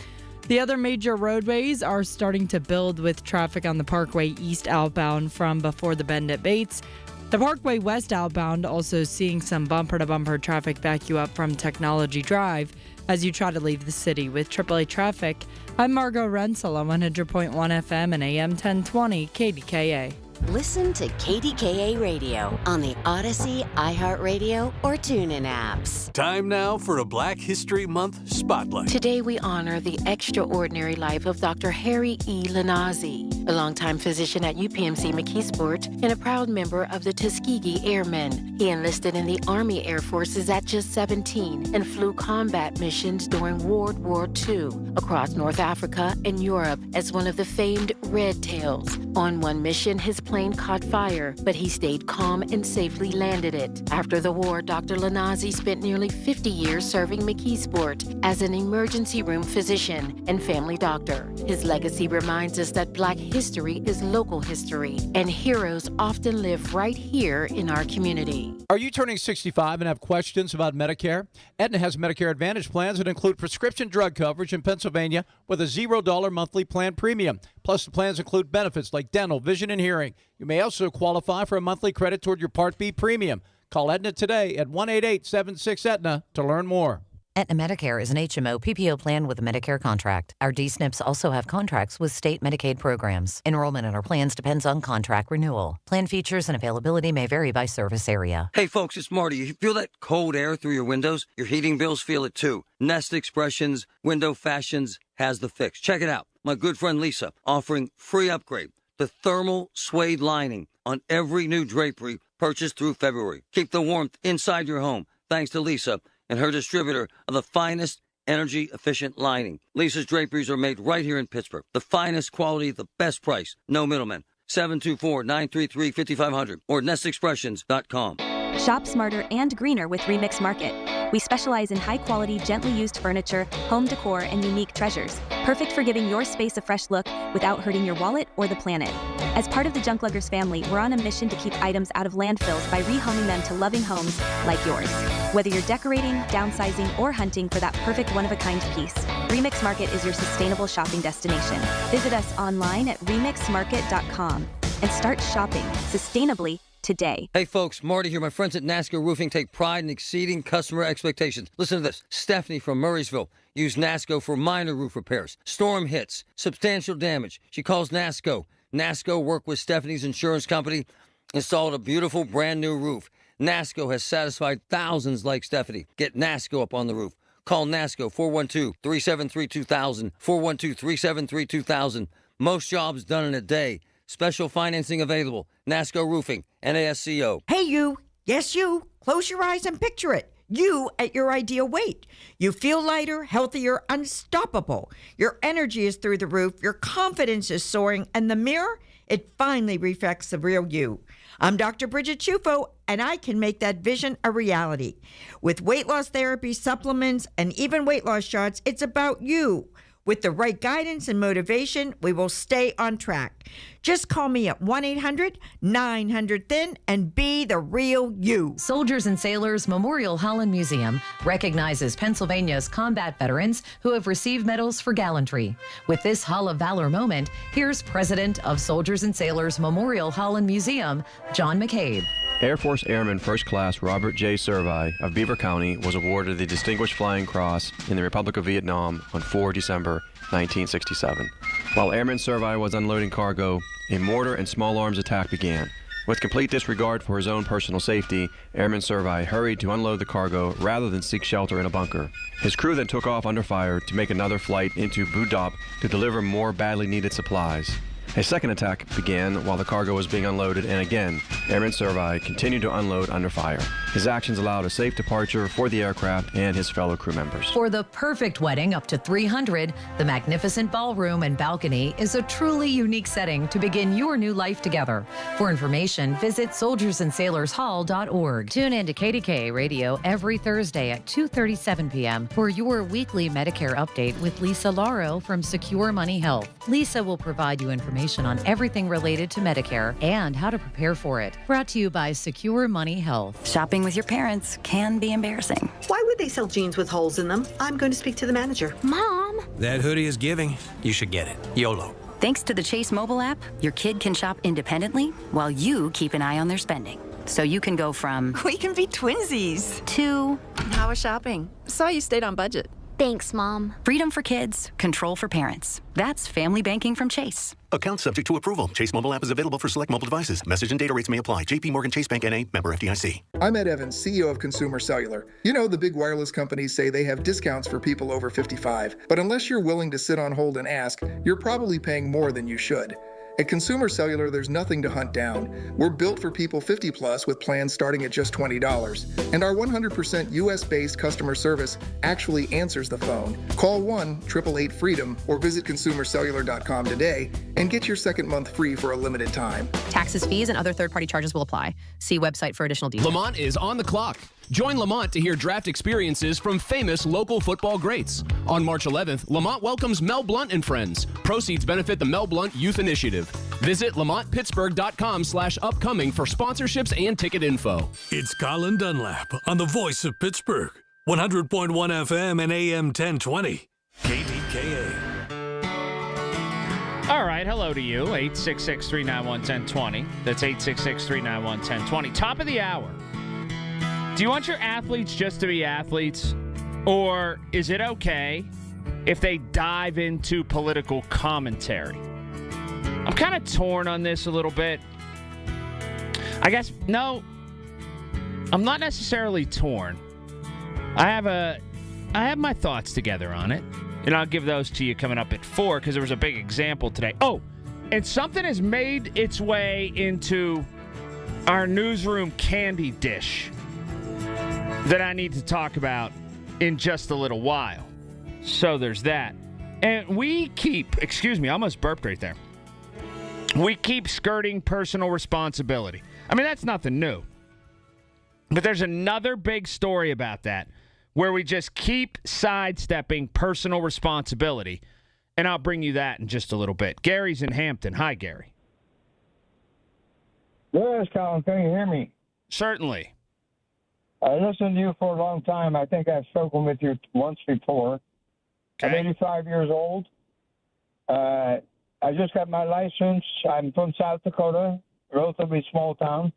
The other major roadways are starting to build with traffic on the Parkway East outbound from before the bend at Bates. The Parkway West outbound also seeing some bumper-to-bumper traffic back you up from Technology Drive as you try to leave the city. With AAA Traffic, I'm Margot Rensel on 100.1 FM and AM 1020 KDKA. Listen to KDKA Radio on the Odyssey, iHeartRadio, or TuneIn apps. Time now for a Black History Month Spotlight. Today we honor the extraordinary life of Dr. Harry E. Lanazzi, a longtime physician at UPMC McKeesport and a proud member of the Tuskegee Airmen. He enlisted in the Army Air Forces at just 17 and flew combat missions during World War II across North Africa and Europe as one of the famed Red Tails. On one mission, his plane caught fire, but he stayed calm and safely landed it. After the war, Dr. Lanazzi spent nearly 50 years serving McKeesport as an emergency room physician and family doctor. His legacy reminds us that Black history is local history, and heroes often live right here in our community. Are you turning 65 and have questions about Medicare? Aetna has Medicare Advantage plans that include prescription drug coverage in Pennsylvania with a $0 monthly plan premium. Plus, the plans include benefits like dental, vision, and hearing. You may also qualify for a monthly credit toward your Part B premium. Call Aetna today at 1-888-76-AETNA to learn more. Aetna Medicare is an HMO PPO plan with a Medicare contract. Our D-SNPs also have contracts with state Medicaid programs. Enrollment in our plans depends on contract renewal. Plan features and availability may vary by service area. Hey folks, it's Marty. You feel that cold air through your windows? Your heating bills feel it too. Nest Expressions Window Fashions has the fix. Check it out. My good friend Lisa offering free upgrade to thermal suede lining on every new drapery purchased through February. Keep the warmth inside your home thanks to Lisa and her distributor of the finest energy-efficient lining. Lisa's draperies are made right here in Pittsburgh. The finest quality, the best price. No middlemen. 724-933-5500 or nestexpressions.com. Shop smarter and greener with Remix Market. We specialize in high-quality, gently used furniture, home decor, and unique treasures. Perfect for giving your space a fresh look without hurting your wallet or the planet. As part of the Junk Luggers family, we're on a mission to keep items out of landfills by rehoming them to loving homes like yours. Whether you're decorating, downsizing, or hunting for that perfect one-of-a-kind piece, Remix Market is your sustainable shopping destination. Visit us online at remixmarket.com and start shopping sustainably today. Hey folks, Marty here. My friends at NASCO Roofing take pride in exceeding customer expectations. Listen to this. Stephanie from Murraysville used NASCO for minor roof repairs. Storm hits, substantial damage. She calls NASCO. NASCO worked with Stephanie's insurance company, installed a beautiful brand new roof. NASCO has satisfied thousands like Stephanie. Get NASCO up on the roof. Call NASCO 412-373-2000, 412-373-2000. Most jobs done in a day. Special financing available. NASCO Roofing, NASCO. Hey, you. Yes, you. Close your eyes and picture it. You at your ideal weight. You feel lighter, healthier, unstoppable. Your energy is through the roof. Your confidence is soaring. And the mirror, it finally reflects the real you. I'm Dr. Bridget Chufo, and I can make that vision a reality. With weight loss therapy, supplements, and even weight loss shots, it's about you. With the right guidance and motivation, we will stay on track. Just call me at 1-800-900-THIN and be the real you. Soldiers and Sailors Memorial Hall and Museum recognizes Pennsylvania's combat veterans who have received medals for gallantry. With this Hall of Valor moment, here's President of Soldiers and Sailors Memorial Hall and Museum, John McCabe. Air Force Airman First Class Robert J. Servi of Beaver County was awarded the Distinguished Flying Cross in the Republic of Vietnam on 4 December 1967. While Airman Servi was unloading cargo, a mortar and small arms attack began. With complete disregard for his own personal safety, Airman Servi hurried to unload the cargo rather than seek shelter in a bunker. His crew then took off under fire to make another flight into Bù Đốp to deliver more badly needed supplies. A second attack began while the cargo was being unloaded, and again, Airman Servi continued to unload under fire. His actions allowed a safe departure for the aircraft and his fellow crew members. For the perfect wedding up to 300, the magnificent ballroom and balcony is a truly unique setting to begin your new life together. For information, visit soldiersandsailorshall.org. Tune in to KDKA Radio every Thursday at 2:37 p.m. for your weekly Medicare update with Lisa Lauro from Secure Money Health. Lisa will provide you information on everything related to Medicare and how to prepare for it. Brought to you by Secure Money Health. Shopping with your parents can be embarrassing. Why would they sell jeans with holes in them? I'm going to speak to the manager. Mom! That hoodie is giving. You should get it. YOLO. Thanks to the Chase mobile app, your kid can shop independently while you keep an eye on their spending. So you can go from... We can be twinsies. ...to... How was shopping? Saw you stayed on budget. Thanks, Mom. Freedom for kids, control for parents. That's family banking from Chase. Account subject to approval. Chase mobile app is available for select mobile devices. Message and data rates may apply. JP Morgan Chase Bank N.A., member FDIC. I'm Ed Evans, CEO of Consumer Cellular. You know, the big wireless companies say they have discounts for people over 55. But unless you're willing to sit on hold and ask, you're probably paying more than you should. At Consumer Cellular, there's nothing to hunt down. We're built for people 50 plus with plans starting at just $20. And our 100% US-based customer service actually answers the phone. Call 1-888-FREEDOM or visit consumercellular.com today and get your second month free for a limited time. Taxes, fees, and other third-party charges will apply. See website for additional details. Lamont is on the clock. Join Lamont to hear draft experiences from famous local football greats. On March 11th, Lamont welcomes Mel Blount and friends. Proceeds benefit the Mel Blount Youth Initiative. Visit LamontPittsburgh.com/upcoming for sponsorships and ticket info. It's Colin Dunlap on the voice of Pittsburgh. 100.1 FM and AM 1020. KDKA. All right, hello to you. 866-391-1020. That's 866-391-1020. Top of the hour. Do you want your athletes just to be athletes? Or is it okay if they dive into political commentary? I'm kind of torn on this a little bit. I guess, no, I'm not necessarily torn. I have my thoughts together on it, and I'll give those to you coming up at 4 because there was a big example today. Oh, and something has made its way into our newsroom candy dish that I need to talk about in just a little while. So there's that. And we keep, excuse me, I almost burped right there. We keep skirting personal responsibility. I mean, that's nothing new. But there's another big story about that where we just keep sidestepping personal responsibility. And I'll bring you that in just a little bit. Gary's in Hampton. Hi, Gary. Yes, Colin, can you hear me? Certainly. I listened to you for a long time. I think I've spoken with you once before. Okay. I'm 85 years old. I just got my license. I'm from South Dakota, relatively small town.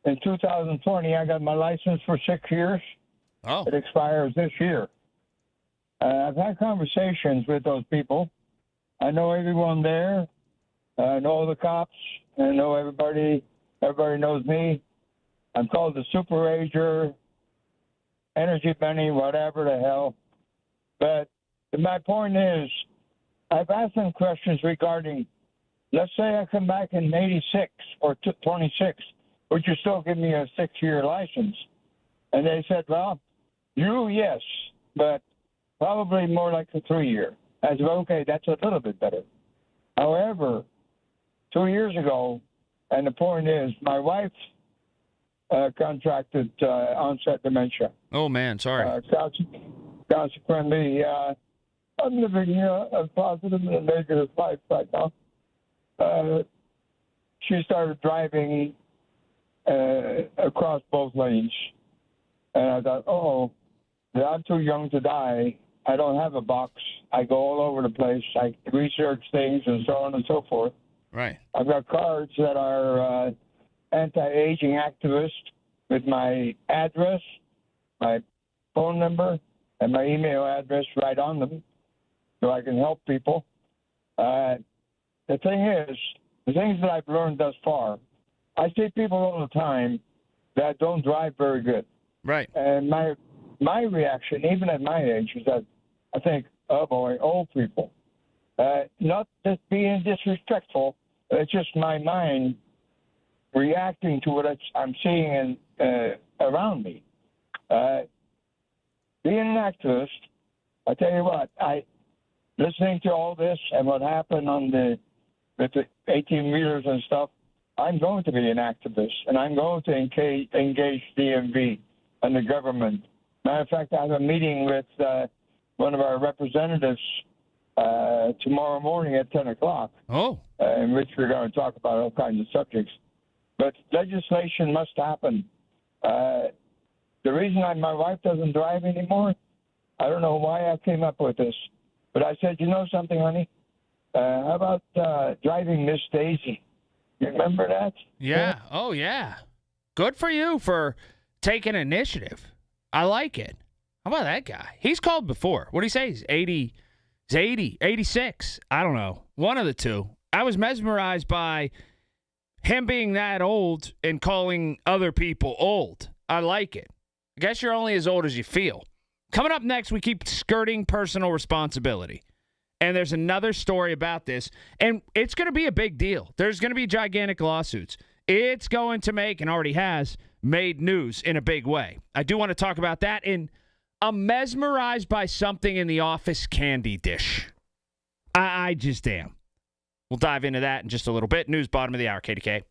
In 2020, I got my license for 6 years. Oh. It expires this year. I've had conversations with those people. I know everyone there. I know the cops. I know everybody. Everybody knows me. I'm called the Super Rager, Energy Bunny, whatever the hell. But my point is, I've asked them questions regarding, let's say I come back in 86 or 26, would you still give me a 6-year license? And they said, well, yes, but probably more like a 3-year. I said, okay, that's a little bit better. However, 2 years ago, and the point is, my wife contracted onset dementia. Oh, man, sorry. Consequently, I'm living a positive and a negative life right now. She started driving across both lanes. And I thought, I'm too young to die. I don't have a box. I go all over the place. I research things and so on and so forth. Right. I've got cards that are anti-aging activist with my address, my phone number, and my email address right on them so I can help people. The thing is, the things that I've learned thus far, I see people all the time that don't drive very good. Right. And my reaction, even at my age, is that I think, oh boy, old people. Not just being disrespectful, it's just my mind reacting to what I'm seeing around me. Being an activist, I tell you what, listening to all this and what happened with the 18-wheelers and stuff, I'm going to be an activist, and I'm going to engage DMV and the government. Matter of fact, I have a meeting with one of our representatives tomorrow morning at 10 o'clock. Oh. In which we're going to talk about all kinds of subjects. But legislation must happen. The reason my wife doesn't drive anymore, I don't know why I came up with this, but I said, you know something, honey? How about driving Miss Daisy? You remember that? Yeah. Oh, yeah. Good for you for taking initiative. I like it. How about that guy? He's called before. What do you say? He's 80. He's 80, 86. I don't know. One of the two. I was mesmerized by him being that old and calling other people old. I like it. I guess you're only as old as you feel. Coming up next, we keep skirting personal responsibility. And there's another story about this, and it's going to be a big deal. There's going to be gigantic lawsuits. It's going to make, and already has, made news in a big way. I do want to talk about that, and I'm mesmerized by something in the office candy dish. I just am. We'll dive into that in just a little bit. News bottom of the hour, KDK.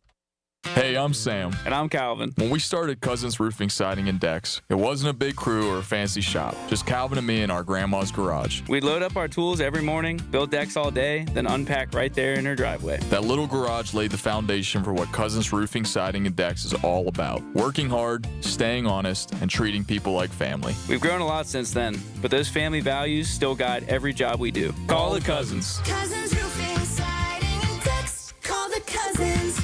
Hey, I'm Sam. And I'm Calvin. When we started Cousins Roofing, Siding, and Decks, it wasn't a big crew or a fancy shop, just Calvin and me in our grandma's garage. We'd load up our tools every morning, build decks all day, then unpack right there in her driveway. That little garage laid the foundation for what Cousins Roofing, Siding, and Decks is all about. Working hard, staying honest, and treating people like family. We've grown a lot since then, but those family values still guide every job we do. Call the Cousins. Cousins Roofing, Siding, and Decks. Call the Cousins.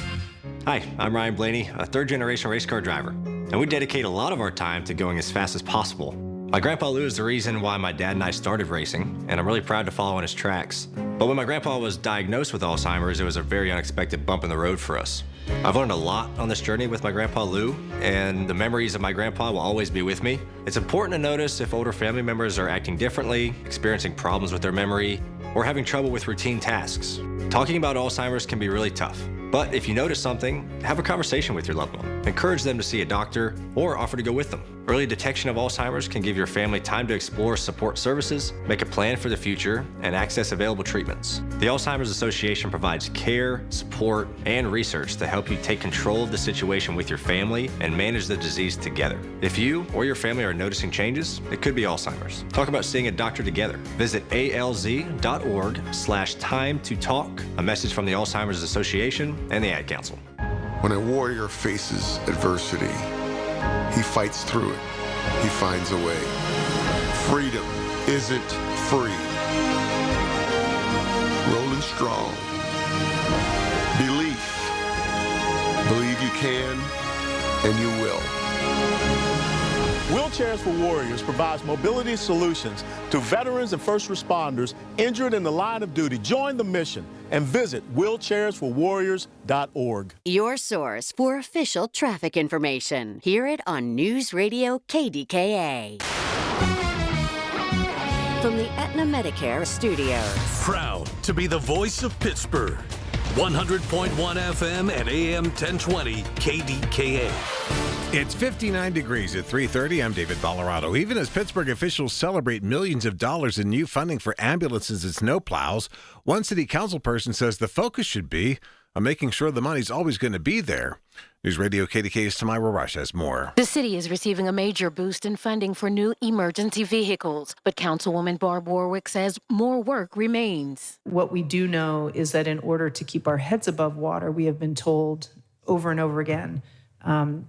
Hi, I'm Ryan Blaney, a third-generation race car driver. and we dedicate a lot of our time to going as fast as possible. My grandpa Lou is the reason why my dad and I started racing, and I'm really proud to follow in his tracks. But when my grandpa was diagnosed with Alzheimer's, it was a very unexpected bump in the road for us. I've learned a lot on this journey with my grandpa Lou, and the memories of my grandpa will always be with me. It's important to notice if older family members are acting differently, experiencing problems with their memory, or having trouble with routine tasks. Talking about Alzheimer's can be really tough, but if you notice something, have a conversation with your loved one. Encourage them to see a doctor or offer to go with them. Early detection of Alzheimer's can give your family time to explore support services, make a plan for the future, and access available treatments. The Alzheimer's Association provides care, support, and research to help you take control of the situation with your family and manage the disease together. If you or your family are noticing changes, it could be Alzheimer's. Talk about seeing a doctor together. Visit alz.org/time to talk. A message from the Alzheimer's Association and the Ad Council. When a warrior faces adversity, he fights through it. He finds a way. Freedom isn't free. Rolling strong. Belief. Believe you can, and you will. Wheelchairs for Warriors provides mobility solutions to veterans and first responders injured in the line of duty. Join the mission and visit wheelchairsforwarriors.org. Your source for official traffic information. Hear it on News Radio KDKA. From the Aetna Medicare Studios. Proud to be the voice of Pittsburgh. 100.1 FM and AM 1020 KDKA. It's 59 degrees at 3:30. I'm David Ballarado. Even as Pittsburgh officials celebrate millions of dollars in new funding for ambulances and snowplows, one city council person says the focus should be on making sure the money's always going to be there. News Radio KDKA's Tamira Rush has more. The city is receiving a major boost in funding for new emergency vehicles, but Councilwoman Barb Warwick says more work remains. What we do know is that in order to keep our heads above water, we have been told over and over again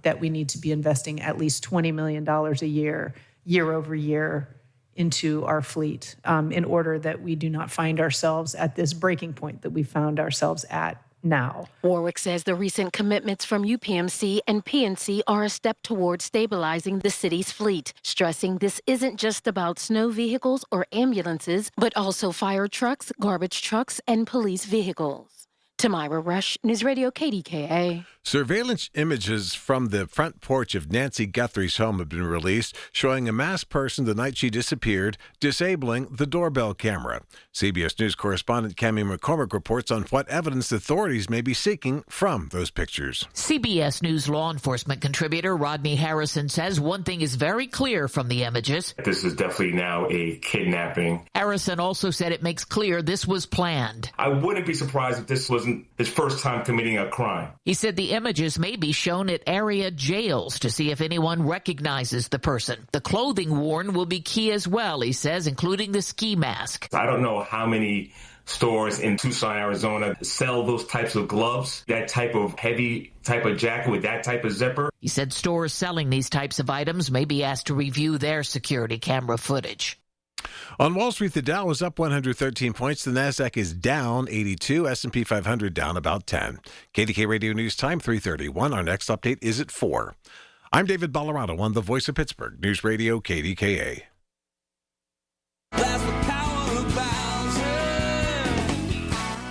that we need to be investing at least $20 million a year, year over year, into our fleet in order that we do not find ourselves at this breaking point that we found ourselves at now. Warwick says the recent commitments from UPMC and PNC are a step towards stabilizing the city's fleet, stressing this isn't just about snow vehicles or ambulances, but also fire trucks, garbage trucks, and police vehicles. Tamira Rush, News Radio KDKA. Surveillance images from the front porch of Nancy Guthrie's home have been released, showing a masked person the night she disappeared, disabling the doorbell camera. CBS News correspondent Cammie McCormick reports on what evidence authorities may be seeking from those pictures. CBS News law enforcement contributor Rodney Harrison says one thing is very clear from the images. This is definitely now a kidnapping. Harrison also said it makes clear this was planned. I wouldn't be surprised if this wasn't his first time committing a crime. He said the images may be shown at area jails to see if anyone recognizes the person. The clothing worn will be key as well, he says, including the ski mask. I don't know how many stores in Tucson, Arizona sell those types of gloves, that type of heavy type of jacket with that type of zipper. He said stores selling these types of items may be asked to review their security camera footage. On Wall Street, the Dow is up 113 points. The Nasdaq is down 82. S&P 500 down about 10. KDK Radio News Time, 3:31. Our next update is at 4. I'm David Ballarado on the Voice of Pittsburgh, News Radio KDKA.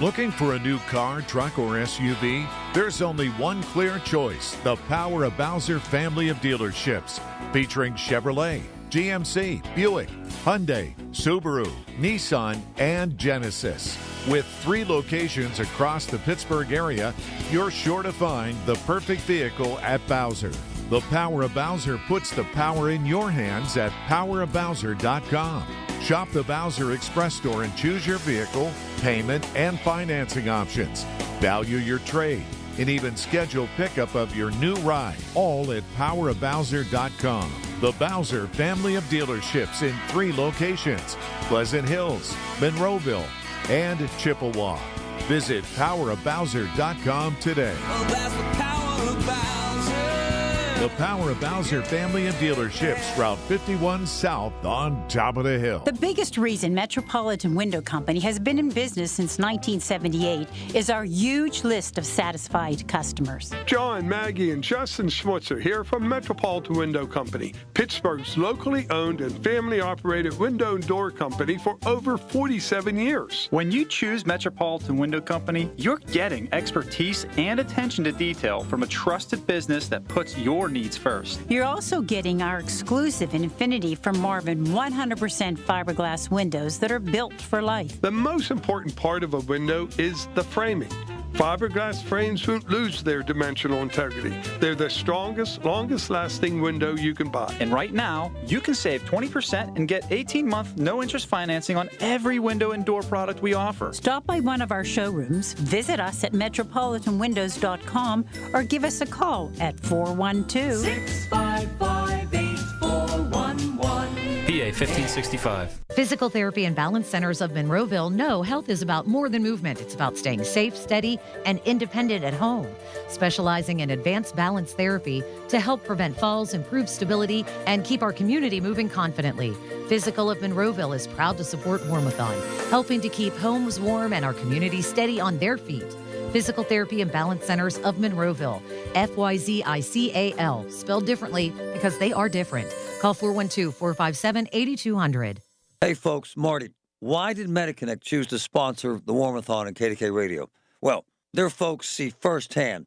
Looking for a new car, truck, or SUV? There's only one clear choice, the Power of Bowser family of dealerships, featuring Chevrolet, GMC, Buick, Hyundai, Subaru, Nissan, and Genesis. With 3 locations across the Pittsburgh area, you're sure to find the perfect vehicle at Bowser. The Power of Bowser puts the power in your hands at powerofbowser.com. Shop the Bowser Express store and choose your vehicle, payment, and financing options. Value your trade and even schedule pickup of your new ride, all at powerofbowser.com. The Bowser family of dealerships in 3 locations, Pleasant Hills, Monroeville, and Chippewa. Visit powerofbowser.com today. Oh, that's the power of Bowser. The Power of Bowser Family of Dealerships, Route 51 South on top of the hill. The biggest reason Metropolitan Window Company has been in business since 1978 is our huge list of satisfied customers. John, Maggie, and Justin Schmutzer here from Metropolitan Window Company, Pittsburgh's locally owned and family-operated window and door company for over 47 years. When you choose Metropolitan Window Company, you're getting expertise and attention to detail from a trusted business that puts your needs first. You're also getting our exclusive Infinity from Marvin 100% fiberglass windows that are built for life. The most important part of a window is the framing. Fiberglass frames won't lose their dimensional integrity. They're the strongest, longest-lasting window you can buy. And right now, you can save 20% and get 18-month no-interest financing on every window and door product we offer. Stop by one of our showrooms, visit us at metropolitanwindows.com, or give us a call at 412-655-8411. PA 1565. Physical Therapy and Balance Centers of Monroeville know health is about more than movement. It's about staying safe, steady, and independent at home. Specializing in advanced balance therapy to help prevent falls, improve stability, and keep our community moving confidently. Physical of Monroeville is proud to support Warmathon, helping to keep homes warm and our community steady on their feet. Physical Therapy and Balance Centers of Monroeville. FYZICAL. Spelled differently because they are different. Call 412-457-8200. Hey, folks, Marty. Why did MediConnect choose to sponsor the Warmathon and KDK Radio? Well, their folks see firsthand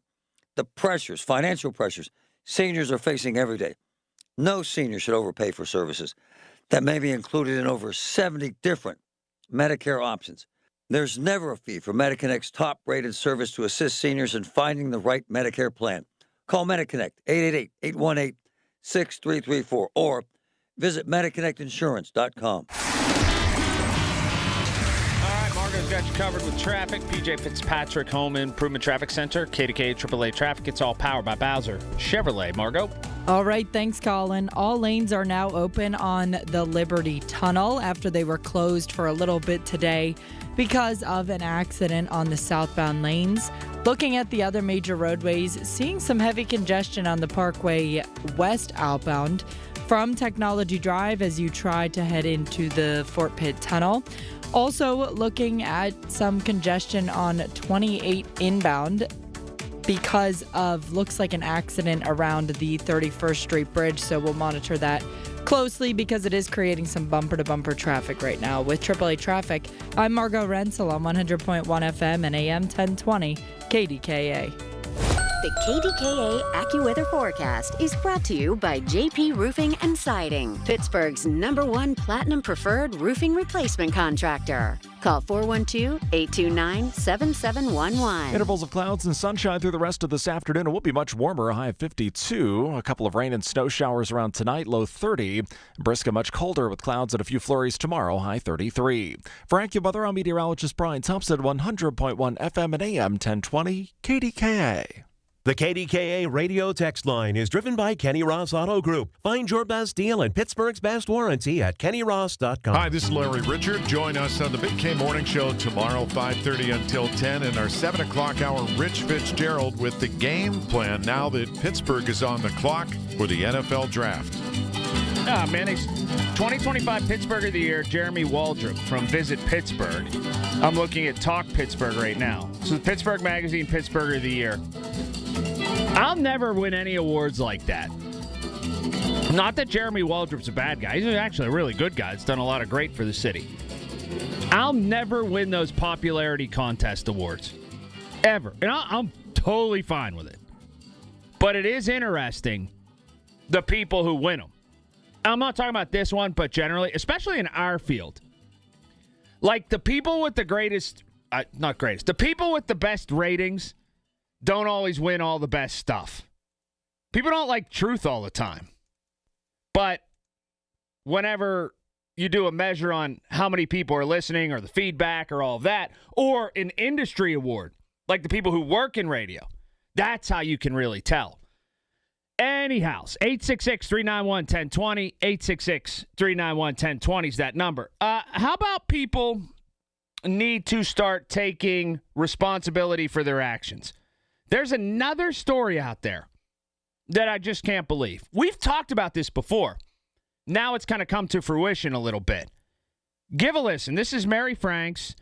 the pressures, financial pressures, seniors are facing every day. No senior should overpay for services that may be included in over 70 different Medicare options. There's never a fee for MediConnect's top-rated service to assist seniors in finding the right Medicare plan. Call MediConnect, 888-818-6334, or visit MediConnectInsurance.com. Margo's got you covered with traffic. PJ Fitzpatrick Home Improvement Traffic Center, KDKA AAA Traffic. It's all powered by Bowser Chevrolet. Margo? All right, thanks, Colin. All lanes are now open on the Liberty Tunnel after they were closed for a little bit today because of an accident on the southbound lanes. Looking at the other major roadways, seeing some heavy congestion on the Parkway West outbound from Technology Drive as you try to head into the Fort Pitt Tunnel. Also looking at some congestion on 28 inbound because of, looks like an accident around the 31st Street Bridge. So we'll monitor that closely because it is creating some bumper-to-bumper traffic right now. With AAA Traffic, I'm Margo Rensel on 100.1 FM and AM 1020 KDKA. The KDKA AccuWeather forecast is brought to you by JP Roofing and Siding, Pittsburgh's #1 Platinum Preferred Roofing Replacement Contractor. Call 412-829-7711. Intervals of clouds and sunshine through the rest of this afternoon. It will be much warmer, a high of 52. A couple of rain and snow showers around tonight, low 30. Briska much colder with clouds and a few flurries tomorrow, high 33. For AccuWeather, I'm meteorologist Brian Thompson, 100.1 FM and AM 1020 KDKA. The KDKA radio text line is driven by Kenny Ross Auto Group. Find your best deal and Pittsburgh's best warranty at kennyross.com. Hi, this is Larry Richard. Join us on the Big K Morning Show tomorrow, 5:30 until 10, and our 7 o'clock hour, Rich Fitzgerald with the game plan now that Pittsburgh is on the clock for the NFL Draft. Ah, man, 2025 Pittsburgh of the Year, Jeremy Waldrop from Visit Pittsburgh. I'm looking at Talk Pittsburgh right now. So the Pittsburgh Magazine Pittsburgh of the Year. I'll never win any awards like that. Not that Jeremy Waldrop's a bad guy. He's actually a really good guy. He's done a lot of great for the city. I'll never win those popularity contest awards. Ever. And I'm totally fine with it. But it is interesting, the people who win them. I'm not talking about this one, but generally, especially in our field. Like the people with the greatest, not greatest, the people with the best ratings don't always win all the best stuff. People don't like truth all the time. But whenever you do a measure on how many people are listening or the feedback or all of that, or an industry award, like the people who work in radio, that's how you can really tell. Anyhow, 866-391-1020, 866-391-1020 is that number. How about people need to start taking responsibility for their actions? There's another story out there that I just can't believe. We've talked about this before. Now it's kind of come to fruition a little bit. Give a listen. This is Mary Franks.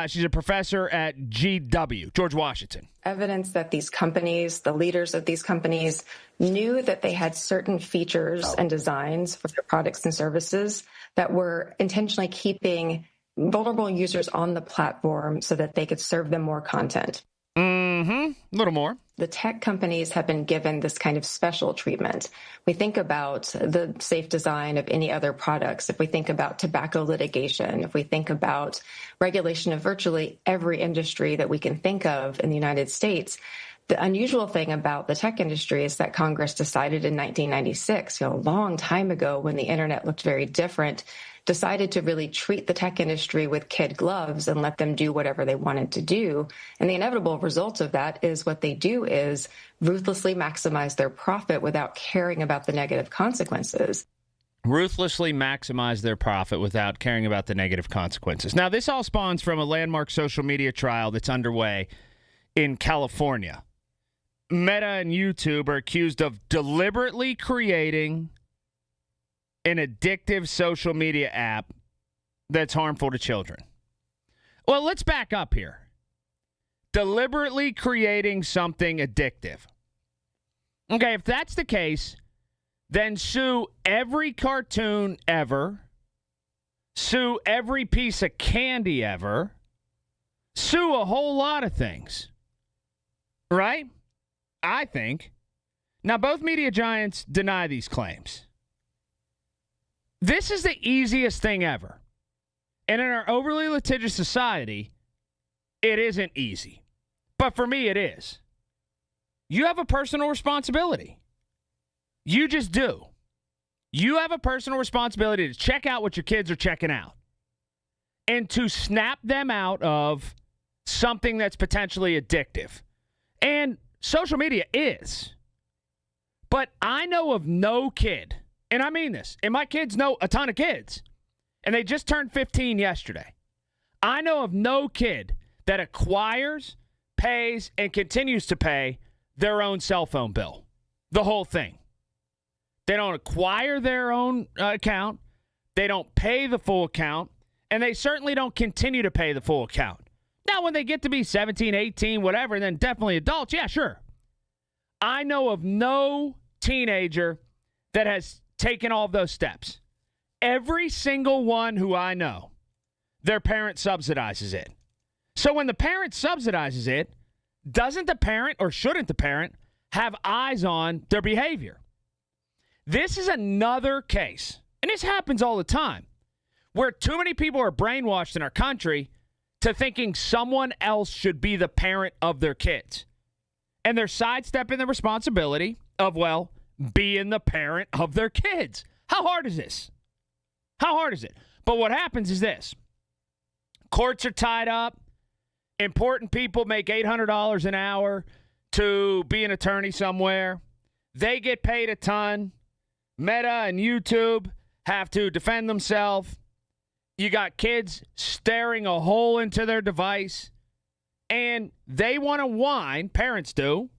She's a professor at GW, George Washington. Evidence that these companies, the leaders of these companies, knew that they had certain features and designs for their products and services that were intentionally keeping vulnerable users on the platform so that they could serve them more content. A little more. The tech companies have been given this kind of special treatment. We think about the safe design of any other products. If we think about tobacco litigation, if we think about regulation of virtually every industry that we can think of in the United States, the unusual thing about the tech industry is that Congress decided in 1996, a long time ago when the internet looked very different, decided to really treat the tech industry with kid gloves and let them do whatever they wanted to do. And the inevitable result of that is what they do is ruthlessly maximize their profit without caring about the negative consequences. Ruthlessly maximize their profit without caring about the negative consequences. Now, this all spawns from a landmark social media trial that's underway in California. Meta and YouTube are accused of deliberately creating an addictive social media app that's harmful to children. Well, let's back up here. Deliberately creating something addictive. Okay, if that's the case, then sue every cartoon ever, sue every piece of candy ever, sue a whole lot of things. Right? I think. Now, both media giants deny these claims. This is the easiest thing ever. And in our overly litigious society, it isn't easy. But for me, it is. You have a personal responsibility. You just do. You have a personal responsibility to check out what your kids are checking out and to snap them out of something that's potentially addictive. And social media is. But I know of no kid, and I mean this, and my kids know a ton of kids, and they just turned 15 yesterday. I know of no kid that acquires, pays, and continues to pay their own cell phone bill. The whole thing. They don't acquire their own account. They don't pay the full account, and they certainly don't continue to pay the full account. Now, when they get to be 17, 18, whatever, then definitely adults, yeah, sure. I know of no teenager that has taken all of those steps. Every single one who I know, their parent subsidizes it. So when the parent subsidizes it, doesn't the parent or shouldn't the parent have eyes on their behavior? This is another case, and this happens all the time, where too many people are brainwashed in our country to thinking someone else should be the parent of their kids. And they're sidestepping the responsibility of, well, being the parent of their kids. How hard is this? How hard is it? But what happens is this. Courts are tied up. Important people make $800 an hour to be an attorney somewhere. They get paid a ton. Meta and YouTube have to defend themselves. You got kids staring a hole into their device, and they want to whine, parents do,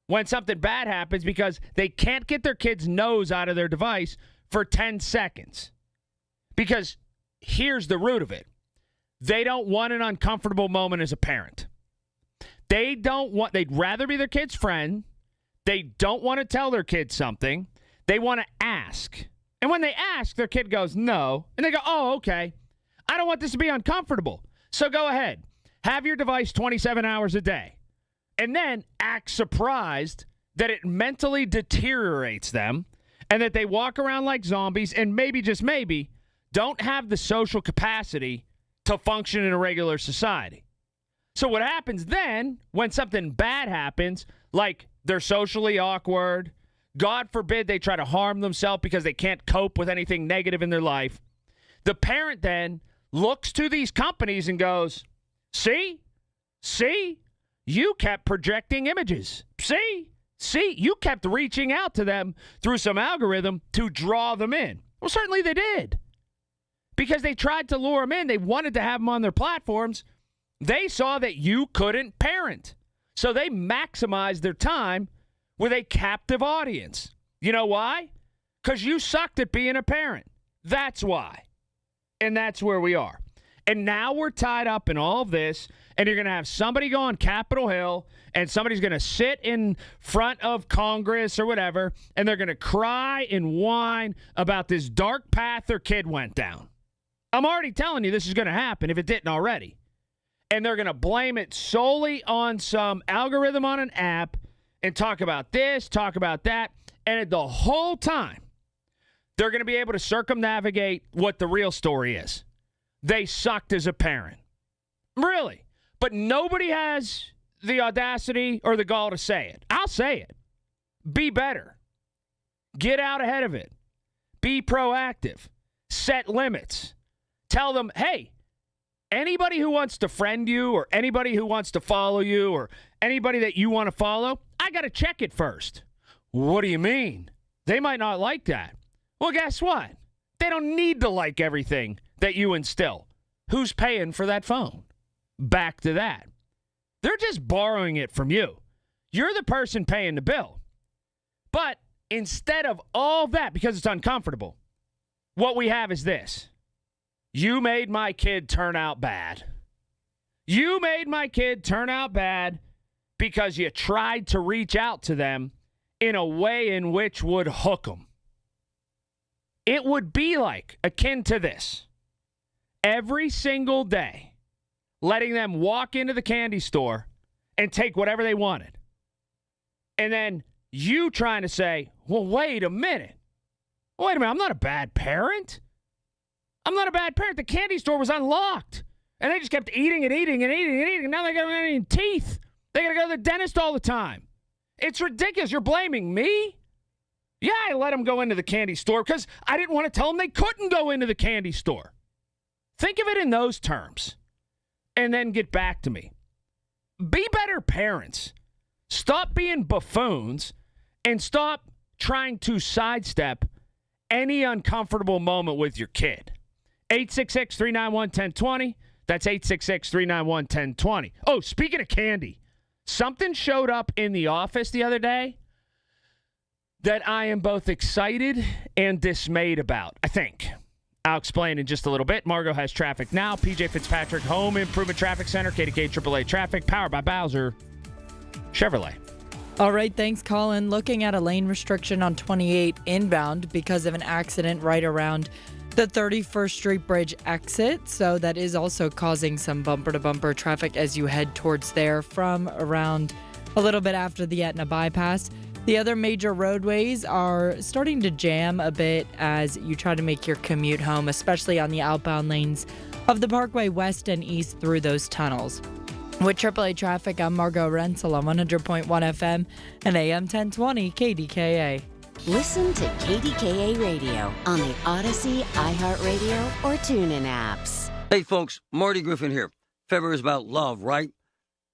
when something bad happens because they can't get their kid's nose out of their device for 10 seconds. Because here's the root of it. They don't want an uncomfortable moment as a parent. They'd rather be their kid's friend. They don't want to tell their kid something. They want to ask. And when they ask, their kid goes, no. And they go, oh, okay. I don't want this to be uncomfortable. So go ahead. Have your device 27 hours a day. And then act surprised that it mentally deteriorates them and that they walk around like zombies and maybe, just maybe, don't have the social capacity to function in a regular society. So what happens then when something bad happens, like they're socially awkward, God forbid they try to harm themselves because they can't cope with anything negative in their life, the parent then looks to these companies and goes, see, you kept projecting images. See, you kept reaching out to them through some algorithm to draw them in. Well, certainly they did. Because they tried to lure them in. They wanted to have them on their platforms. They saw that you couldn't parent. So they maximized their time with a captive audience. You know why? Because you sucked at being a parent. That's why. And that's where we are. And now we're tied up in all of this, and you're going to have somebody go on Capitol Hill, and somebody's going to sit in front of Congress or whatever, and they're going to cry and whine about this dark path their kid went down. I'm already telling you this is going to happen if it didn't already. And they're going to blame it solely on some algorithm on an app and talk about this, talk about that. And the whole time, they're going to be able to circumnavigate what the real story is. They sucked as a parent. Really. But nobody has the audacity or the gall to say it. I'll say it. Be better. Get out ahead of it. Be proactive. Set limits. Tell them, hey, anybody who wants to friend you or anybody who wants to follow you or anybody that you want to follow, I got to check it first. What do you mean? They might not like that. Well, guess what? They don't need to like everything that you instill. Who's paying for that phone? Back to that. They're just borrowing it from you. You're the person paying the bill. But instead of all that, because it's uncomfortable, what we have is this. You made my kid turn out bad. You made my kid turn out bad because you tried to reach out to them in a way in which would hook them. It would be like, akin to this. Every single day, letting them walk into the candy store and take whatever they wanted. And then you trying to say, well, wait a minute. Wait a minute, I'm not a bad parent. I'm not a bad parent. The candy store was unlocked. And they just kept eating and eating and eating and eating. Now they got any teeth. They got to go to the dentist all the time. It's ridiculous. You're blaming me? Yeah, I let them go into the candy store because I didn't want to tell them they couldn't go into the candy store. Think of it in those terms. And then get back to me. Be better parents. Stop being buffoons and stop trying to sidestep any uncomfortable moment with your kid. 866-391-1020. That's 866-391-1020. Oh, speaking of candy, something showed up in the office the other day that I am both excited and dismayed about, I think. I'll explain in just a little bit. Margot has traffic now. PJ Fitzpatrick, Home Improvement Traffic Center, KDKA AAA Traffic, powered by Bowser Chevrolet. All right, thanks, Colin. Looking at a lane restriction on 28 inbound because of an accident right around the 31st Street Bridge exit. So that is also causing some bumper-to-bumper traffic as you head towards there from around a little bit after the Etna bypass. The other major roadways are starting to jam a bit as you try to make your commute home, especially on the outbound lanes of the Parkway West and East through those tunnels. With AAA traffic, I'm Margot Renzel on 100.1 FM and AM 1020 KDKA. Listen to KDKA Radio on the Odyssey, iHeartRadio, or TuneIn apps. Hey, folks, Marty Griffin here. February is about love, right?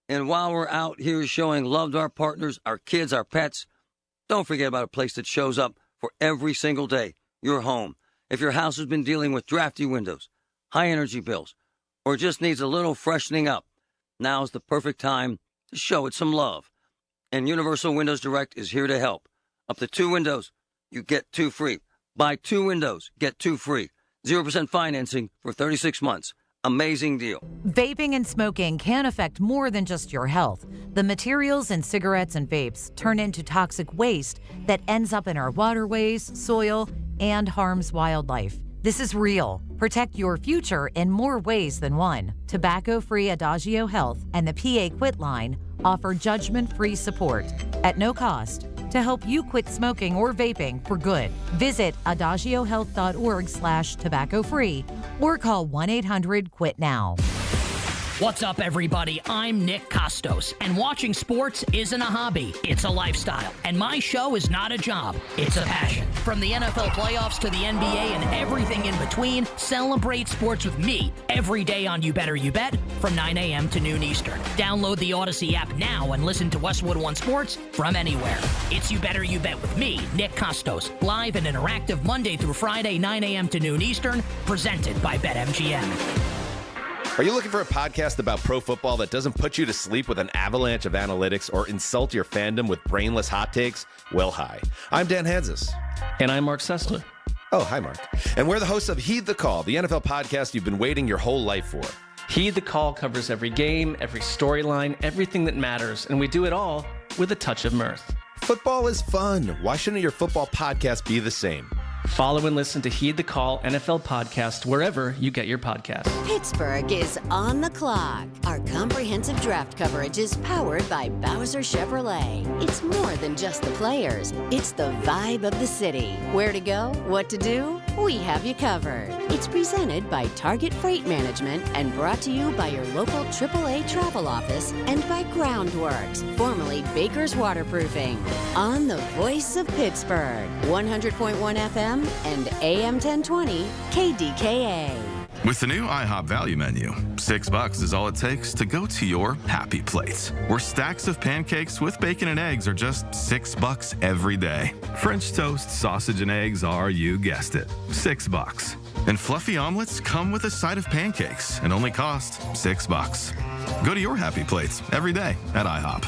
And while we're out here showing love to our partners, our kids, our pets, don't forget about a place that shows up for every single day, your home. If your house has been dealing with drafty windows, high energy bills, or just needs a little freshening up, now's the perfect time to show it some love. And Universal Windows Direct is here to help. Up to 2 windows, you get 2 free. Buy 2 windows, get 2 free. 0% financing for 36 months. Amazing deal. Vaping and smoking can affect more than just your health. The materials in cigarettes and vapes turn into toxic waste that ends up in our waterways, soil, and harms wildlife. This is real. Protect your future in more ways than one. Tobacco-free Adagio Health and the PA Quit line offer judgment-free support at no cost to help you quit smoking or vaping for good. Visit adagiohealth.org/tobacco-free or call 1-800-QUIT-NOW. What's up, everybody? I'm Nick Costos, and watching sports isn't a hobby, it's a lifestyle. And my show is not a job, it's a passion. From the NFL playoffs to the NBA and everything in between, celebrate sports with me every day on You Better You Bet from 9 a.m. to noon Eastern. Download the Odyssey app now and listen to Westwood One Sports from anywhere. It's You Better You Bet with me, Nick Costos, live and interactive Monday through Friday, 9 a.m. to noon Eastern, presented by BetMGM. Are you looking for a podcast about pro football that doesn't put you to sleep with an avalanche of analytics or insult your fandom with brainless hot takes? Well, hi. I'm Dan Hansis. And I'm Mark Sessler. Oh, hi, Mark. And we're the hosts of Heed the Call, the NFL podcast you've been waiting your whole life for. Heed the Call covers every game, every storyline, everything that matters, and we do it all with a touch of mirth. Football is fun. Why shouldn't your football podcast be the same? Follow and listen to Heed the Call NFL podcast wherever you get your podcasts. Pittsburgh is on the clock. Our comprehensive draft coverage is powered by Bowser Chevrolet. It's more than just the players. It's the vibe of the city. Where to go? What to do? We have you covered. It's presented by Target Freight Management and brought to you by your local AAA travel office and by Groundworks, formerly Baker's Waterproofing. On the voice of Pittsburgh, 100.1 FM and AM 1020 KDKA. With the new IHOP value menu, $6 is all it takes to go to your happy place, where stacks of pancakes with bacon and eggs are just $6 every day. French toast, sausage, and eggs are, you guessed it, $6. And fluffy omelets come with a side of pancakes and only cost $6. Go to your happy plates every day at IHOP.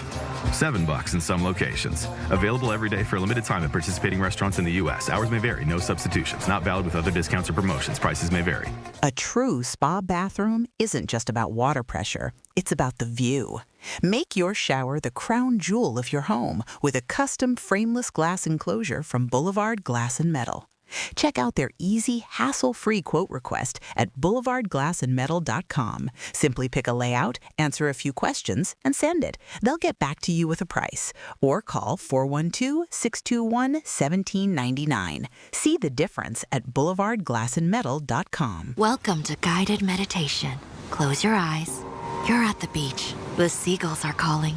$7 in some locations. Available every day for a limited time at participating restaurants in the U.S. Hours may vary. No substitutions. Not valid with other discounts or promotions. Prices may vary. A true spa bathroom isn't just about water pressure. It's about the view. Make your shower the crown jewel of your home with a custom frameless glass enclosure from Boulevard Glass and Metal. Check out their easy, hassle-free quote request at boulevardglassandmetal.com. Simply pick a layout, answer a few questions, and send it. They'll get back to you with a price. Or call 412-621-1799. See the difference at boulevardglassandmetal.com. Welcome to guided meditation. Close your eyes. You're at the beach. The seagulls are calling.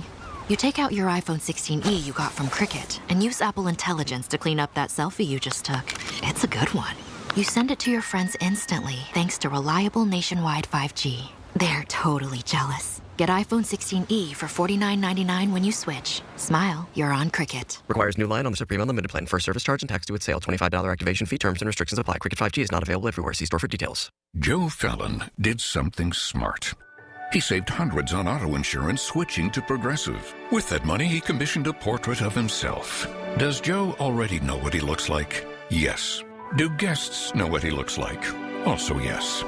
You take out your iPhone 16e you got from Cricket and use Apple Intelligence to clean up that selfie you just took. It's a good one. You send it to your friends instantly thanks to reliable nationwide 5G. They're totally jealous. Get iPhone 16e for $49.99 when you switch. Smile, you're on Cricket. Requires new line on the Supreme Unlimited plan. First service charge and tax due at sale. $25 activation fee. Terms and restrictions apply. Cricket 5G is not available everywhere. See store for details. Joe Fallon did something smart. He saved hundreds on auto insurance switching to Progressive. With that money, he commissioned a portrait of himself. Does Joe already know what he looks like? Yes. Do guests know what he looks like? Also yes.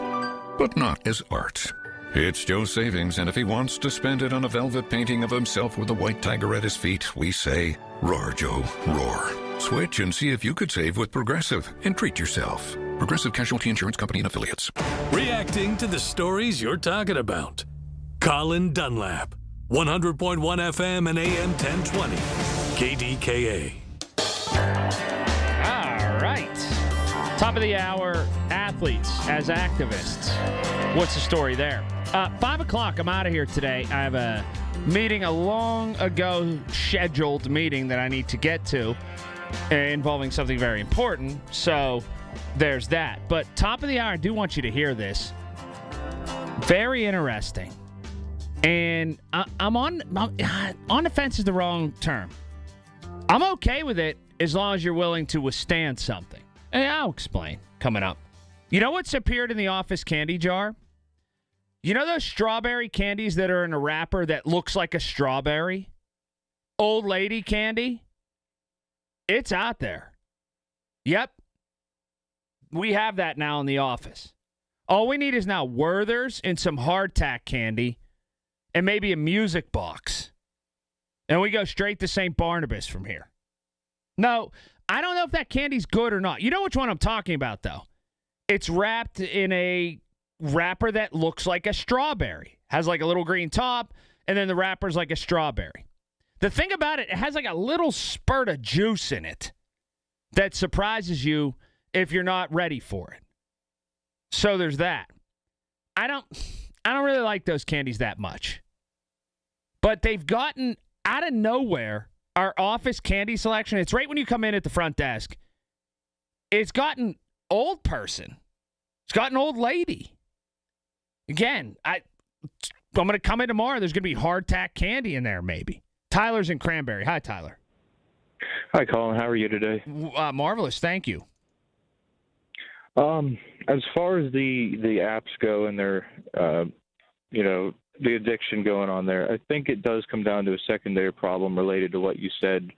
But not as art. It's Joe's savings, and if he wants to spend it on a velvet painting of himself with a white tiger at his feet, we say, roar, Joe, roar. Switch and see if you could save with Progressive and treat yourself. Progressive Casualty Insurance Company and Affiliates. Reacting to the stories you're talking about. Colin Dunlap, 100.1 FM and AM 1020, KDKA. All right. Top of the hour, athletes as activists. What's the story there? 5 o'clock, I'm out of here today. I have a meeting, a long ago scheduled meeting that I need to get to involving something very important. So there's that. But top of the hour, I do want you to hear this. Very interesting. And I'm on the fence is the wrong term. I'm okay with it as long as you're willing to withstand something. And I'll explain coming up. You know what's appeared in the office candy jar? You know those strawberry candies that are in a wrapper that looks like a strawberry? Old lady candy? It's out there. Yep. We have that now in the office. All we need is now Werther's and some hardtack candy and maybe a music box. And we go straight to St. Barnabas from here. No, I don't know if that candy's good or not. You know which one I'm talking about, though? It's wrapped in a wrapper that looks like a strawberry. Has like a little green top, and then the wrapper's like a strawberry. The thing about it, it has like a little spurt of juice in it that surprises you if you're not ready for it. So there's that. I don't really like those candies that much. But they've gotten out of nowhere our office candy selection. It's right when you come in at the front desk. It's gotten old person. It's gotten old lady. Again, I'm going to come in tomorrow. There's going to be hardtack candy in there maybe. Tyler's in Cranberry. Hi, Tyler. Hi, Colin. How are you today? Marvelous. Thank you. As far as the apps go and their the addiction going on there. I think it does come down to a secondary problem related to what you said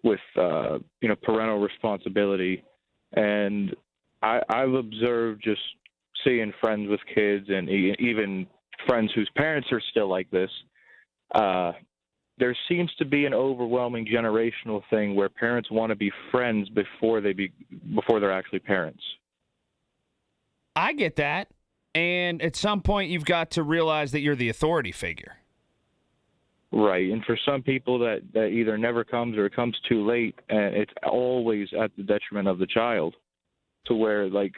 with, parental responsibility. And I've observed, just seeing friends with kids and even friends whose parents are still like this, there seems to be an overwhelming generational thing where parents want to be friends before they're actually parents. I get that. And at some point, you've got to realize that you're the authority figure. Right. And for some people, that either never comes or it comes too late, and it's always at the detriment of the child, to where, like,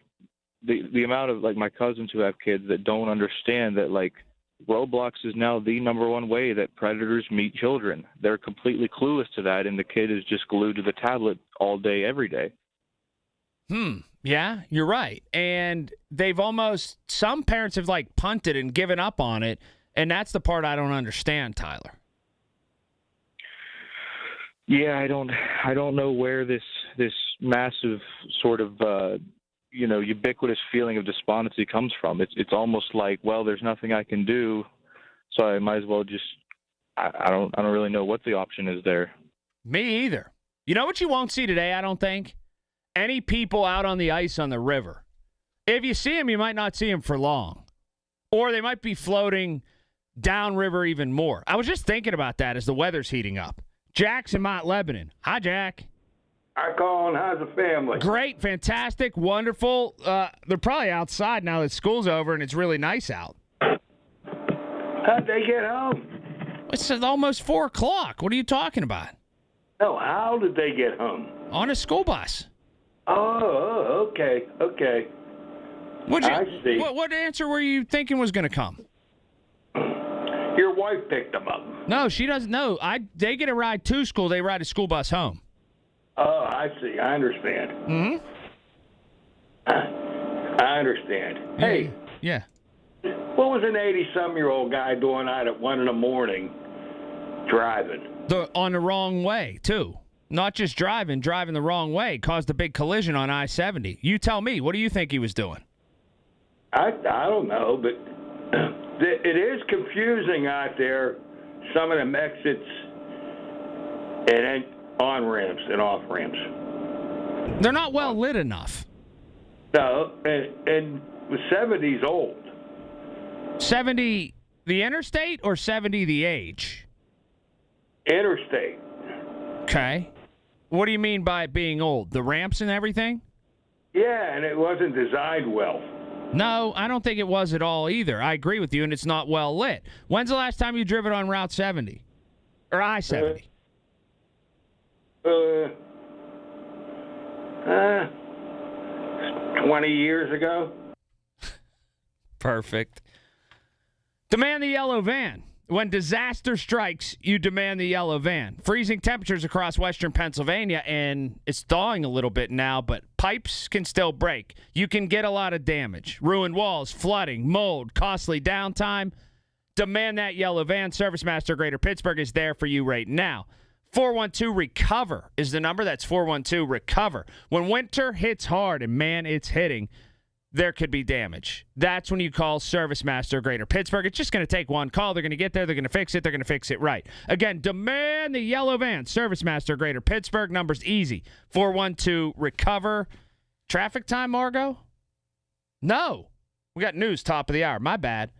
the amount of, like, my cousins who have kids that don't understand that, like, Roblox is now the number one way that predators meet children. They're completely clueless to that, and the kid is just glued to the tablet all day, every day. Yeah, you're right. And some parents have, like, punted and given up on it, and that's the part I don't understand, Tyler. Yeah, I don't know where this massive sort of ubiquitous feeling of despondency comes from. It's almost like, well, there's nothing I can do, so I might as well just I don't really know what the option is there. Me either. You know what you won't see today, I don't think? Any people out on the ice on the river. If you see them, you might not see them for long. Or they might be floating downriver even more. I was just thinking about that as the weather's heating up. Jack's in Mount Lebanon. Hi, Jack. Hi, Colin. How's the family? Great, fantastic, wonderful. They're probably outside now that school's over and it's really nice out. How'd they get home? It's almost 4 o'clock. What are you talking about? No, how did they get home? On a school bus. Oh, okay. I see. What answer were you thinking was going to come? Your wife picked them up. No, she doesn't know. They get a ride to school. They ride a school bus home. Oh, I see. I understand. Mm-hmm. I understand. Hey. Yeah. What was an 80-some-year-old guy doing out at 1 a.m. driving? On the wrong way, too. Not just driving the wrong way. Caused a big collision on I-70. You tell me. What do you think he was doing? I don't know, but it is confusing out there, some of them exits and on-ramps and off-ramps. They're not well lit enough. No, and the 70's old. 70 the interstate or 70 the age? Interstate. Okay. What do you mean by it being old? The ramps and everything? Yeah, and it wasn't designed well. No, I don't think it was at all either. I agree with you, and it's not well lit. When's the last time you driven on Route 70? Or I-70? 20 years ago. Perfect. Demand the yellow van. When disaster strikes, you demand the yellow van. Freezing temperatures across western Pennsylvania, and it's thawing a little bit now, but pipes can still break. You can get a lot of damage. Ruined walls, flooding, mold, costly downtime. Demand that yellow van. ServiceMaster Greater Pittsburgh is there for you right now. 412-RECOVER is the number. That's 412-RECOVER. When winter hits hard, and man, it's hitting, there could be damage. That's when you call ServiceMaster Greater Pittsburgh. It's just going to take one call. They're going to get there. They're going to fix it. They're going to fix it right. Again, demand the yellow van. ServiceMaster Greater Pittsburgh. Number's easy. 412-RECOVER. Traffic time, Margo? No. We got news top of the hour. My bad.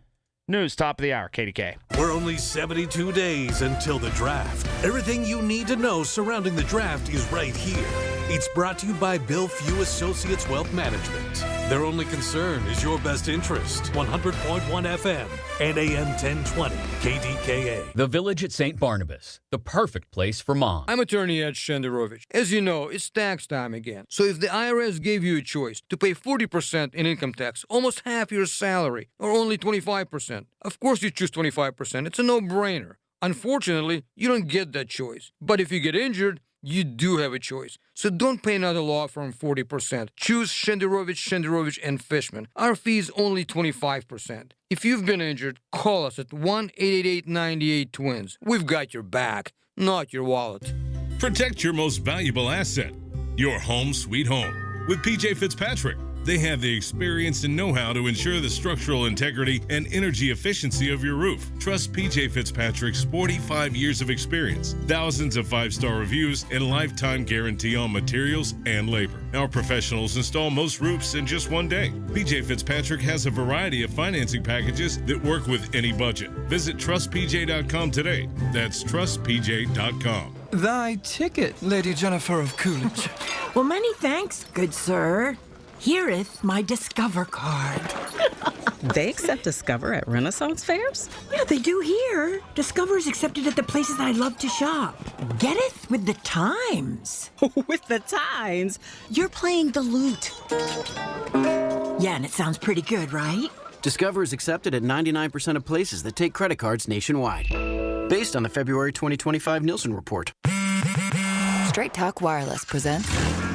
News top of the hour, KDK. We're only 72 days until the draft. Everything you need to know surrounding the draft is right here. It's brought to you by Bill Few Associates Wealth Management. Their only concern is your best interest. 100.1 FM and AM 1020 KDKA. The Village at St. Barnabas, the perfect place for mom. I'm attorney Ed Shenderovich. As you know, it's tax time again. So if the IRS gave you a choice to pay 40% in income tax, almost half your salary, or only 25%, of course you choose 25%. It's a no-brainer. Unfortunately, you don't get that choice. But if you get injured, you do have a choice. So don't pay another law firm 40%. Choose Shenderovich, and Fishman. Our fee is only 25%. If you've been injured, call us at 1-888-98-TWINS. We've got your back, not your wallet. Protect your most valuable asset, your home sweet home, with PJ Fitzpatrick. They have the experience and know-how to ensure the structural integrity and energy efficiency of your roof. Trust PJ Fitzpatrick's 45 years of experience, thousands of 5-star reviews, and lifetime guarantee on materials and labor. Our professionals install most roofs in just one day. PJ Fitzpatrick has a variety of financing packages that work with any budget. Visit trustpj.com today. That's trustpj.com. Thy ticket, Lady Jennifer of Coolidge. Well, many thanks, good sir. Here'th my Discover card. They accept Discover at Renaissance fairs? Yeah, they do here. Discover's accepted at the places I love to shop. Getteth with the times. With the times? You're playing the lute. Yeah, and it sounds pretty good, right? Discover is accepted at 99% of places that take credit cards nationwide. Based on the February 2025 Nielsen report. Straight Talk Wireless presents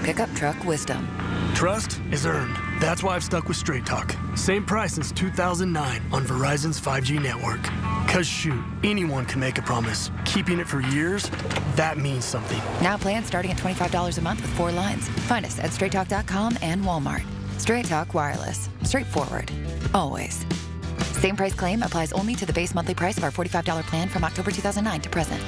Pickup Truck Wisdom. Trust is earned. That's why I've stuck with Straight Talk. Same price since 2009 on Verizon's 5G network. Cause shoot, anyone can make a promise. Keeping it for years, that means something. Now plans starting at $25 a month with 4 lines. Find us at straighttalk.com and Walmart. Straight Talk Wireless. Straightforward. Always. Same price claim applies only to the base monthly price of our $45 plan from October 2009 to present.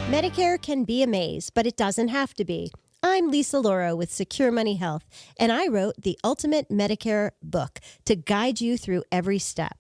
Medicare can be a maze, but it doesn't have to be. I'm Lisa Loro with Secure Money Health, and I wrote the Ultimate Medicare book to guide you through every step.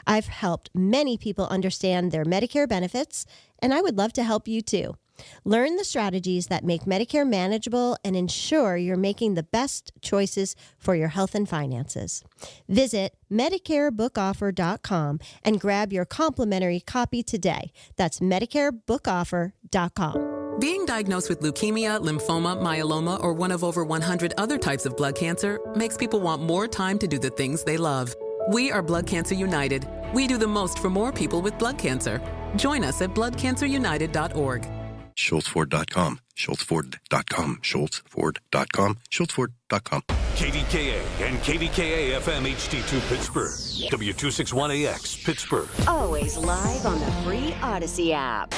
I've helped many people understand their Medicare benefits, and I would love to help you too. Learn the strategies that make Medicare manageable and ensure you're making the best choices for your health and finances. Visit MedicareBookOffer.com and grab your complimentary copy today. That's MedicareBookOffer.com. Being diagnosed with leukemia, lymphoma, myeloma, or one of over 100 other types of blood cancer makes people want more time to do the things they love. We are Blood Cancer United. We do the most for more people with blood cancer. Join us at bloodcancerunited.org. SchultzFord.com, SchultzFord.com, SchultzFord.com, SchultzFord.com. KDKA and KDKA-FM HD2 Pittsburgh. W261AX Pittsburgh. Always live on the free Odyssey app.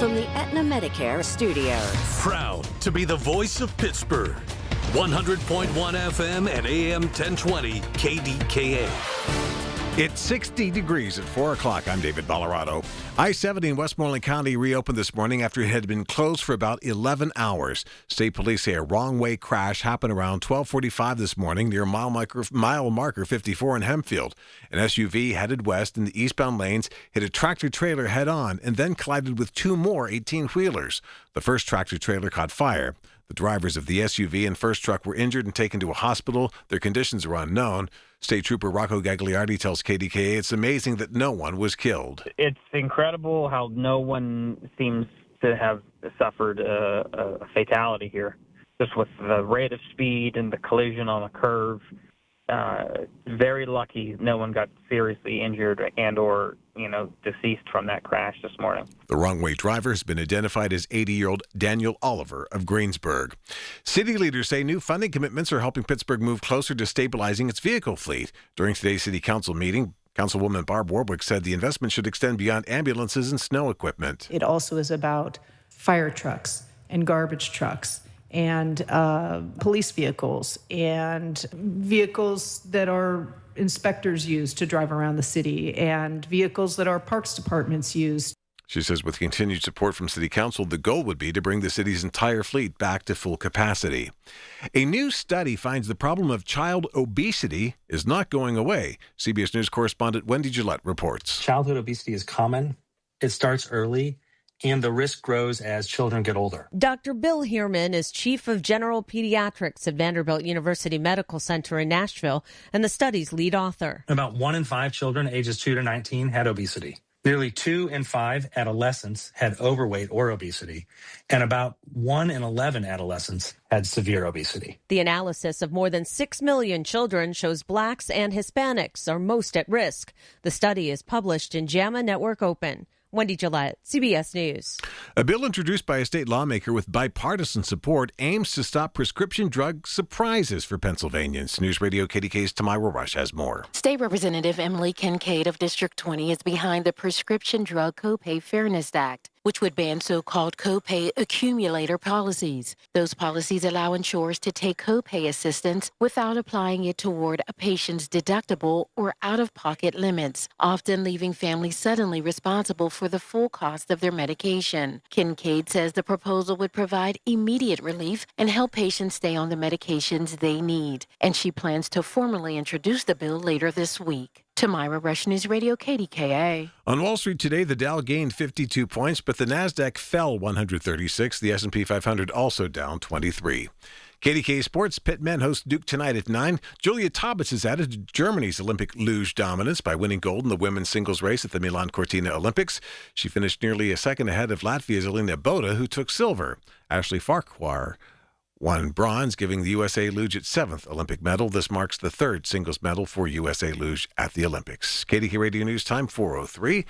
From the Aetna Medicare studios. Proud to be the voice of Pittsburgh. 100.1 FM and AM 1020 KDKA. It's 60 degrees at 4 o'clock. I'm David Ballarado. I-70 in Westmoreland County reopened this morning after it had been closed for about 11 hours. State police say a wrong-way crash happened around 12:45 this morning near mile marker 54 in Hempfield. An SUV headed west in the eastbound lanes hit a tractor-trailer head-on and then collided with 2 more 18-wheelers. The first tractor-trailer caught fire. The drivers of the SUV and first truck were injured and taken to a hospital. Their conditions are unknown. State Trooper Rocco Gagliardi tells KDKA it's amazing that no one was killed. It's incredible how no one seems to have suffered a fatality here, just with the rate of speed and the collision on the curve. Very lucky no one got seriously injured and or deceased from that crash this morning. The wrong-way driver has been identified as 80-year-old Daniel Oliver of Greensburg. City leaders say new funding commitments are helping Pittsburgh move closer to stabilizing its vehicle fleet. During today's City Council meeting, Councilwoman Barb Warwick said the investment should extend beyond ambulances and snow equipment. It also is about fire trucks and garbage trucks and police vehicles and vehicles that our inspectors use to drive around the city and vehicles that our parks departments use. She says with continued support from City Council, the goal would be to bring the city's entire fleet back to full capacity. A new study finds the problem of child obesity is not going away. CBS News correspondent Wendy Gillette reports. Childhood obesity is common. It starts early, and the risk grows as children get older. Dr. Bill Heerman is chief of general pediatrics at Vanderbilt University Medical Center in Nashville and the study's lead author. About 1 in 5 children ages 2 to 19 had obesity. Nearly 2 in 5 adolescents had overweight or obesity, and about 1 in 11 adolescents had severe obesity. The analysis of more than 6 million children shows blacks and Hispanics are most at risk. The study is published in JAMA Network Open. Wendy Gillette, CBS News. A bill introduced by a state lawmaker with bipartisan support aims to stop prescription drug surprises for Pennsylvanians. News Radio KDK's Tamira Rush has more. State Representative Emily Kincaid of District 20 is behind the Prescription Drug Copay Fairness Act. which would ban so-called copay accumulator policies. Those policies allow insurers to take copay assistance without applying it toward a patient's deductible or out-of-pocket limits, often leaving families suddenly responsible for the full cost of their medication. Kincaid says the proposal would provide immediate relief and help patients stay on the medications they need, and she plans to formally introduce the bill later this week. Tamira Rush News Radio, KDKA. On Wall Street today, the Dow gained 52 points, but the Nasdaq fell 136. The S&P 500 also down 23. KDKA Sports, Pitt men host Duke tonight at 9. Julia Taubitz has added to Germany's Olympic luge dominance by winning gold in the women's singles race at the Milan Cortina Olympics. She finished nearly a second ahead of Latvia's Elina Boda, who took silver. Ashley Farquhar won bronze, giving the USA Luge its 7th Olympic medal. This marks the 3rd singles medal for USA Luge at the Olympics. KDKA Radio News time 4:03.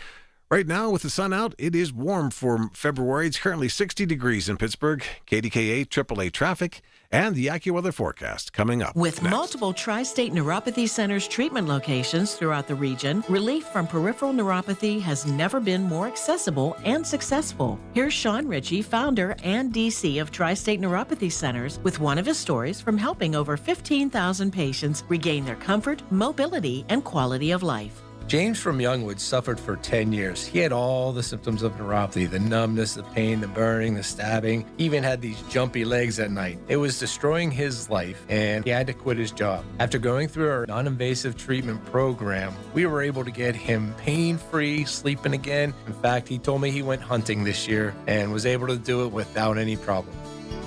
Right now, with the sun out, it is warm for February. It's currently 60 degrees in Pittsburgh. KDKA AAA traffic and the AccuWeather forecast coming up. With next. multiple Tri-State Neuropathy Centers treatment locations throughout the region, relief from peripheral neuropathy has never been more accessible and successful. Here's Sean Ritchie, founder and DC of Tri-State Neuropathy Centers, with one of his stories from helping over 15,000 patients regain their comfort, mobility, and quality of life. James from Youngwood suffered for 10 years. He had all the symptoms of neuropathy, the numbness, the pain, the burning, the stabbing, even had these jumpy legs at night. It was destroying his life, and he had to quit his job. After going through our non-invasive treatment program, we were able to get him pain-free, sleeping again. In fact, he told me he went hunting this year and was able to do it without any problem.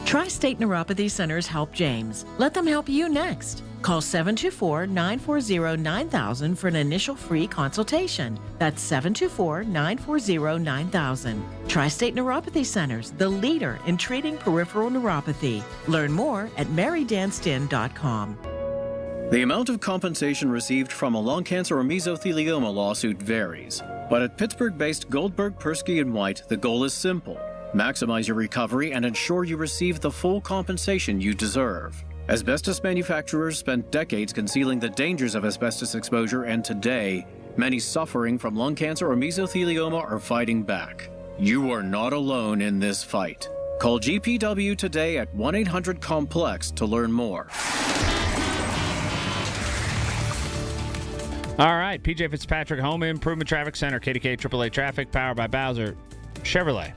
Tri-State Neuropathy Centers help James. Let them help you next. Call 724-940-9000 for an initial free consultation. That's 724-940-9000. Tri-State Neuropathy Centers, the leader in treating peripheral neuropathy. Learn more at marydanston.com. The amount of compensation received from a lung cancer or mesothelioma lawsuit varies. But at Pittsburgh-based Goldberg, Persky & White, the goal is simple. Maximize your recovery and ensure you receive the full compensation you deserve. Asbestos manufacturers spent decades concealing the dangers of asbestos exposure, and today, many suffering from lung cancer or mesothelioma are fighting back. You are not alone in this fight. Call GPW today at 1-800-COMPLEX to learn more. All right, PJ Fitzpatrick, Home Improvement Traffic Center, KDKA AAA Traffic, powered by Bowser Chevrolet.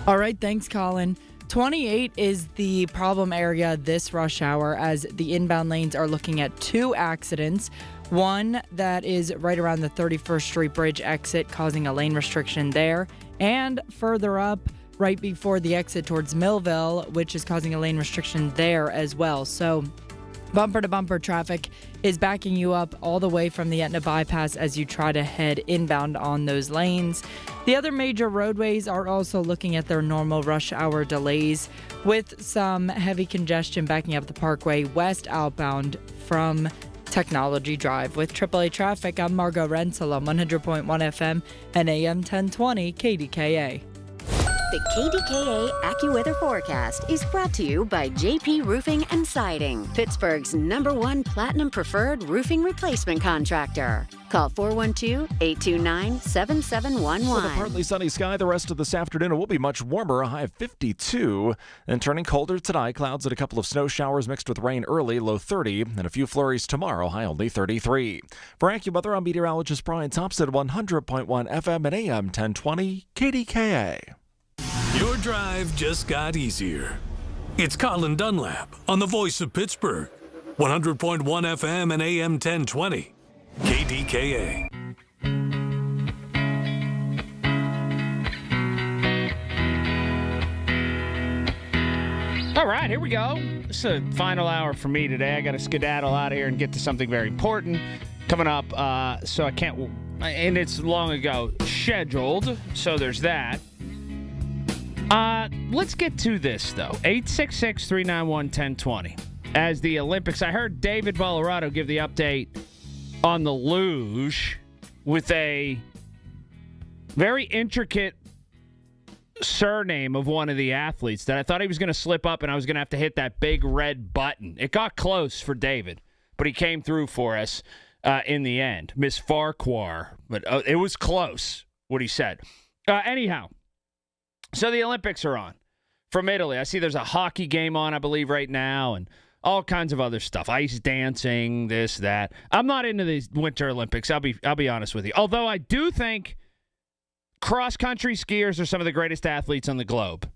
All right, thanks, Colin. 28 is the problem area this rush hour, as the inbound lanes are looking at 2 accidents. One that is right around the 31st Street Bridge exit, causing a lane restriction there. And further up, right before the exit towards Millville, which is causing a lane restriction there as well. So bumper-to-bumper traffic is backing you up all the way from the Etna bypass as you try to head inbound on those lanes. The other major roadways are also looking at their normal rush hour delays, with some heavy congestion backing up the Parkway West outbound from Technology Drive. With AAA Traffic, I'm Margot Renzel on 100.1 FM and AM 1020 KDKA. The KDKA AccuWeather forecast is brought to you by JP Roofing and Siding, Pittsburgh's #1 Platinum Preferred Roofing Replacement Contractor. Call 412-829-7711. With a partly sunny sky the rest of this afternoon, it will be much warmer, a high of 52. And turning colder tonight, clouds and a couple of snow showers mixed with rain early, low 30. And a few flurries tomorrow, high only 33. For AccuWeather, I'm meteorologist Brian Thompson, 100.1 FM and AM 1020 KDKA. Your drive just got easier. It's Colin Dunlap on the voice of Pittsburgh. 100.1 FM and AM 1020. KDKA. All right, here we go. This is the final hour for me today. I got to skedaddle out of here and get to something very important coming up. So I can't, and it's long ago scheduled, so there's that. Let's get to this, though. 866-391-1020. As the Olympics, I heard David Bolorado give the update on the luge with a very intricate surname of one of the athletes that I thought he was going to slip up and I was going to have to hit that big red button. It got close for David, but he came through for us in the end. Miss Farquhar, but it was close, what he said. Anyhow. So the Olympics are on from Italy. I see there's a hockey game on, I believe, right now, and all kinds of other stuff. Ice dancing, this, that. I'm not into these Winter Olympics. I'll be honest with you. Although I do think cross-country skiers are some of the greatest athletes on the globe.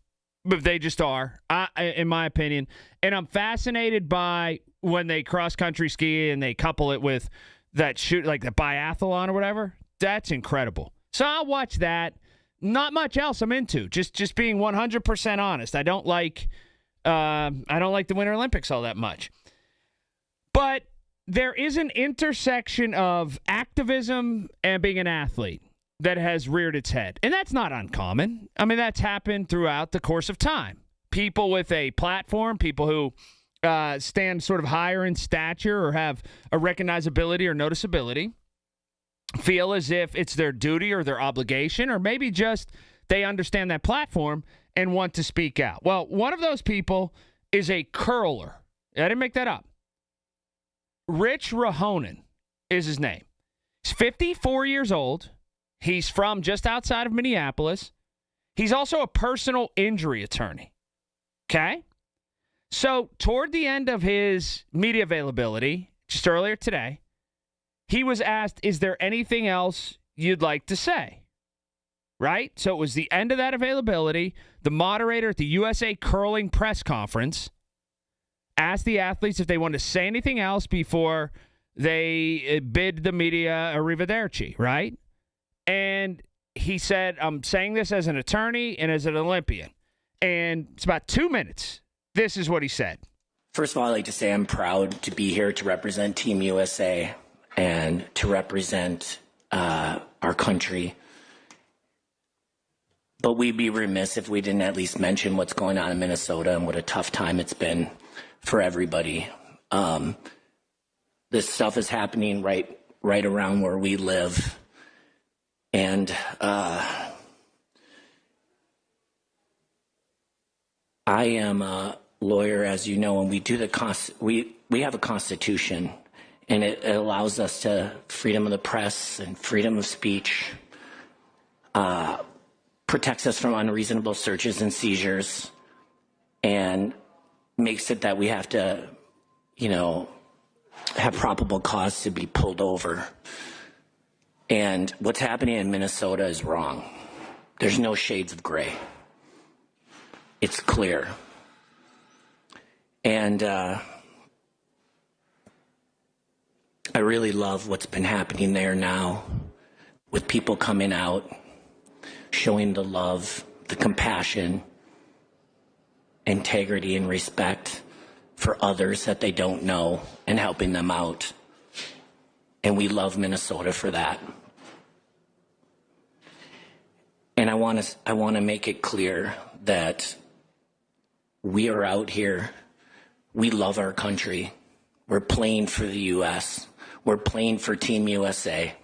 But they just are, in my opinion. And I'm fascinated by when they cross-country ski and they couple it with that shoot, like the biathlon or whatever. That's incredible. So I'll watch that. Not much else I'm into. Just being 100% honest. I don't like the Winter Olympics all that much. But there is an intersection of activism and being an athlete that has reared its head. And that's not uncommon. I mean, that's happened throughout the course of time. People with a platform, people who stand sort of higher in stature or have a recognizability or noticeability, feel as if it's their duty or their obligation, or maybe just they understand that platform and want to speak out. Well, one of those people is a curler. I didn't make that up. Rich Rahonen is his name. He's 54 years old. He's from just outside of Minneapolis. He's also a personal injury attorney. Okay? So toward the end of his media availability, just earlier today, he was asked, is there anything else you'd like to say? Right? So it was the end of that availability. The moderator at the USA Curling press conference asked the athletes if they wanted to say anything else before they bid the media arrivederci, right? And he said, I'm saying this as an attorney and as an Olympian. And it's about 2 minutes. This is what he said. First of all, I'd like to say I'm proud to be here to represent Team USA and to represent our country. But we'd be remiss if we didn't at least mention what's going on in Minnesota and what a tough time it's been for everybody. This stuff is happening right around where we live. And I am a lawyer, as you know, and we do we have a constitution, and it allows us to freedom of the press and freedom of speech, protects us from unreasonable searches and seizures, and makes it that we have to, have probable cause to be pulled over. And what's happening in Minnesota is wrong. There's no shades of gray. It's clear. And I really love what's been happening there now with people coming out, showing the love, the compassion, integrity, and respect for others that they don't know and helping them out. And we love Minnesota for that. And I want to make it clear that we are out here. We love our country. We're playing for the U.S. We're playing for Team USA.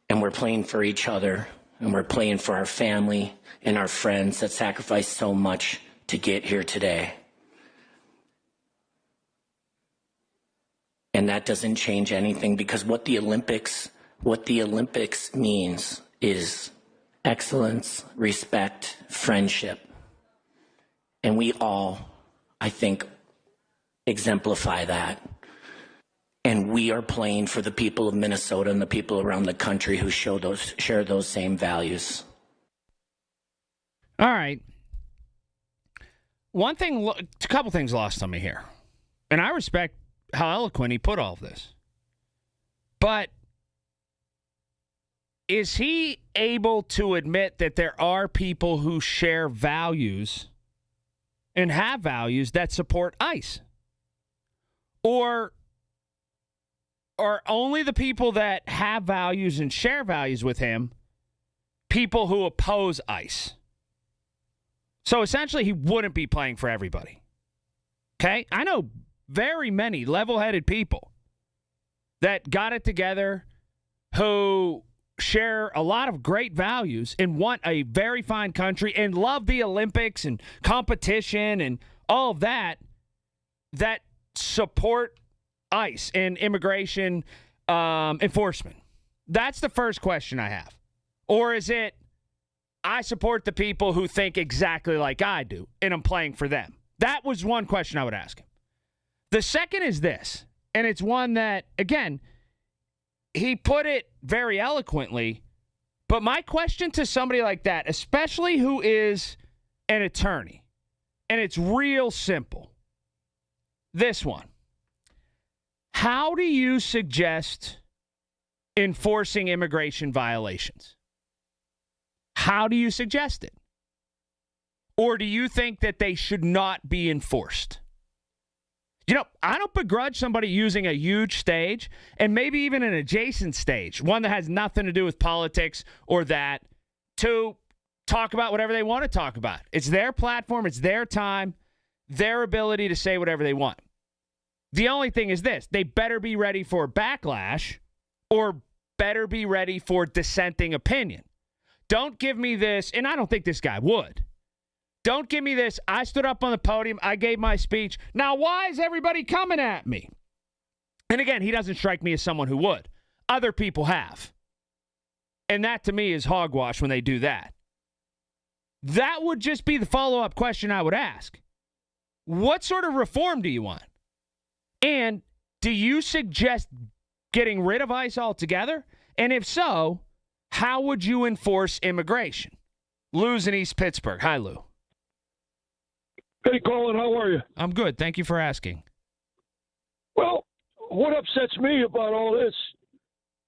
And we're playing for each other. And we're playing for our family and our friends that sacrificed so much to get here today. And that doesn't change anything, because what the Olympics means is excellence, respect, friendship. And we all, I think, exemplify that. And we are playing for the people of Minnesota and the people around the country who share those same values. All right. A couple things lost on me here. And I respect how eloquent he put all of this. But is he able to admit that there are people who share values and have values that support ICE? Or are only the people that have values and share values with him people who oppose ICE? So essentially, he wouldn't be playing for everybody. Okay? I know very many level-headed people that got it together who share a lot of great values and want a very fine country and love the Olympics and competition and all of that support ICE and immigration enforcement. That's the first question I have. Or is it, I support the people who think exactly like I do, and I'm playing for them? That was one question I would ask him. The second is this, and it's one that, again, he put it very eloquently, but my question to somebody like that, especially who is an attorney, and it's real simple. This one. How do you suggest enforcing immigration violations? How do you suggest it? Or do you think that they should not be enforced? You know, I don't begrudge somebody using a huge stage and maybe even an adjacent stage, one that has nothing to do with politics or that, to talk about whatever they want to talk about. It's their platform. It's their time, their ability to say whatever they want. The only thing is this: they better be ready for backlash or better be ready for dissenting opinion. Don't give me this, and I don't think this guy would. Don't give me this, I stood up on the podium, I gave my speech. Now, why is everybody coming at me? And again, he doesn't strike me as someone who would. Other people have. And that, to me, is hogwash when they do that. That would just be the follow-up question I would ask. What sort of reform do you want? And do you suggest getting rid of ICE altogether? And if so, how would you enforce immigration? Lou's in East Pittsburgh. Hi, Lou. Hey, Colin, how are you? I'm good. Thank you for asking. Well, what upsets me about all this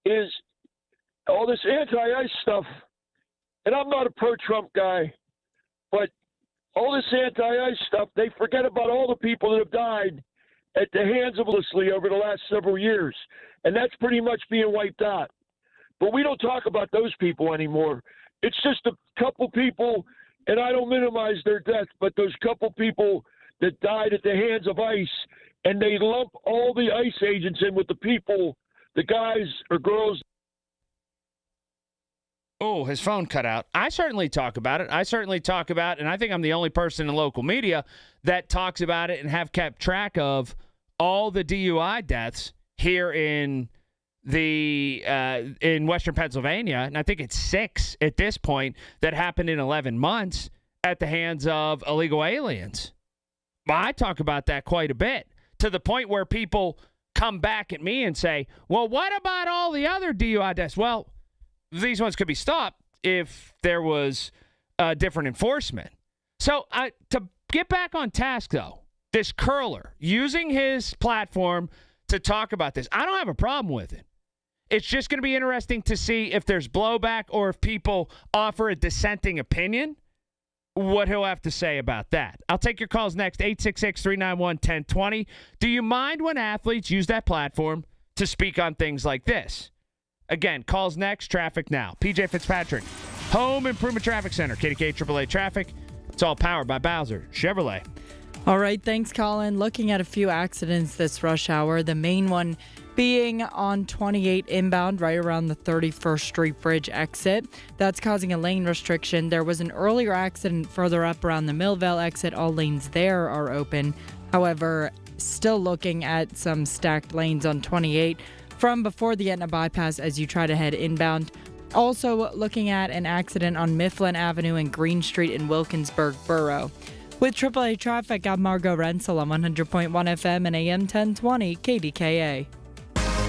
is all this anti-ICE stuff, and I'm not a pro-Trump guy, but all this anti-ICE stuff, they forget about all the people that have died at the hands of Leslie over the last several years, and that's pretty much being wiped out. But we don't talk about those people anymore. It's just a couple people, and I don't minimize their death, but those couple people that died at the hands of ICE, and they lump all the ICE agents in with the people, the guys or girls. Oh, his phone cut out. I certainly talk about it. And I think I'm the only person in local media that talks about it and have kept track of all the DUI deaths here in in Western Pennsylvania, and I think it's 6 at this point that happened in 11 months at the hands of illegal aliens. I talk about that quite a bit, to the point where people come back at me and say, well, what about all the other DUI deaths? Well, these ones could be stopped if there was different enforcement. So to get back on task, though, this curler using his platform to talk about this, I don't have a problem with it. It's just going to be interesting to see if there's blowback or if people offer a dissenting opinion, what he'll have to say about that. I'll take your calls next, 866-391-1020. Do you mind when athletes use that platform to speak on things like this? Again, calls next, traffic now. PJ Fitzpatrick, Home Improvement Traffic Center, KDKA AAA Traffic. It's all powered by Bowser Chevrolet. All right, thanks, Colin. Looking at a few accidents this rush hour, the main one being on 28 inbound right around the 31st Street Bridge exit. That's causing a lane restriction. There was an earlier accident further up around the Millvale exit. All lanes there are open. However, still looking at some stacked lanes on 28 from before the Etna bypass as you try to head inbound. Also looking at an accident on Mifflin Avenue and Green Street in Wilkinsburg Borough. With AAA Traffic, I'm Margot Rensel on 100.1 FM and AM 1020 KDKA.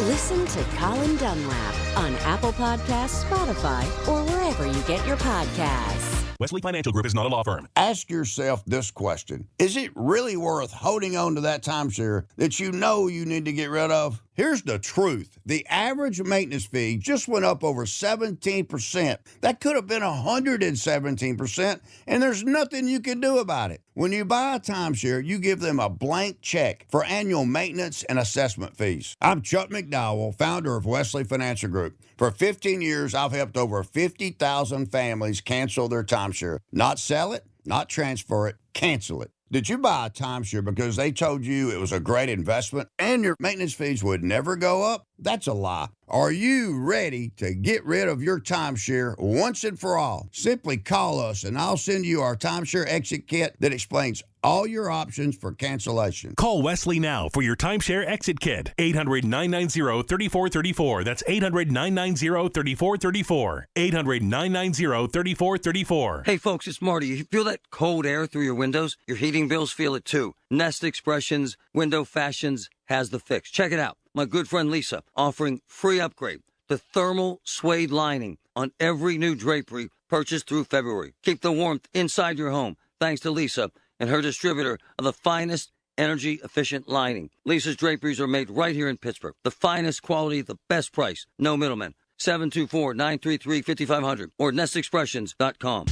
Listen to Colin Dunlap on Apple Podcasts, Spotify, or wherever you get your podcasts. Wesley Financial Group is not a law firm. Ask yourself this question. Is it really worth holding on to that timeshare that you know you need to get rid of? Here's the truth. The average maintenance fee just went up over 17%. That could have been 117%, and there's nothing you can do about it. When you buy a timeshare, you give them a blank check for annual maintenance and assessment fees. I'm Chuck McDowell, founder of Wesley Financial Group. For 15 years, I've helped over 50,000 families cancel their timeshare. Not sell it, not transfer it, cancel it. Did you buy a timeshare because they told you it was a great investment and your maintenance fees would never go up? That's a lie. Are you ready to get rid of your timeshare once and for all? Simply call us and I'll send you our timeshare exit kit that explains all your options for cancellation. Call Wesley now for your timeshare exit kit. 800-990-3434. That's 800-990-3434. 800-990-3434. Hey folks, it's Marty. You feel that cold air through your windows? Your heating bills feel it too. Nest Expressions Window Fashions has the fix. Check it out. My good friend Lisa offering free upgrade to thermal suede lining on every new drapery purchased through February. Keep the warmth inside your home thanks to Lisa and her distributor of the finest energy-efficient lining. Lisa's draperies are made right here in Pittsburgh. The finest quality, the best price. No middlemen. 724-933-5500 or nestexpressions.com.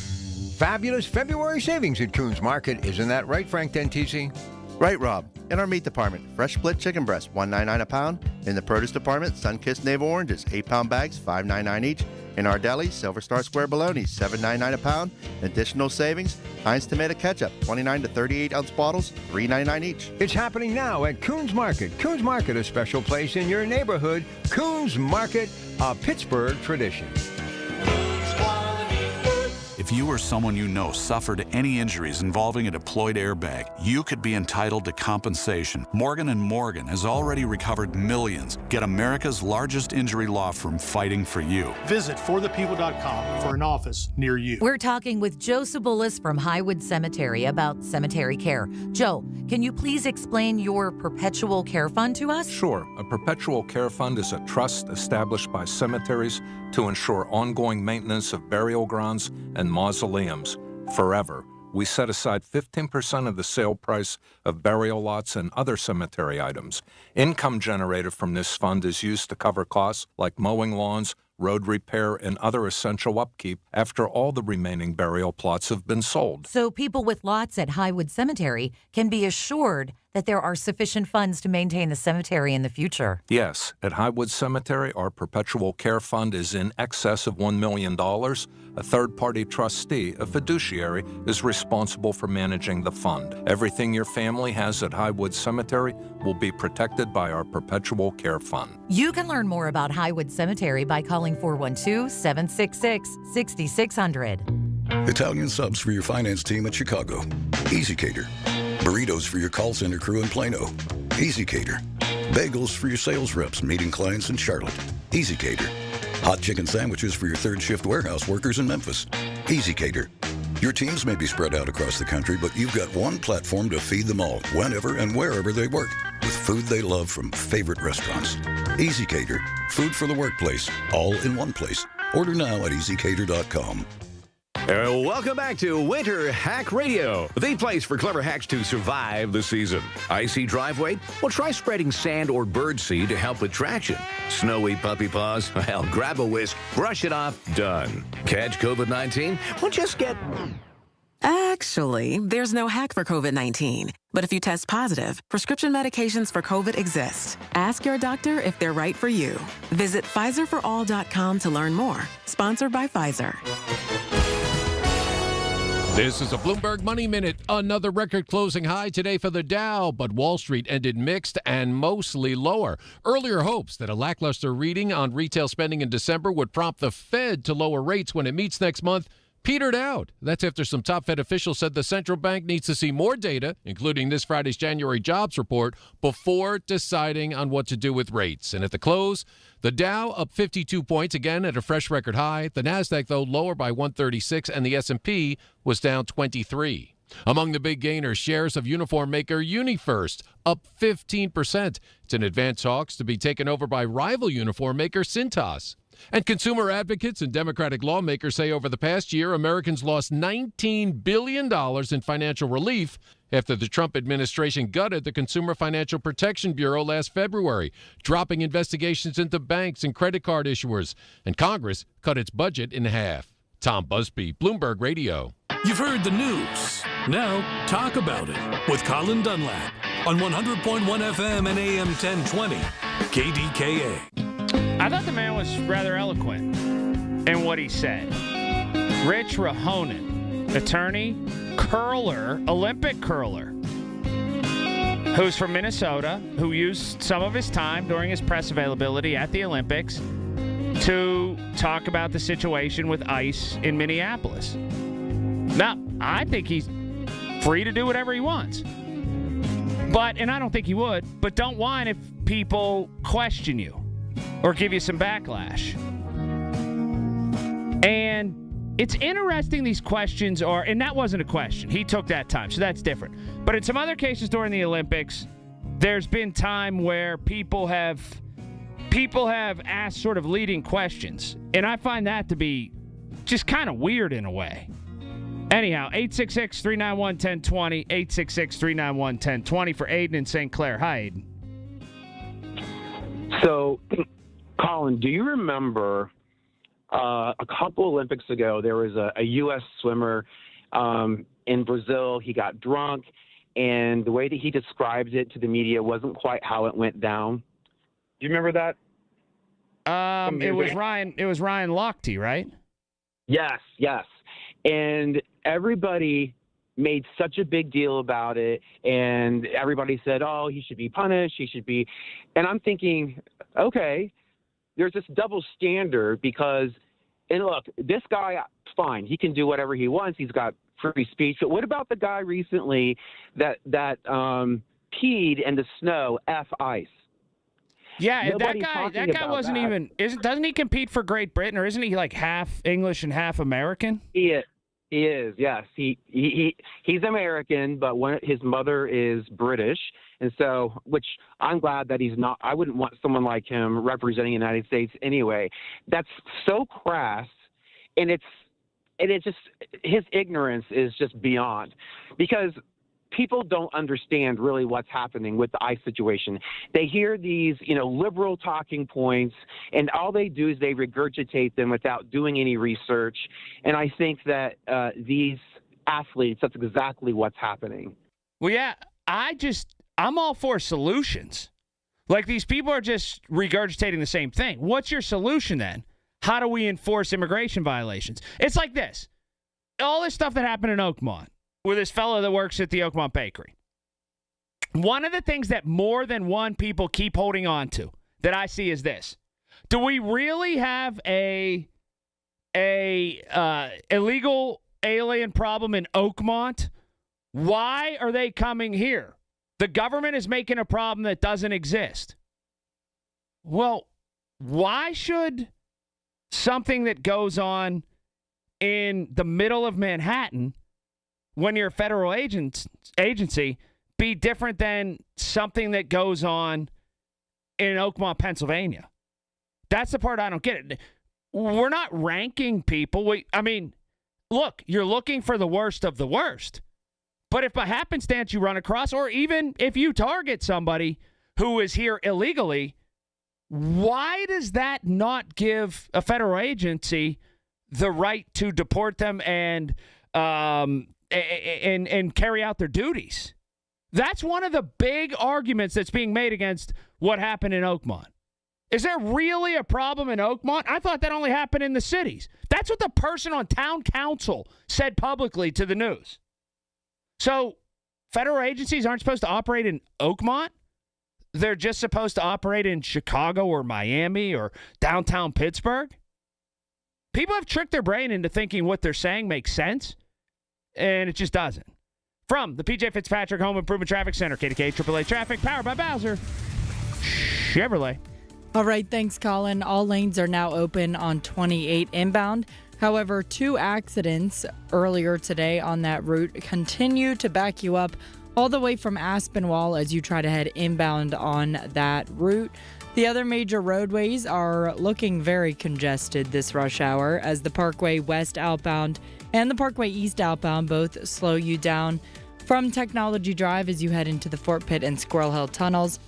Fabulous February savings at Coons Market. Isn't that right, Frank Dentisi? Right, Rob. In our meat department, fresh split chicken breast, $1.99 a pound. In the produce department, Sunkist navel oranges, 8-pound bags, $5.99 each. In our deli, Silver Star Square bologna, $7.99 a pound. Additional savings, Heinz tomato ketchup, 29 to 38-ounce bottles, $3.99 each. It's happening now at Coons Market. Coons Market, a special place in your neighborhood. Coons Market, a Pittsburgh tradition. If you or someone you know suffered any injuries involving a deployed airbag, you could be entitled to compensation. Morgan & Morgan has already recovered millions. Get America's largest injury law firm fighting for you. Visit forthepeople.com for an office near you. We're talking with Joe Sabulis from Highwood Cemetery about cemetery care. Joe, can you please explain your perpetual care fund to us? Sure. A perpetual care fund is a trust established by cemeteries to ensure ongoing maintenance of burial grounds and mausoleums forever. We set aside 15% of the sale price of burial lots and other cemetery items. Income generated from this fund is used to cover costs like mowing lawns, road repair, and other essential upkeep after all the remaining burial plots have been sold. So people with lots at Highwood Cemetery can be assured that there are sufficient funds to maintain the cemetery in the future. Yes, at Highwood Cemetery, our perpetual care fund is in excess of $1 million. A third-party trustee, a fiduciary, is responsible for managing the fund. Everything your family has at Highwood Cemetery will be protected by our perpetual care fund. You can learn more about Highwood Cemetery by calling 412-766-6600. Italian subs for your finance team in Chicago. Easy Cater. Burritos for your call center crew in Plano. Easy Cater. Bagels for your sales reps meeting clients in Charlotte. Easy Cater. Hot chicken sandwiches for your third shift warehouse workers in Memphis. Easy Cater. Your teams may be spread out across the country, but you've got one platform to feed them all, whenever and wherever they work, with food they love from favorite restaurants. Easy Cater. Food for the workplace, all in one place. Order now at easycater.com. Welcome back to Winter Hack Radio, the place for clever hacks to survive the season. Icy driveway? Well, try spreading sand or birdseed to help with traction. Snowy puppy paws? Well, grab a whisk, brush it off, done. Catch COVID-19? Well, just get... Actually, there's no hack for COVID-19. But if you test positive, prescription medications for COVID exist. Ask your doctor if they're right for you. Visit PfizerForAll.com to learn more. Sponsored by Pfizer. This is a Bloomberg Money Minute. Another record closing high today for the Dow, but Wall Street ended mixed and mostly lower. Earlier hopes that a lackluster reading on retail spending in December would prompt the Fed to lower rates when it meets next month petered out. That's after some top Fed officials said the central bank needs to see more data, including this Friday's January jobs report, before deciding on what to do with rates. And at the close, the Dow up 52 points, again at a fresh record high. The Nasdaq, though, lower by 136, and the S&P was down 23. Among the big gainers, shares of uniform maker UniFirst up 15%. It's in advanced talks to be taken over by rival uniform maker Cintas. And consumer advocates and Democratic lawmakers say over the past year, Americans lost $19 billion in financial relief after the Trump administration gutted the Consumer Financial Protection Bureau last February, dropping investigations into banks and credit card issuers. And Congress cut its budget in half. Tom Busby, Bloomberg Radio. You've heard the news. Now talk about it with Colin Dunlap on 100.1 FM and AM 1020 KDKA. I thought the man was rather eloquent in what he said. Rich Rahonen, attorney, curler, Olympic curler, who's from Minnesota, who used some of his time during his press availability at the Olympics to talk about the situation with ICE in Minneapolis. Now, I think he's free to do whatever he wants. And I don't think he would, but don't whine if people question you or give you some backlash. And it's interesting these questions are, and that wasn't a question. He took that time, so that's different. But in some other cases during the Olympics, there's been time where people have asked sort of leading questions. And I find that to be just kind of weird in a way. Anyhow, 866-391-1020, 866-391-1020 for Aiden in St. Clair. Hi, Aiden. So, Colin, do you remember a couple Olympics ago, there was a U.S. swimmer in Brazil. He got drunk, and the way that he described it to the media wasn't quite how it went down. Do you remember that? It was Ryan Lochte, right? Yes. And everybody made such a big deal about it, and everybody said, oh, he should be punished, and I'm thinking, okay, there's this double standard because, and look, this guy, fine, he can do whatever he wants, he's got free speech, but what about the guy recently that peed in the snow, F ICE? Yeah, Nobody's that guy wasn't that. even. Doesn't he compete for Great Britain, or isn't he like half English and half American? He is. Yes, he's American, but his mother is British, and so which I'm glad that he's not. I wouldn't want someone like him representing the United States anyway. That's so crass, and it's just his ignorance is just beyond because people don't understand really what's happening with the ICE situation. They hear these, liberal talking points, and all they do is they regurgitate them without doing any research. And I think that these athletes, that's exactly what's happening. Well, yeah, I'm all for solutions. Like these people are just regurgitating the same thing. What's your solution then? How do we enforce immigration violations? It's like this. All this stuff that happened in Oakmont with this fellow that works at the Oakmont Bakery. One of the things that more than one people keep holding on to that I see is this. Do we really have a illegal alien problem in Oakmont? Why are they coming here? The government is making a problem that doesn't exist. Well, why should something that goes on in the middle of Manhattan when you're a federal agency be different than something that goes on in Oakmont, Pennsylvania? That's the part I don't get it. We're not ranking people. Look, you're looking for the worst of the worst. But if by happenstance you run across, or even if you target somebody who is here illegally, why does that not give a federal agency the right to deport them and carry out their duties? That's one of the big arguments that's being made against what happened in Oakmont. Is there really a problem in Oakmont? I thought that only happened in the cities. That's what the person on town council said publicly to the news. So federal agencies aren't supposed to operate in Oakmont? They're just supposed to operate in Chicago or Miami or downtown Pittsburgh? People have tricked their brain into thinking what they're saying makes sense, and it just doesn't. From the P.J. Fitzpatrick Home Improvement Traffic Center, KDKA AAA Traffic, powered by Bowser Chevrolet. All right, thanks, Colin. All lanes are now open on 28 inbound. However, 2 accidents earlier today on that route continue to back you up all the way from Aspinwall as you try to head inbound on that route. The other major roadways are looking very congested this rush hour as the Parkway West outbound and the Parkway East outbound both slow you down from Technology Drive as you head into the Fort Pitt and Squirrel Hill tunnels,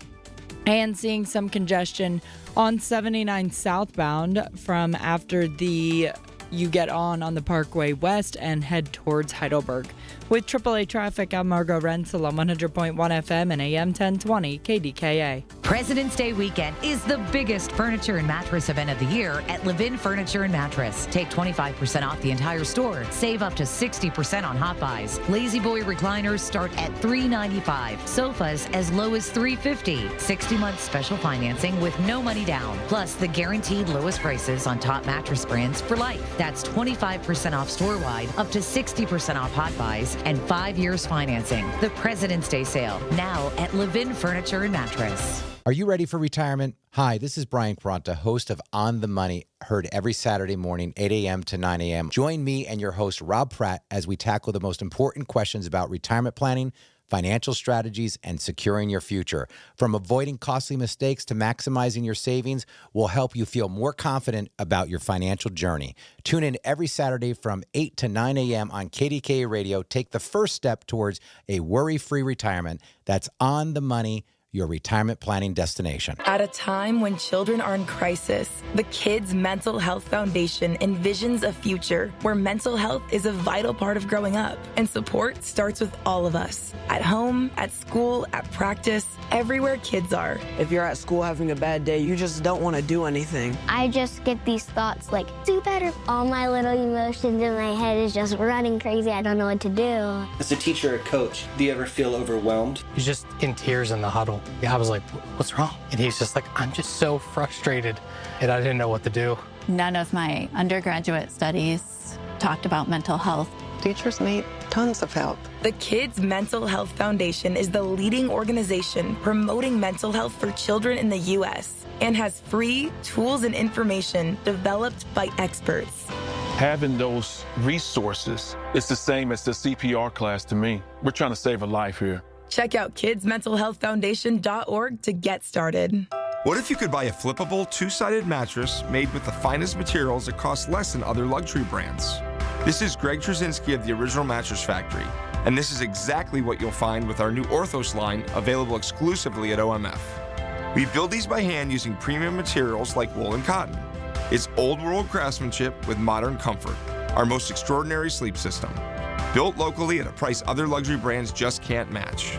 and seeing some congestion on 79 southbound from after the you get on the Parkway West and head towards Heidelberg. With AAA traffic, I'm Margot Renzel on 100.1 FM and AM 1020 KDKA. President's Day weekend is the biggest furniture and mattress event of the year at Levin Furniture and Mattress. Take 25% off the entire store. Save up to 60% on hot buys. Lazy Boy recliners start at $395. Sofas as low as $350. 60-month special financing with no money down. Plus the guaranteed lowest prices on top mattress brands for life. That's 25% off store-wide, up to 60% off hot buys, and 5 years financing. The President's Day sale, now at Levin Furniture and Mattress. Are you ready for retirement? Hi, this is Brian Quaranta, host of On the Money, heard every Saturday morning, 8 a.m. to 9 a.m. Join me and your host, Rob Pratt, as we tackle the most important questions about retirement planning, financial strategies, and securing your future. From avoiding costly mistakes to maximizing your savings, we'll help you feel more confident about your financial journey. Tune in every Saturday from 8 to 9 a.m. on KDKA Radio. Take the first step towards a worry-free retirement. That's On the Money, your retirement planning destination. At a time when children are in crisis, the Kids Mental Health Foundation envisions a future where mental health is a vital part of growing up, and support starts with all of us. At home, at school, at practice, everywhere kids are. If you're at school having a bad day, you just don't want to do anything. I just get these thoughts like, do better. All my little emotions in my head is just running crazy. I don't know what to do. As a teacher or coach, do you ever feel overwhelmed? He's just in tears in the huddle. I was like, what's wrong? And he's just like, I'm just so frustrated, and I didn't know what to do. None of my undergraduate studies talked about mental health. Teachers need tons of help. The Kids Mental Health Foundation is the leading organization promoting mental health for children in the U.S. and has free tools and information developed by experts. Having those resources, it's the same as the CPR class to me. We're trying to save a life here. Check out kidsmentalhealthfoundation.org to get started. What if you could buy a flippable, two-sided mattress made with the finest materials that cost less than other luxury brands? This is Greg Trzynski of the Original Mattress Factory, and this is exactly what you'll find with our new Orthos line, available exclusively at OMF. We build these by hand using premium materials like wool and cotton. It's old-world craftsmanship with modern comfort, our most extraordinary sleep system. Built locally at a price other luxury brands just can't match.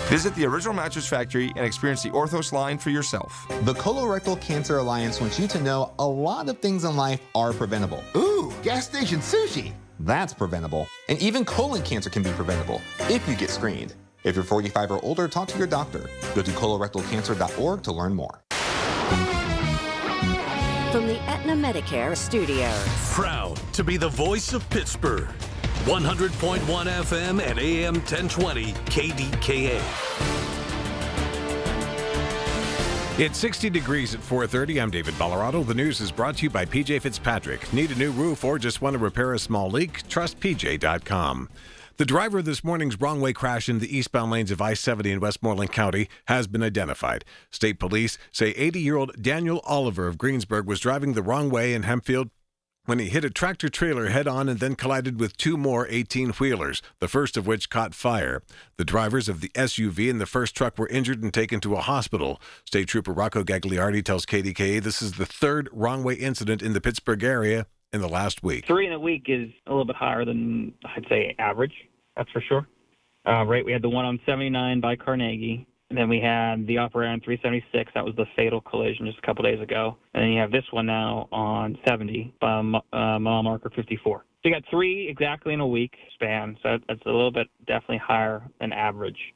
Visit the Original Mattress Factory and experience the Orthos line for yourself. The Colorectal Cancer Alliance wants you to know a lot of things in life are preventable. Ooh, gas station sushi. That's preventable. And even colon cancer can be preventable if you get screened. If you're 45 or older, talk to your doctor. Go to colorectalcancer.org to learn more. From the Aetna Medicare Studios. Proud to be the voice of Pittsburgh. 100.1 FM and AM 1020 KDKA. It's 60 degrees at 4:30. I'm David Ballarado. The news is brought to you by PJ Fitzpatrick. Need a new roof or just want to repair a small leak? Trust PJ.com. The driver of this morning's wrong-way crash in the eastbound lanes of I-70 in Westmoreland County has been identified. State police say 80-year-old Daniel Oliver of Greensburg was driving the wrong way in Hempfield when he hit a tractor-trailer head-on and then collided with two more 18-wheelers, the first of which caught fire. The drivers of the SUV and the first truck were injured and taken to a hospital. State Trooper Rocco Gagliardi tells KDKA this is the third wrong-way incident in the Pittsburgh area in the last week. 3 in a week is a little bit higher than, I'd say, average. That's for sure. Right, we had the one on 79 by Carnegie. And then we had the operator on 376. That was the fatal collision just a couple days ago. And then you have this one now on 70 by mile marker 54. So you got 3 exactly in a week span. So that's a little bit definitely higher than average.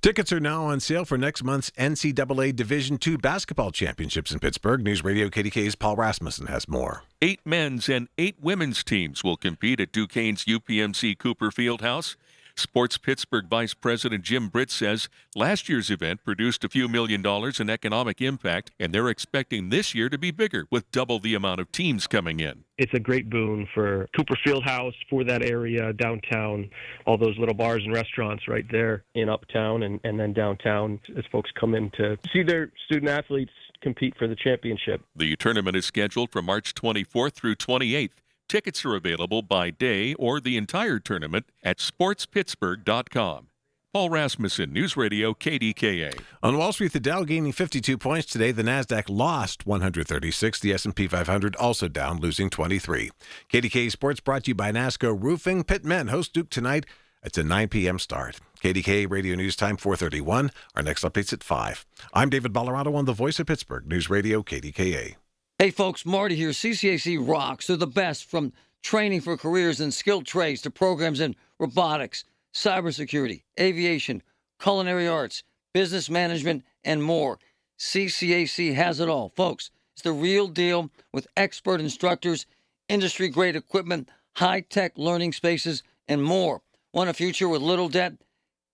Tickets are now on sale for next month's NCAA Division II basketball championships in Pittsburgh. News Radio KDKA's Paul Rasmussen has more. 8 men's and 8 women's teams will compete at Duquesne's UPMC Cooper Fieldhouse. Sports Pittsburgh Vice President Jim Britt says last year's event produced a few $1 million in economic impact, and they're expecting this year to be bigger with double the amount of teams coming in. It's a great boon for Cooper Fieldhouse, for that area, downtown, all those little bars and restaurants right there in uptown and then downtown as folks come in to see their student athletes compete for the championship. The tournament is scheduled from March 24th through 28th. Tickets are available by day or the entire tournament at sportspittsburgh.com. Paul Rasmussen, News Radio KDKA. On Wall Street, the Dow gaining 52 points today. The Nasdaq lost 136. The S&P 500 also down, losing 23. KDKA Sports brought to you by NASCO Roofing. Pitt Men host Duke tonight. It's a 9 p.m. start. KDKA Radio News Time 4:31. Our next update's at 5. I'm David Ballarado on the Voice of Pittsburgh, News Radio KDKA. Hey folks, Marty here. CCAC rocks. They're the best, from training for careers in skilled trades to programs in robotics, cybersecurity, aviation, culinary arts, business management, and more. CCAC has it all. Folks, it's the real deal with expert instructors, industry-grade equipment, high-tech learning spaces, and more. Want a future with little debt?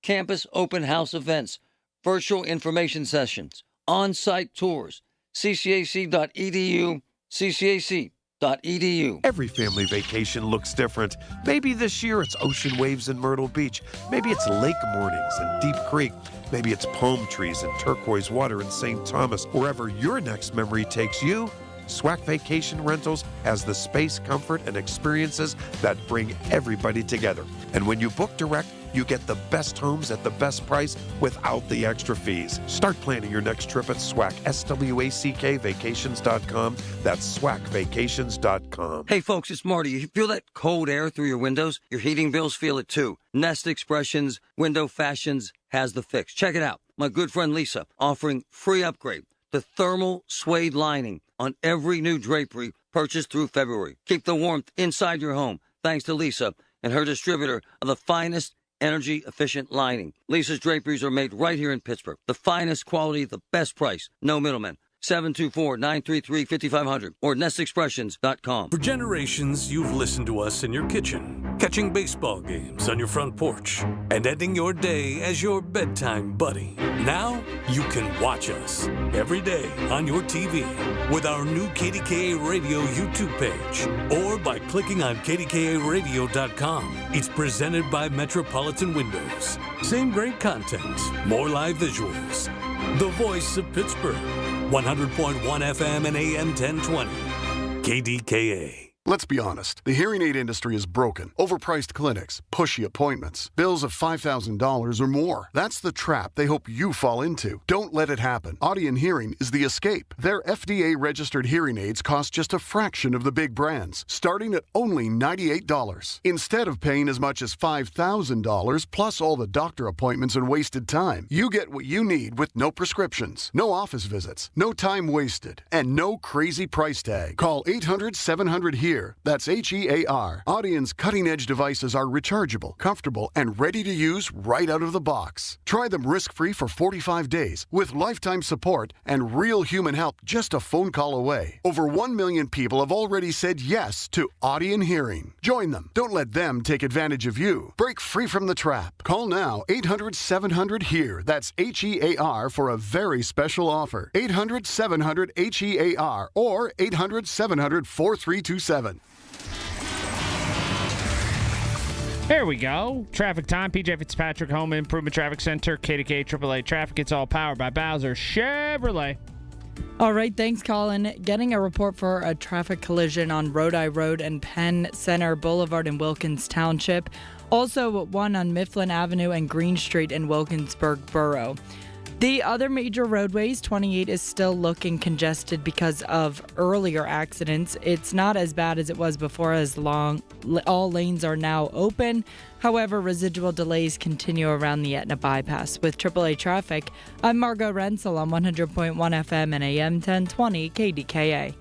Campus open house events, virtual information sessions, on-site tours. ccac.edu, ccac.edu. Every family vacation looks different. Maybe this year it's ocean waves in Myrtle Beach. Maybe it's lake mornings in Deep Creek. Maybe it's palm trees and turquoise water in St. Thomas. Wherever your next memory takes you, SWAC Vacation Rentals has the space, comfort, and experiences that bring everybody together. And when you book direct, you get the best homes at the best price without the extra fees. Start planning your next trip at SWAC, SWACK vacations.com. That's SWACvacations.com. Hey folks, it's Marty. You feel that cold air through your windows? Your heating bills feel it too. Nest Expressions Window Fashions has the fix. Check it out. My good friend Lisa offering free upgrade to thermal suede lining on every new drapery purchased through February. Keep the warmth inside your home thanks to Lisa and her distributor of the finest energy-efficient lining. Lisa's draperies are made right here in Pittsburgh. The finest quality, the best price. No middlemen. 724-933-5500 or nestexpressions.com. For generations, you've listened to us in your kitchen, catching baseball games on your front porch, and ending your day as your bedtime buddy. Now, you can watch us every day on your TV with our new KDKA Radio YouTube page or by clicking on KDKARadio.com. It's presented by Metropolitan Windows. Same great content, more live visuals. The Voice of Pittsburgh. 100.1 FM and AM 1020. KDKA. Let's be honest, the hearing aid industry is broken. Overpriced clinics, pushy appointments, bills of $5,000 or more. That's the trap they hope you fall into. Don't let it happen. Audion Hearing is the escape. Their FDA-registered hearing aids cost just a fraction of the big brands, starting at only $98. Instead of paying as much as $5,000 plus all the doctor appointments and wasted time, you get what you need with no prescriptions, no office visits, no time wasted, and no crazy price tag. Call 800-700-HEAR. That's HEAR. Audion's cutting-edge devices are rechargeable, comfortable, and ready to use right out of the box. Try them risk-free for 45 days with lifetime support and real human help just a phone call away. Over 1 million people have already said yes to Audion Hearing. Join them. Don't let them take advantage of you. Break free from the trap. Call now 800-700-HEAR. That's HEAR for a very special offer. 800-700-HEAR or 800-700-4327. There we go. Traffic time. PJ Fitzpatrick, Home Improvement Traffic Center, KDKA AAA Traffic. It's all powered by Bowser Chevrolet. All right, thanks, Colin. Getting a report for a traffic collision on Rodi Road and Penn Center Boulevard in Wilkins Township. Also, one on Mifflin Avenue and Green Street in Wilkinsburg Borough. The other major roadways, 28 is still looking congested because of earlier accidents. It's not as bad as it was before, as all lanes are now open. However, residual delays continue around the Etna bypass. With AAA Traffic, I'm Margot Rensel on 100.1 FM and AM 1020 KDKA.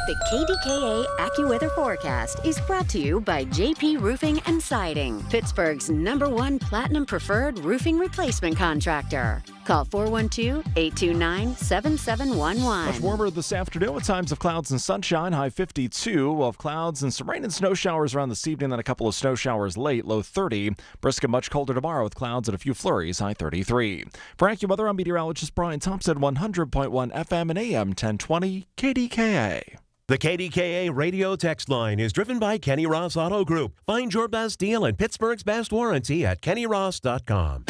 The KDKA AccuWeather forecast is brought to you by JP Roofing and Siding, Pittsburgh's #1 Platinum Preferred roofing replacement contractor. Call 412-829-7711. Much warmer this afternoon with times of clouds and sunshine, high 52. We'll have clouds and some rain and snow showers around this evening, then a couple of snow showers late, low 30. Brisk and much colder tomorrow with clouds and a few flurries, high 33. For AccuWeather, I'm meteorologist Brian Thompson, 100.1 FM and AM 1020 KDKA. The KDKA radio text line is driven by Kenny Ross Auto Group. Find your best deal and Pittsburgh's best warranty at kennyross.com.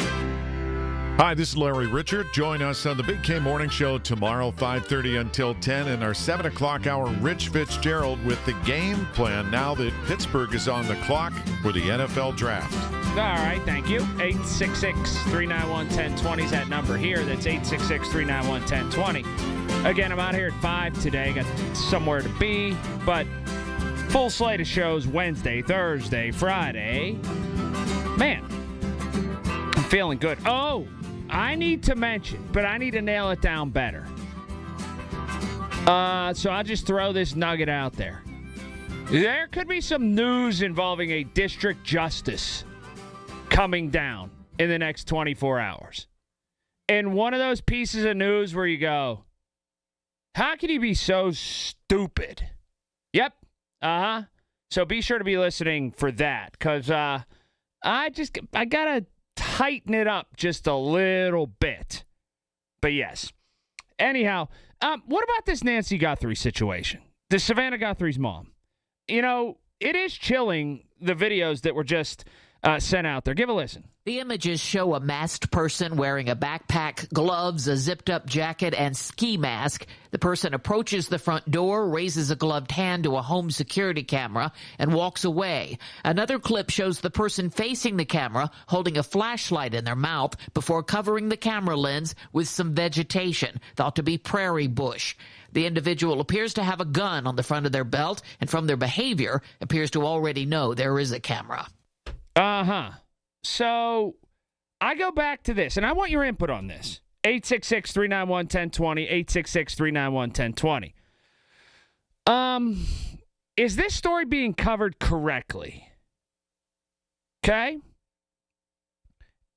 Hi, this is Larry Richard. Join us on the Big K Morning Show tomorrow, 5:30 until 10, and our 7 o'clock hour, Rich Fitzgerald with the game plan now that Pittsburgh is on the clock for the NFL Draft. All right, thank you. 866-391-1020 is that number here. That's 866-391-1020. Again, I'm out here at 5 today. Got somewhere to be, but full slate of shows Wednesday, Thursday, Friday. Man, I'm feeling good. Oh, I need to mention, but I need to nail it down better. So I'll just throw this nugget out there. There could be some news involving a district justice coming down in the next 24 hours. And one of those pieces of news where you go, how can you be so stupid? Yep. So be sure to be listening for that, because I got to tighten it up just a little bit. But yes. Anyhow, what about this Nancy Guthrie situation? The Savannah Guthrie's mom. You know, it is chilling, the videos that were just sent out there. Give a listen. The images show a masked person wearing a backpack, gloves, a zipped-up jacket, and ski mask. The person approaches the front door, raises a gloved hand to a home security camera, and walks away. Another clip shows the person facing the camera holding a flashlight in their mouth before covering the camera lens with some vegetation, thought to be prairie bush. The individual appears to have a gun on the front of their belt, and from their behavior, appears to already know there is a camera. So I go back to this, and I want your input on this. 866-391-1020, 866-391-1020. Is this story being covered correctly? Okay?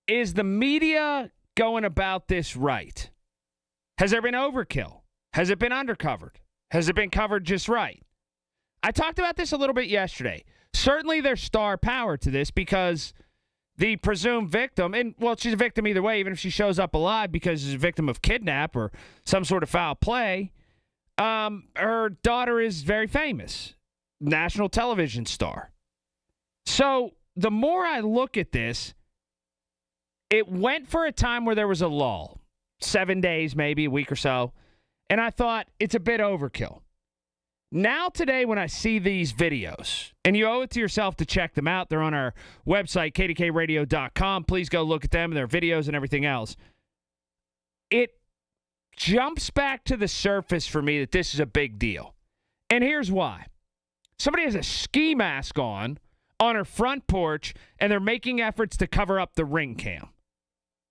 Is the media going about this right? Has there been overkill? Has it been undercovered? Has it been covered just right? I talked about this a little bit yesterday. Certainly there's star power to this because the presumed victim, and, well, she's a victim either way, even if she shows up alive because she's a victim of kidnap or some sort of foul play, her daughter is very famous, national television star. So the more I look at this, it went for a time where there was a lull, 7 days, maybe a week or so, and I thought it's a bit overkill. Now today when I see these videos, and you owe it to yourself to check them out. They're on our website, KDKARadio.com. Please go look at them, their videos and everything else. It jumps back to the surface for me that this is a big deal. And here's why. Somebody has a ski mask on her front porch, and they're making efforts to cover up the ring cam.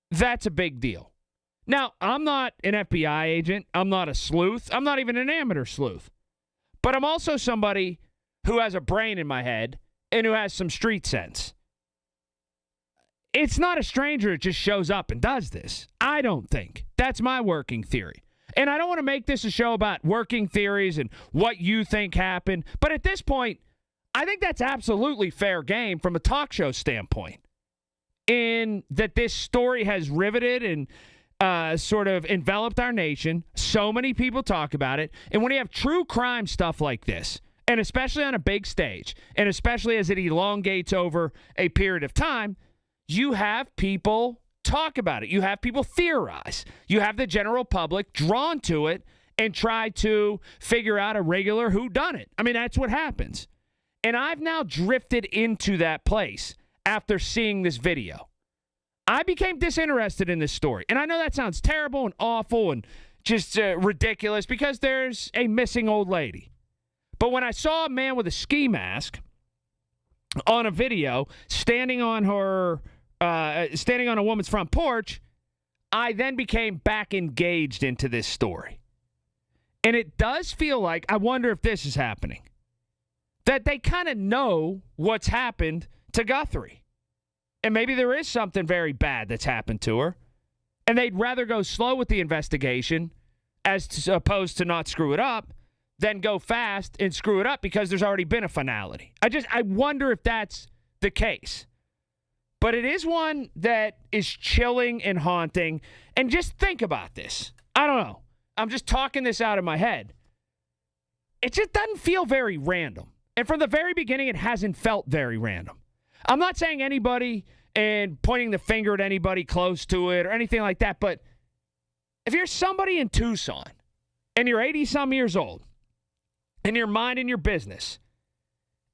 That's a big deal. Now, I'm not an FBI agent. I'm not a sleuth. I'm not even an amateur sleuth. But I'm also somebody who has a brain in my head and who has some street sense. It's not a stranger that just shows up and does this. I don't think. That's my working theory. And I don't want to make this a show about working theories and what you think happened. But at this point, I think that's absolutely fair game from a talk show standpoint. In that this story has riveted and sort of enveloped our nation. So many people talk about it. And when you have true crime stuff like this, and especially on a big stage, and especially as it elongates over a period of time, you have people talk about it. You have people theorize. You have the general public drawn to it and try to figure out a regular whodunit. I mean, that's what happens. And I've now drifted into that place after seeing this video. I became disinterested in this story. And I know that sounds terrible and awful and just ridiculous because there's a missing old lady. But when I saw a man with a ski mask on a video standing on a woman's front porch, I then became back engaged into this story. And it does feel like, I wonder if this is happening, that they kind of know what's happened to Guthrie. And maybe there is something very bad that's happened to her. And they'd rather go slow with the investigation as opposed to not screw it up than go fast and screw it up because there's already been a finality. I wonder if that's the case. But it is one that is chilling and haunting. And just think about this. I don't know. I'm just talking this out of my head. It just doesn't feel very random. And from the very beginning, it hasn't felt very random. I'm not saying anybody and pointing the finger at anybody close to it or anything like that, but if you're somebody in Tucson and you're 80-some years old and you're minding your business,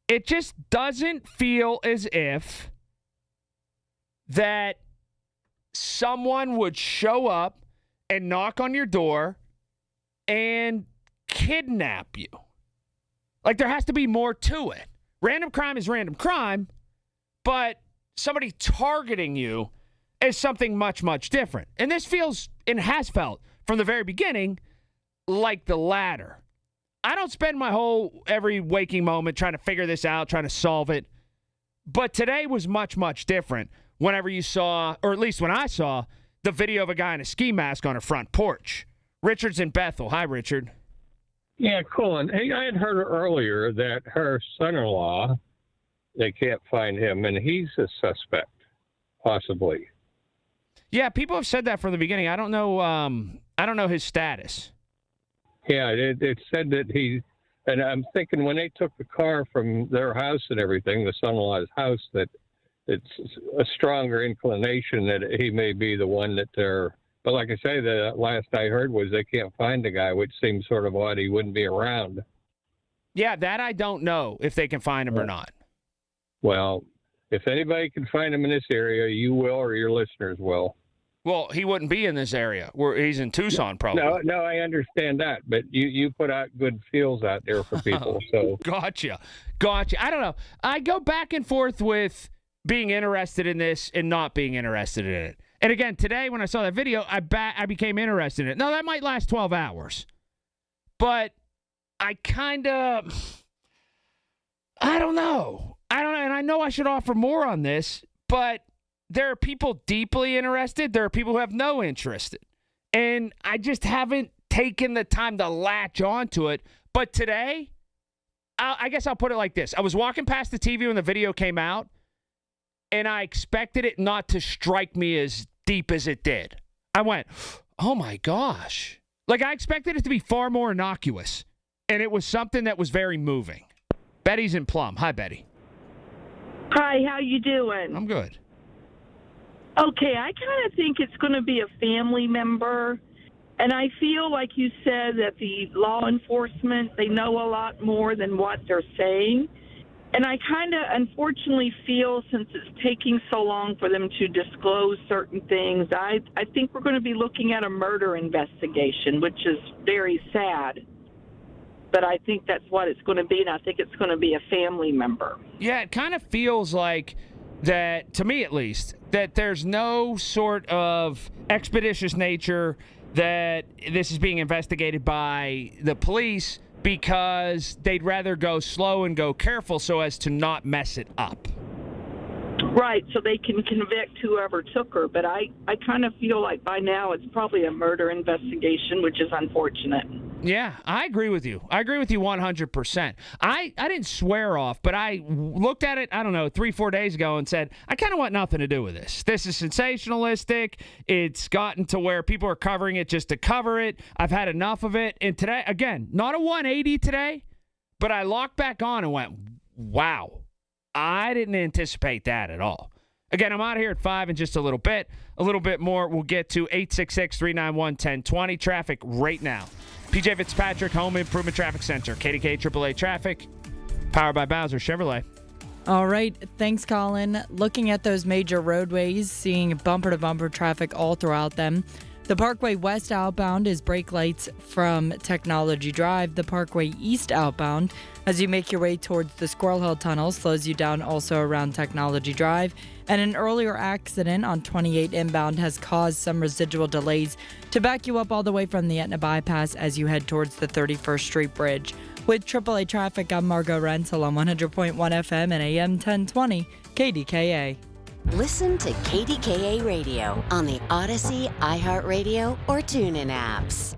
it just doesn't feel as if that someone would show up and knock on your door and kidnap you. Like, there has to be more to it. Random crime is random crime, but somebody targeting you is something much, much different. And this feels, and has felt from the very beginning, like the latter. I don't spend my every waking moment trying to figure this out, trying to solve it. But today was much, much different whenever you saw, or at least when I saw, the video of a guy in a ski mask on a front porch. Richard's in Bethel. Hi, Richard. Yeah, cool. And hey, I had heard earlier that her son-in-law, they can't find him, and he's a suspect, possibly. Yeah, people have said that from the beginning. I don't know his status. Yeah, it said that and I'm thinking when they took the car from their house and everything, the son-in-law's house, that it's a stronger inclination that he may be the one that they're. But like I say, the last I heard was they can't find the guy, which seems sort of odd. He wouldn't be around. Yeah, that I don't know if they can find him or not. Well, if anybody can find him in this area, you will, or your listeners will. Well, he wouldn't be in this area. He's in Tucson, probably. No, I understand that, but you put out good feels out there for people. So Gotcha. I don't know. I go back and forth with being interested in this and not being interested in it. And again, today when I saw that video, I became interested in it. Now, that might last 12 hours. But I don't know. And I know I should offer more on this, but there are people deeply interested. There are people who have no interest. And I just haven't taken the time to latch onto it. But today, I guess I'll put it like this. I was walking past the TV when the video came out, and I expected it not to strike me as deep as it did. I went, oh my gosh. Like, I expected it to be far more innocuous. And it was something that was very moving. Betty's in Plum. Hi, Betty. Hi, how you doing? I'm good. Okay, I kind of think it's going to be a family member. And I feel like you said that the law enforcement, they know a lot more than what they're saying. And I kind of unfortunately feel, since it's taking so long for them to disclose certain things, I think we're going to be looking at a murder investigation, which is very sad. But I think that's what it's going to be, and I think it's going to be a family member. Yeah, it kind of feels like that, to me at least, that there's no sort of expeditious nature that this is being investigated by the police, because they'd rather go slow and go careful so as to not mess it up. Right, so they can convict whoever took her. But I kind of feel like by now it's probably a murder investigation, which is unfortunate. Yeah, I agree with you. I agree with you 100%. I didn't swear off, but I looked at it, 3-4 days ago and said, I kind of want nothing to do with this. This is sensationalistic. It's gotten to where people are covering it just to cover it. I've had enough of it. And today, again, not a 180 today, but I locked back on and went, wow, I didn't anticipate that at all. Again, I'm out here at 5 in just a little bit. A little bit more we'll get to 866-391-1020. Traffic right now. PJ Fitzpatrick, Home Improvement Traffic Center. KDKA AAA Traffic, powered by Bowser Chevrolet. All right. Thanks, Colin. Looking at those major roadways, seeing bumper-to-bumper traffic all throughout them. The Parkway West outbound is brake lights from Technology Drive. The Parkway East outbound, as you make your way towards the Squirrel Hill Tunnel, slows you down also around Technology Drive. And an earlier accident on 28 inbound has caused some residual delays to back you up all the way from the Etna Bypass as you head towards the 31st Street Bridge. With AAA Traffic, I'm Margot Rental on 100.1 FM and AM 1020 KDKA. Listen to KDKA Radio on the Odyssey, iHeartRadio, or TuneIn apps.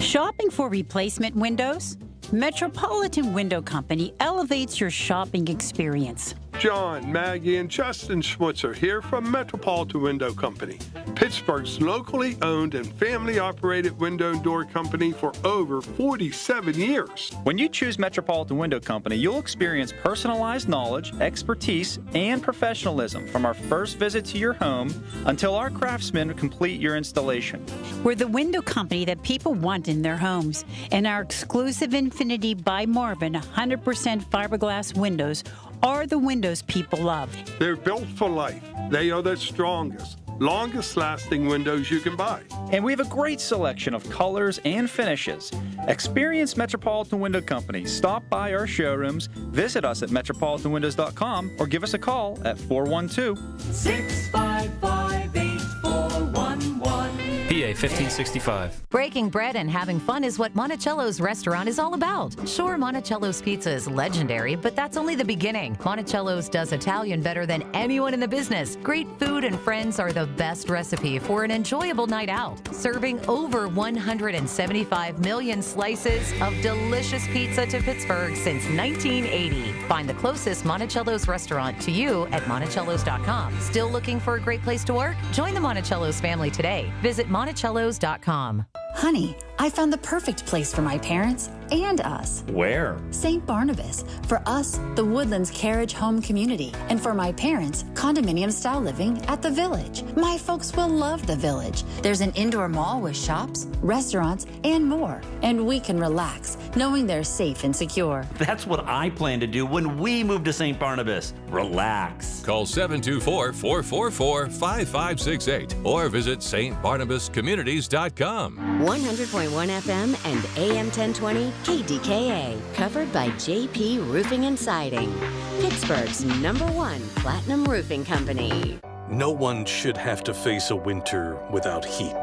Shopping for replacement windows? Metropolitan Window Company elevates your shopping experience. John, Maggie, and Justin Schmutzer here from Metropolitan Window Company, Pittsburgh's locally owned and family-operated window and door company for over 47 years. When you choose Metropolitan Window Company, you'll experience personalized knowledge, expertise, and professionalism from our first visit to your home until our craftsmen complete your installation. We're the window company that people want in their homes, and our exclusive Infinity by Marvin 100% fiberglass windows are the windows people love. They're built for life. They are the strongest, longest-lasting windows you can buy. And we have a great selection of colors and finishes. Experience Metropolitan Window Company. Stop by our showrooms, visit us at metropolitanwindows.com, or give us a call at 412-655-8411. PA 1565. Breaking bread and having fun is what Monticello's restaurant is all about. Sure, Monticello's pizza is legendary, but that's only the beginning. Monticello's does Italian better than anyone in the business. Great food and friends are the best recipe for an enjoyable night out. Serving over 175 million slices of delicious pizza to Pittsburgh since 1980. Find the closest Monticello's restaurant to you at Monticello's.com. Still looking for a great place to work? Join the Monticello's family today. Visit Monticello's.com. Honey, I found the perfect place for my parents and us. Where? St. Barnabas. For us, the Woodlands Carriage Home Community. And for my parents, condominium-style living at the Village. My folks will love the Village. There's an indoor mall with shops, restaurants, and more. And we can relax, knowing they're safe and secure. That's what I plan to do when we move to St. Barnabas. Relax. Call 724-444-5568 or visit stbarnabascommunities.com. 100.1 FM and AM 1020 KDKA, covered by JP Roofing and Siding, Pittsburgh's #1 platinum roofing company. No one should have to face a winter without heat.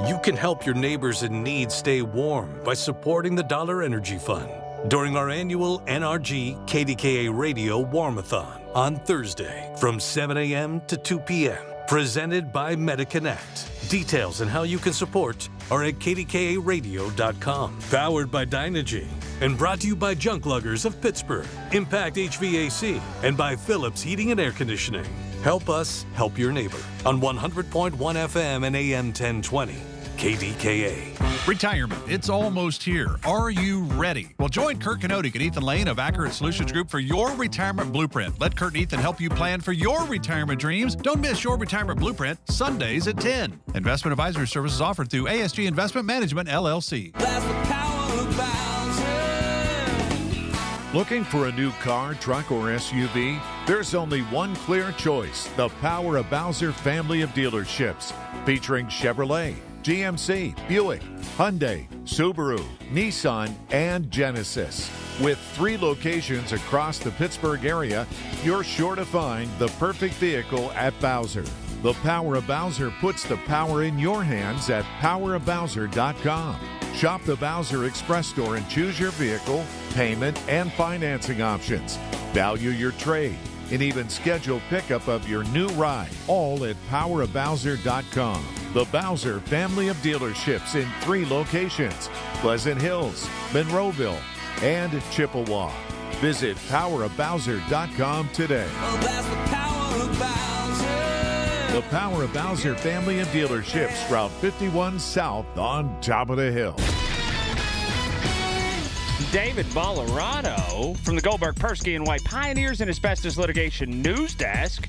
You can help your neighbors in need stay warm by supporting the Dollar Energy Fund during our annual NRG KDKA Radio Warmathon on Thursday from 7 a.m. to 2 p.m. Presented by MetaConnect. Details on how you can support are at kdkaradio.com. Powered by Dynegy and brought to you by Junk Luggers of Pittsburgh, Impact HVAC, and by Phillips Heating and Air Conditioning. Help us help your neighbor on 100.1 FM and AM 1020. KDKA. Retirement, it's almost here. Are you ready? Well, join Kurt Kanodik and Ethan Lane of Accurate Solutions Group for your retirement blueprint. Let Kurt and Ethan help you plan for your retirement dreams. Don't miss your retirement blueprint Sundays at 10. Investment advisory services offered through ASG Investment Management, LLC. Looking for a new car, truck, or SUV? There's only one clear choice: the Power of Bowser family of dealerships, featuring Chevrolet, GMC, Buick, Hyundai, Subaru, Nissan, and Genesis. With 3 locations across the Pittsburgh area, you're sure to find the perfect vehicle at Bowser. The Power of Bowser puts the power in your hands at powerofbowser.com. Shop the Bowser Express store and choose your vehicle, payment, and financing options. Value your trade and even schedule pickup of your new ride, all at powerofbowser.com. The Bowser family of dealerships in 3 locations: Pleasant Hills, Monroeville, and Chippewa. Visit powerofbowser.com today. The Power of Bowser family of dealerships, Route 51 South on top of the hill. David Bolorado from the Goldberg, Persky & White Pioneers and Asbestos Litigation News Desk.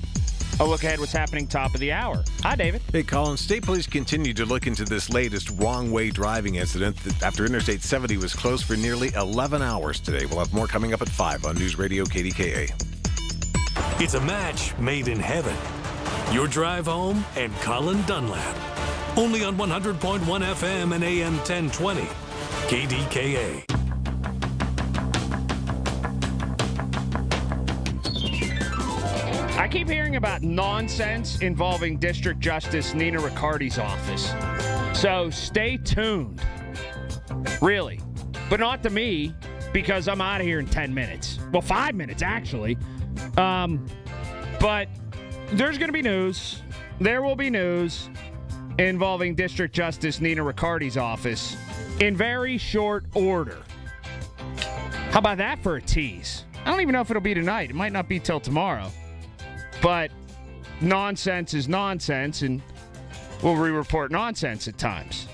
A look ahead what's happening top of the hour. Hi, David. Hey, Colin. State police continue to look into this latest wrong-way driving incident after Interstate 70 was closed for nearly 11 hours today. We'll have more coming up at 5 on News Radio KDKA. It's a match made in heaven. Your drive home and Colin Dunlap. Only on 100.1 FM and AM 1020. KDKA. I keep hearing about nonsense involving District Justice Nina Riccardi's office. So stay tuned. Really. But not to me, because I'm out of here in 10 minutes. Well, 5 minutes, actually. But there's going to be news. There will be news involving District Justice Nina Riccardi's office in very short order. How about that for a tease? I don't even know if it'll be tonight. It might not be till tomorrow. But nonsense is nonsense, and we'll re-report nonsense at times.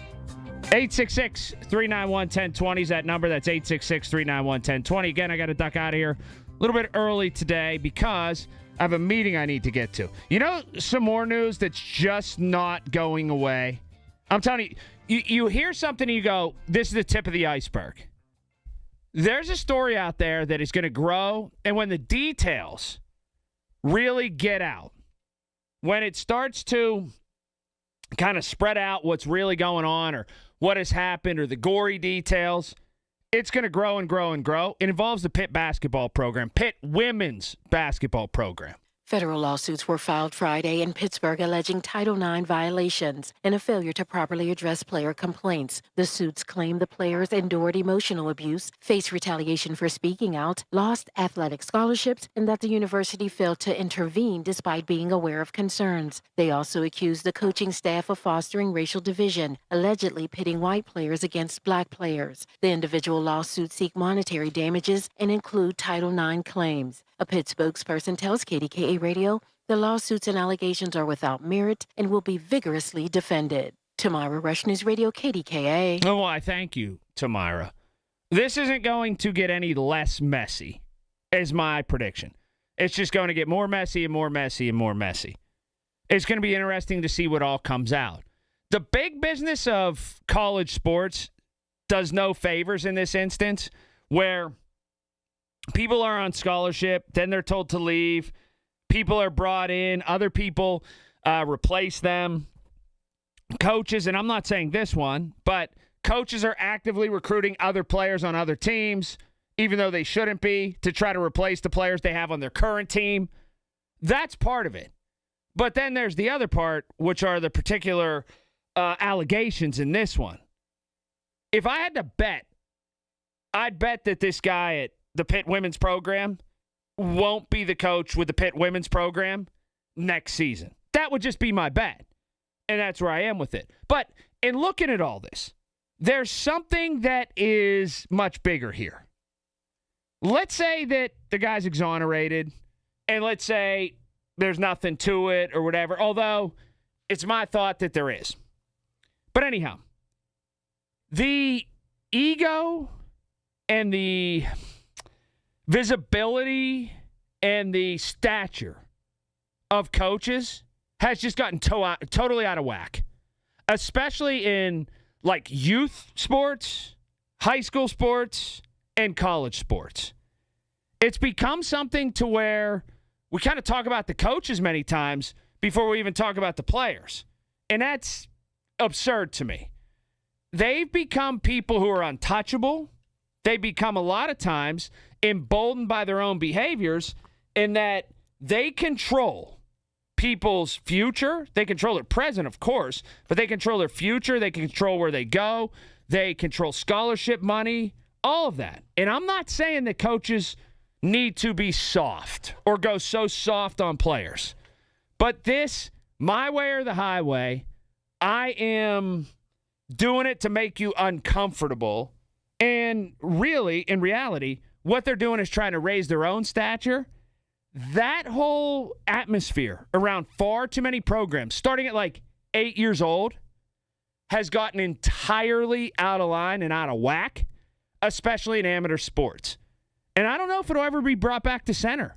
866-391-1020 is that number. That's 866-391-1020. Again, I got to duck out of here a little bit early today because I have a meeting I need to get to. You know, some more news that's just not going away. I'm telling you, you hear something and you go, this is the tip of the iceberg. There's a story out there that is going to grow, and when the details really get out, when it starts to kind of spread out what's really going on or what has happened or the gory details, it's going to grow and grow and grow. It involves the Pitt basketball program, Pitt women's basketball program. Federal lawsuits were filed Friday in Pittsburgh alleging Title IX violations and a failure to properly address player complaints. The suits claim the players endured emotional abuse, faced retaliation for speaking out, lost athletic scholarships, and that the university failed to intervene despite being aware of concerns. They also accused the coaching staff of fostering racial division, allegedly pitting white players against black players. The individual lawsuits seek monetary damages and include Title IX claims. A Pitt spokesperson tells KDKA Radio the lawsuits and allegations are without merit and will be vigorously defended. Tamara Rush News Radio, KDKA. Oh, well, I thank you, Tamara. This isn't going to get any less messy, is my prediction. It's just going to get more messy and more messy and more messy. It's going to be interesting to see what all comes out. The big business of college sports does no favors in this instance, where people are on scholarship, then they're told to leave. People are brought in. Other people replace them. Coaches, and I'm not saying this one, but coaches are actively recruiting other players on other teams, even though they shouldn't be, to try to replace the players they have on their current team. That's part of it. But then there's the other part, which are the particular allegations in this one. If I had to bet, I'd bet that this guy at the Pitt women's program won't be the coach with the Pitt women's program next season. That would just be my bet. And that's where I am with it. But in looking at all this, there's something that is much bigger here. Let's say that the guy's exonerated, and let's say there's nothing to it or whatever, although it's my thought that there is. But anyhow, the ego and the visibility and the stature of coaches has just gotten totally out of whack, especially in like youth sports, high school sports, and college sports. It's become something to where we kind of talk about the coaches many times before we even talk about the players. And that's absurd to me. They've become people who are untouchable. They become a lot of times emboldened by their own behaviors in that they control people's future. They control their present, of course, but they control their future. They control where they go. They control scholarship money, all of that. And I'm not saying that coaches need to be soft or go so soft on players. But this, my way or the highway, I am doing it to make you uncomfortable. And really, in reality, what they're doing is trying to raise their own stature. That whole atmosphere around far too many programs, starting at like 8 years old, has gotten entirely out of line and out of whack, especially in amateur sports. And I don't know if it'll ever be brought back to center.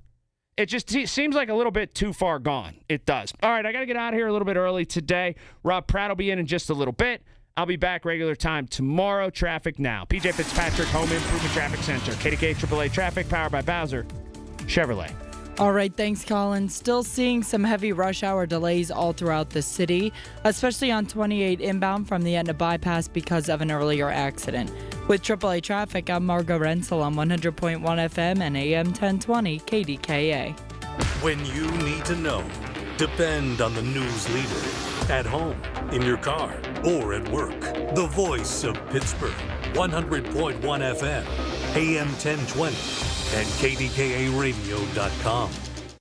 It just seems like a little bit too far gone. It does. All right, I got to get out of here a little bit early today. Rob Pratt will be in just a little bit. I'll be back regular time tomorrow. Traffic now. PJ Fitzpatrick, Home Improvement Traffic Center. KDKA AAA Traffic, powered by Bowser Chevrolet. All right, thanks, Colin. Still seeing some heavy rush hour delays all throughout the city, especially on 28 inbound from the Etna bypass because of an earlier accident. With AAA traffic, I'm Margo Rensel on 100.1 FM and AM 1020 KDKA. When you need to know, depend on the news leader. At home, in your car, or at work. The voice of Pittsburgh, 100.1 FM, AM 1020, and KDKARadio.com.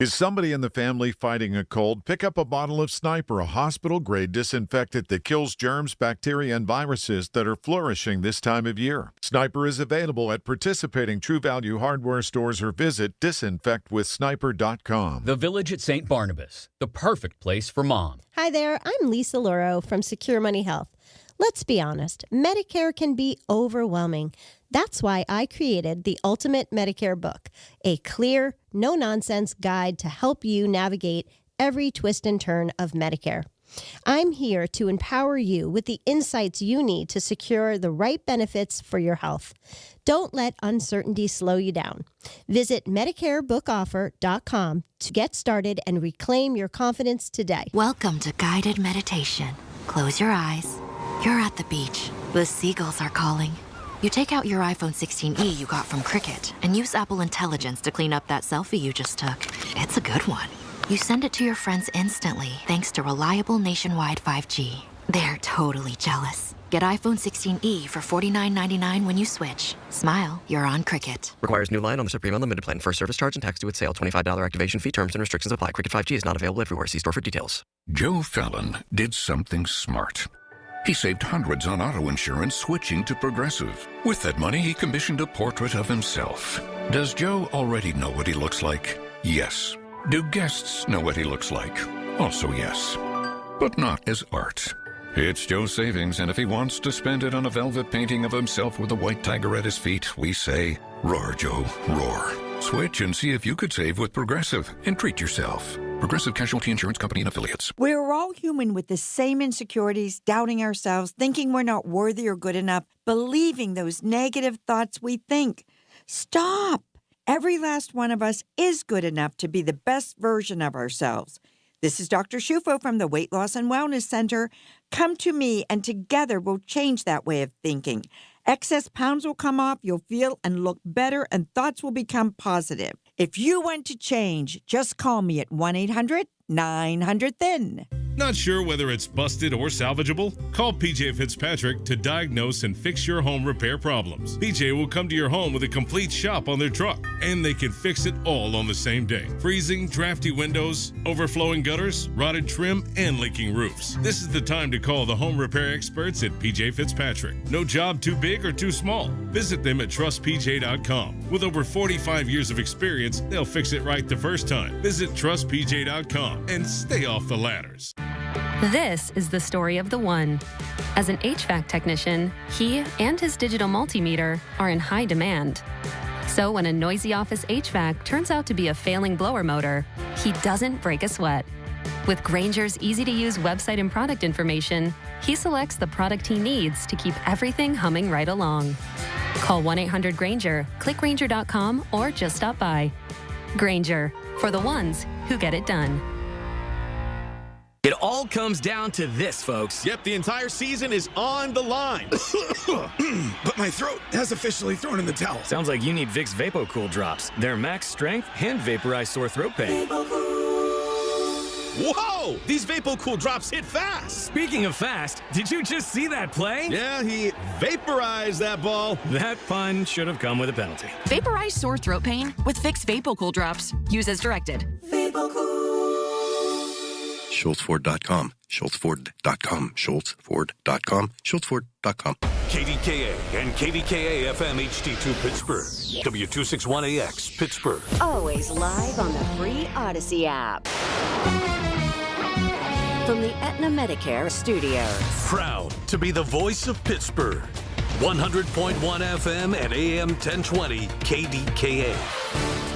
Is somebody in the family fighting a cold? Pick up a bottle of Sniper, a hospital-grade disinfectant that kills germs, bacteria, and viruses that are flourishing this time of year. Sniper is available at participating True Value hardware stores or visit disinfectwithsniper.com. The Village at St. Barnabas, the perfect place for mom. Hi there, I'm Lisa Loro from Secure Money Health. Let's be honest, Medicare can be overwhelming. That's why I created the Ultimate Medicare Book, a clear, no-nonsense guide to help you navigate every twist and turn of Medicare. I'm here to empower you with the insights you need to secure the right benefits for your health. Don't let uncertainty slow you down. Visit MedicareBookOffer.com to get started and reclaim your confidence today. Welcome to guided meditation. Close your eyes. You're at the beach. The seagulls are calling. You take out your iPhone 16e you got from Cricket and use Apple Intelligence to clean up that selfie you just took. It's a good one. You send it to your friends instantly thanks to reliable nationwide 5G. They're totally jealous. Get iPhone 16e for $49.99 when you switch. Smile, you're on Cricket. Requires new line on the Supreme Unlimited plan. First service charge and tax due at sale. $25 activation fee. Terms and restrictions apply. Cricket 5G is not available everywhere. See store for details. Joe Fallon did something smart. He saved hundreds on auto insurance switching to Progressive. With that money, he commissioned a portrait of himself. Does Joe already know what he looks like? Yes. Do guests know what he looks like? Also yes. But not as art. It's Joe's savings, and if he wants to spend it on a velvet painting of himself with a white tiger at his feet, we say, roar, Joe, roar. Switch and see if you could save with Progressive and treat yourself. Progressive Casualty Insurance Company and Affiliates. We're all human with the same insecurities, doubting ourselves, thinking we're not worthy or good enough, believing those negative thoughts we think. Stop! Every last one of us is good enough to be the best version of ourselves. This is Dr. Shufo from the Weight Loss and Wellness Center. Come to me, and together we'll change that way of thinking. Excess pounds will come off, you'll feel and look better, and thoughts will become positive. If you want to change, just call me at 1-800-900-THIN. Not sure whether it's busted or salvageable? Call PJ Fitzpatrick to diagnose and fix your home repair problems. PJ will come to your home with a complete shop on their truck, and they can fix it all on the same day. Freezing, drafty windows, overflowing gutters, rotted trim, and leaking roofs. This is the time to call the home repair experts at PJ Fitzpatrick. No job too big or too small. Visit them at trustpj.com. With over 45 years of experience, they'll fix it right the first time. Visit trustpj.com and stay off the ladders. This is the story of the one. As an HVAC technician, he and his digital multimeter are in high demand. So when a noisy office HVAC turns out to be a failing blower motor, he doesn't break a sweat. With Grainger's easy-to-use website and product information, he selects the product he needs to keep everything humming right along. Call 1-800-GRAINGER, click Grainger.com, or just stop by. Grainger, for the ones who get it done. It all comes down to this, folks. Yep, the entire season is on the line. But my throat has officially thrown in the towel. Sounds like you need Vicks VapoCool drops. They're max strength and vaporize sore throat pain. Whoa! These VapoCool drops hit fast. Speaking of fast, did you just see that play? Yeah, he vaporized that ball. That pun should have come with a penalty. Vaporize sore throat pain with Vicks VapoCool drops. Use as directed. SchultzFord.com, SchultzFord.com, SchultzFord.com, SchultzFord.com. KDKA and KDKA-FM HD2 Pittsburgh. W261AX Pittsburgh. Always live on the free Odyssey app. From the Aetna Medicare studios. Proud to be the voice of Pittsburgh. 100.1 FM and AM 1020 KDKA.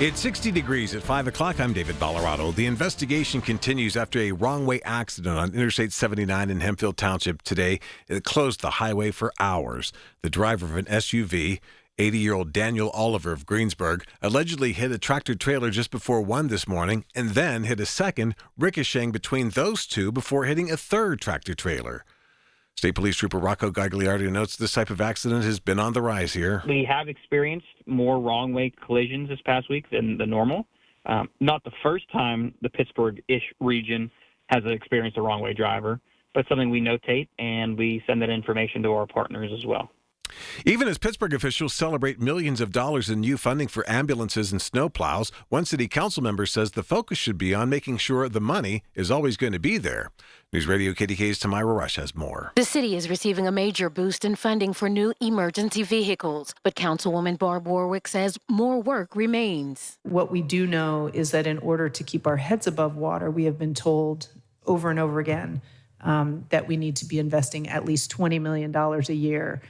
It's 60 degrees at 5 o'clock. I'm David Ballarado. The investigation continues after a wrong-way accident on Interstate 79 in Hempfield Township today. It closed the highway for hours. The driver of an SUV, 80-year-old Daniel Oliver of Greensburg, allegedly hit a tractor-trailer just before 1 this morning and then hit a second, ricocheting between those two before hitting a third tractor-trailer. State Police Trooper Rocco Gagliardi notes this type of accident has been on the rise here. We have experienced more wrong-way collisions this past week than the normal. Not the first time the Pittsburgh-ish region has experienced a wrong-way driver, but something we notate, and we send that information to our partners as well. Even as Pittsburgh officials celebrate millions of dollars in new funding for ambulances and snowplows, one city council member says the focus should be on making sure the money is always going to be there. News Radio KDKA's Tamira Rush has more. The city is receiving a major boost in funding for new emergency vehicles, but Councilwoman Barb Warwick says more work remains. What we do know is that in order to keep our heads above water, we have been told over and over again that we need to be investing at least $20 million a year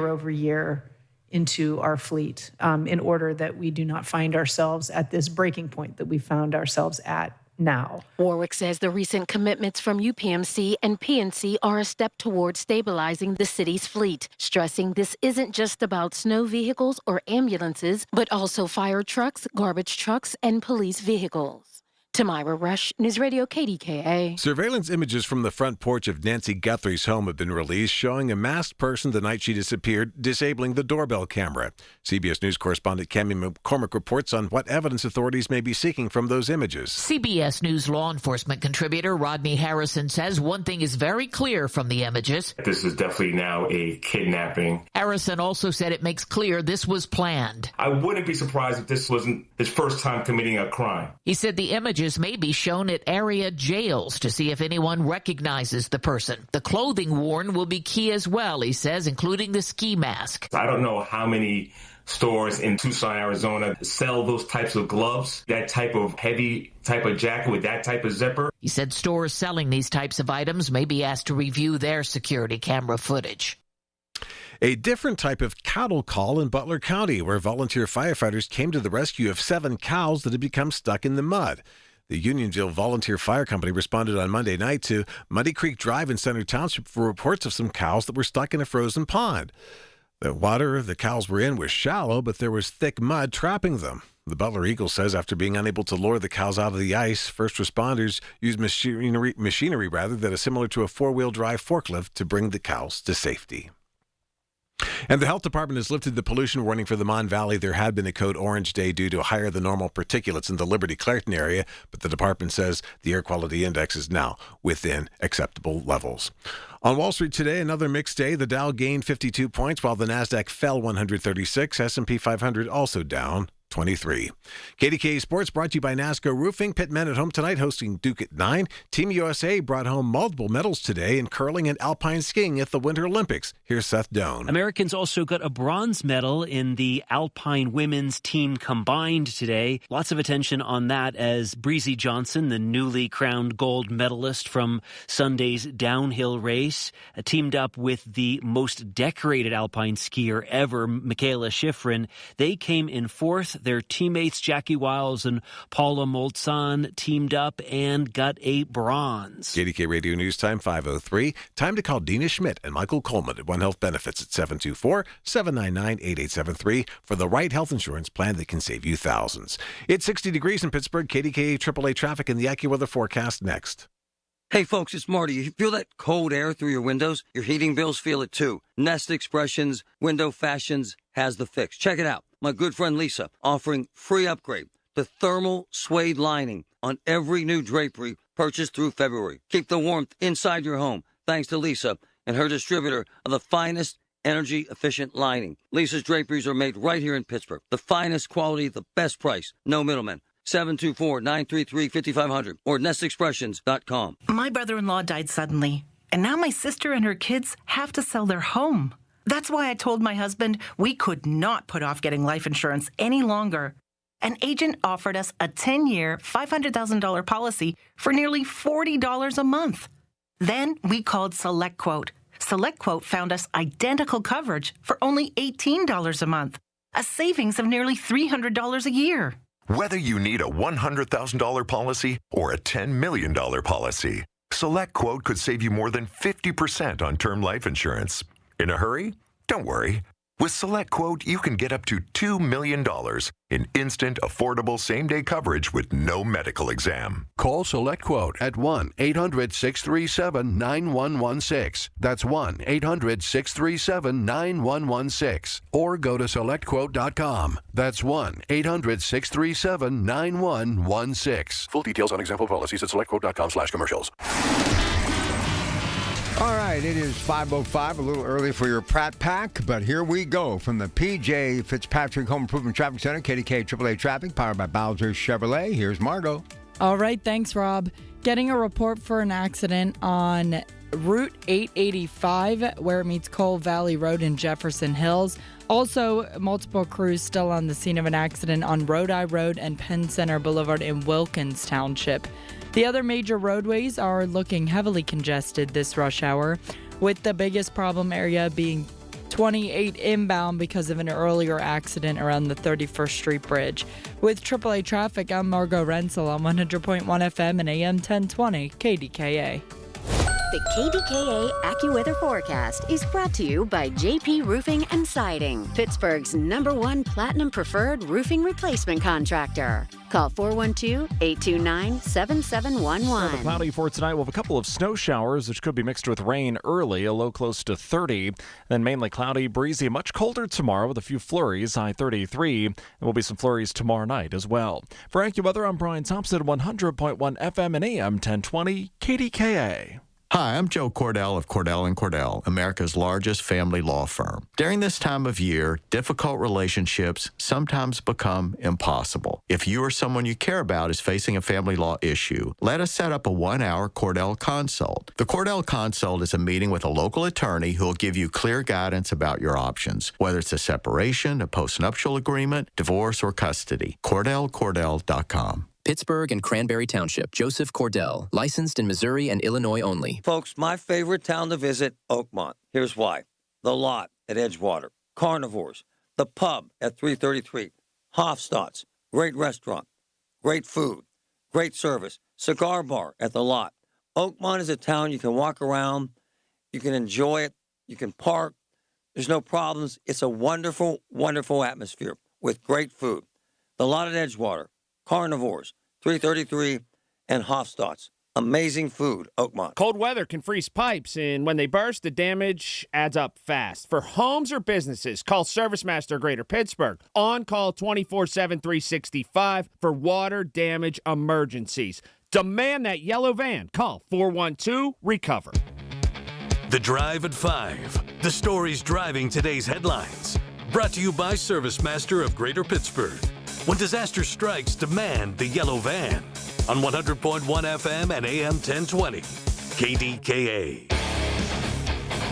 over year into our fleet in order that we do not find ourselves at this breaking point that we found ourselves at now. Warwick says the recent commitments from UPMC and PNC are a step towards stabilizing the city's fleet, stressing this isn't just about snow vehicles or ambulances, but also fire trucks, garbage trucks, and police vehicles. Tamira Rush, News Radio KDKA. Surveillance images from the front porch of Nancy Guthrie's home have been released, showing a masked person the night she disappeared, disabling the doorbell camera. CBS News correspondent Cammie McCormick reports on what evidence authorities may be seeking from those images. CBS News law enforcement contributor Rodney Harrison says one thing is very clear from the images. This is definitely now a kidnapping. Harrison also said it makes clear this was planned. I wouldn't be surprised if this wasn't his first time committing a crime. He said the images may be shown at area jails to see if anyone recognizes the person. The clothing worn will be key as well, he says, including the ski mask. I don't know how many stores in Tucson, Arizona sell those types of gloves, that type of heavy type of jacket with that type of zipper. He said stores selling these types of items may be asked to review their security camera footage. A different type of cattle call in Butler County, where volunteer firefighters came to the rescue of 7 cows that had become stuck in the mud. The Unionville Volunteer Fire Company responded on Monday night to Muddy Creek Drive in Center Township for reports of some cows that were stuck in a frozen pond. The water the cows were in was shallow, but there was thick mud trapping them. The Butler Eagle says after being unable to lower the cows out of the ice, first responders used machinery that is similar to a 4-wheel drive forklift to bring the cows to safety. And the health department has lifted the pollution warning for the Mon Valley. There had been a code orange day due to higher than normal particulates in the Liberty-Clairton area, but the department says the air quality index is now within acceptable levels. On Wall Street today, another mixed day. The Dow gained 52 points while the Nasdaq fell 136. S&P 500 also down 23. KDKA Sports brought to you by NASCO Roofing. Pittmen at home tonight hosting Duke at 9. Team USA brought home multiple medals today in curling and alpine skiing at the Winter Olympics. Here's Seth Doan. Americans also got a bronze medal in the alpine women's team combined today. Lots of attention on that as Breezy Johnson, the newly crowned gold medalist from Sunday's downhill race, teamed up with the most decorated alpine skier ever, Michaela Schifrin. They came in fourth. Their teammates Jackie Wiles and Paula Moltzan teamed up and got a bronze. KDK Radio News Time 5:03. Time to call Dina Schmidt and Michael Coleman at One Health Benefits at 724-799-8873 for the right health insurance plan that can save you thousands. It's 60 degrees in Pittsburgh. KDKA AAA traffic and the AccuWeather forecast next. Hey folks, it's Marty. You feel that cold air through your windows? Your heating bills feel it too. Nest Expressions Window Fashions has the fix. Check it out. My good friend Lisa offering free upgrade to thermal suede lining on every new drapery purchased through February. Keep the warmth inside your home thanks to Lisa and her distributor of the finest energy-efficient lining. Lisa's draperies are made right here in Pittsburgh. The finest quality, the best price. No middlemen. 724-933-5500 or nestexpressions.com. My brother-in-law died suddenly, and now my sister and her kids have to sell their home. That's why I told my husband we could not put off getting life insurance any longer. An agent offered us a 10-year, $500,000 policy for nearly $40 a month. Then we called SelectQuote. SelectQuote found us identical coverage for only $18 a month, a savings of nearly $300 a year. Whether you need a $100,000 policy or a $10 million policy, SelectQuote could save you more than 50% on term life insurance. In a hurry? Don't worry. With SelectQuote, you can get up to $2 million in instant, affordable, same-day coverage with no medical exam. Call SelectQuote at 1-800-637-9116. That's 1-800-637-9116. Or go to SelectQuote.com. That's 1-800-637-9116. Full details on example policies at SelectQuote.com/commercials. All right, it is 5:05, a little early for your Pratt Pack, but here we go from the P.J. Fitzpatrick Home Improvement Traffic Center, KDKA AAA Traffic, powered by Bowser Chevrolet. Here's Margot. All right, thanks, Rob. Getting a report for an accident on Route 885, where it meets Coal Valley Road in Jefferson Hills. Also, multiple crews still on the scene of an accident on Rodi Road and Penn Center Boulevard in Wilkins Township. The other major roadways are looking heavily congested this rush hour, with the biggest problem area being 28 inbound because of an earlier accident around the 31st Street Bridge. With AAA traffic, I'm Margot Renzel on 100.1 FM and AM 1020 KDKA. The KDKA AccuWeather forecast is brought to you by JP Roofing and Siding, Pittsburgh's #1 Platinum Preferred roofing replacement contractor. Call 412-829-7711. Cloudy for tonight. We'll have a couple of snow showers, which could be mixed with rain early, a low close to 30. Then mainly cloudy, breezy, much colder tomorrow with a few flurries, high 33. There will be some flurries tomorrow night as well. For AccuWeather, I'm Brian Thompson, 100.1 FM and AM 1020 KDKA. Hi, I'm Joe Cordell of Cordell & Cordell, America's largest family law firm. During this time of year, difficult relationships sometimes become impossible. If you or someone you care about is facing a family law issue, let us set up a 1-hour Cordell Consult. The Cordell Consult is a meeting with a local attorney who will give you clear guidance about your options, whether it's a separation, a postnuptial agreement, divorce, or custody. CordellCordell.com. Pittsburgh and Cranberry Township. Joseph Cordell, licensed in Missouri and Illinois only. Folks, my favorite town to visit, Oakmont. Here's why. The Lot at Edgewater, Carnivores, the pub at 333, Hofstadt's, great restaurant, great food, great service, cigar bar at the Lot. Oakmont is a town you can walk around, you can enjoy it, you can park. There's no problems. It's a wonderful, wonderful atmosphere with great food. The Lot at Edgewater, Carnivores, 333, and Hofstadt's. Amazing food, Oakmont. Cold weather can freeze pipes, and when they burst, the damage adds up fast. For homes or businesses, call ServiceMaster Greater Pittsburgh. On call 24/7, 365 for water damage emergencies. Demand that yellow van. Call 412-RECOVER. The Drive at 5. The stories driving today's headlines. Brought to you by ServiceMaster of Greater Pittsburgh. When disaster strikes, demand the yellow van. On 100.1 FM and AM 1020. KDKA.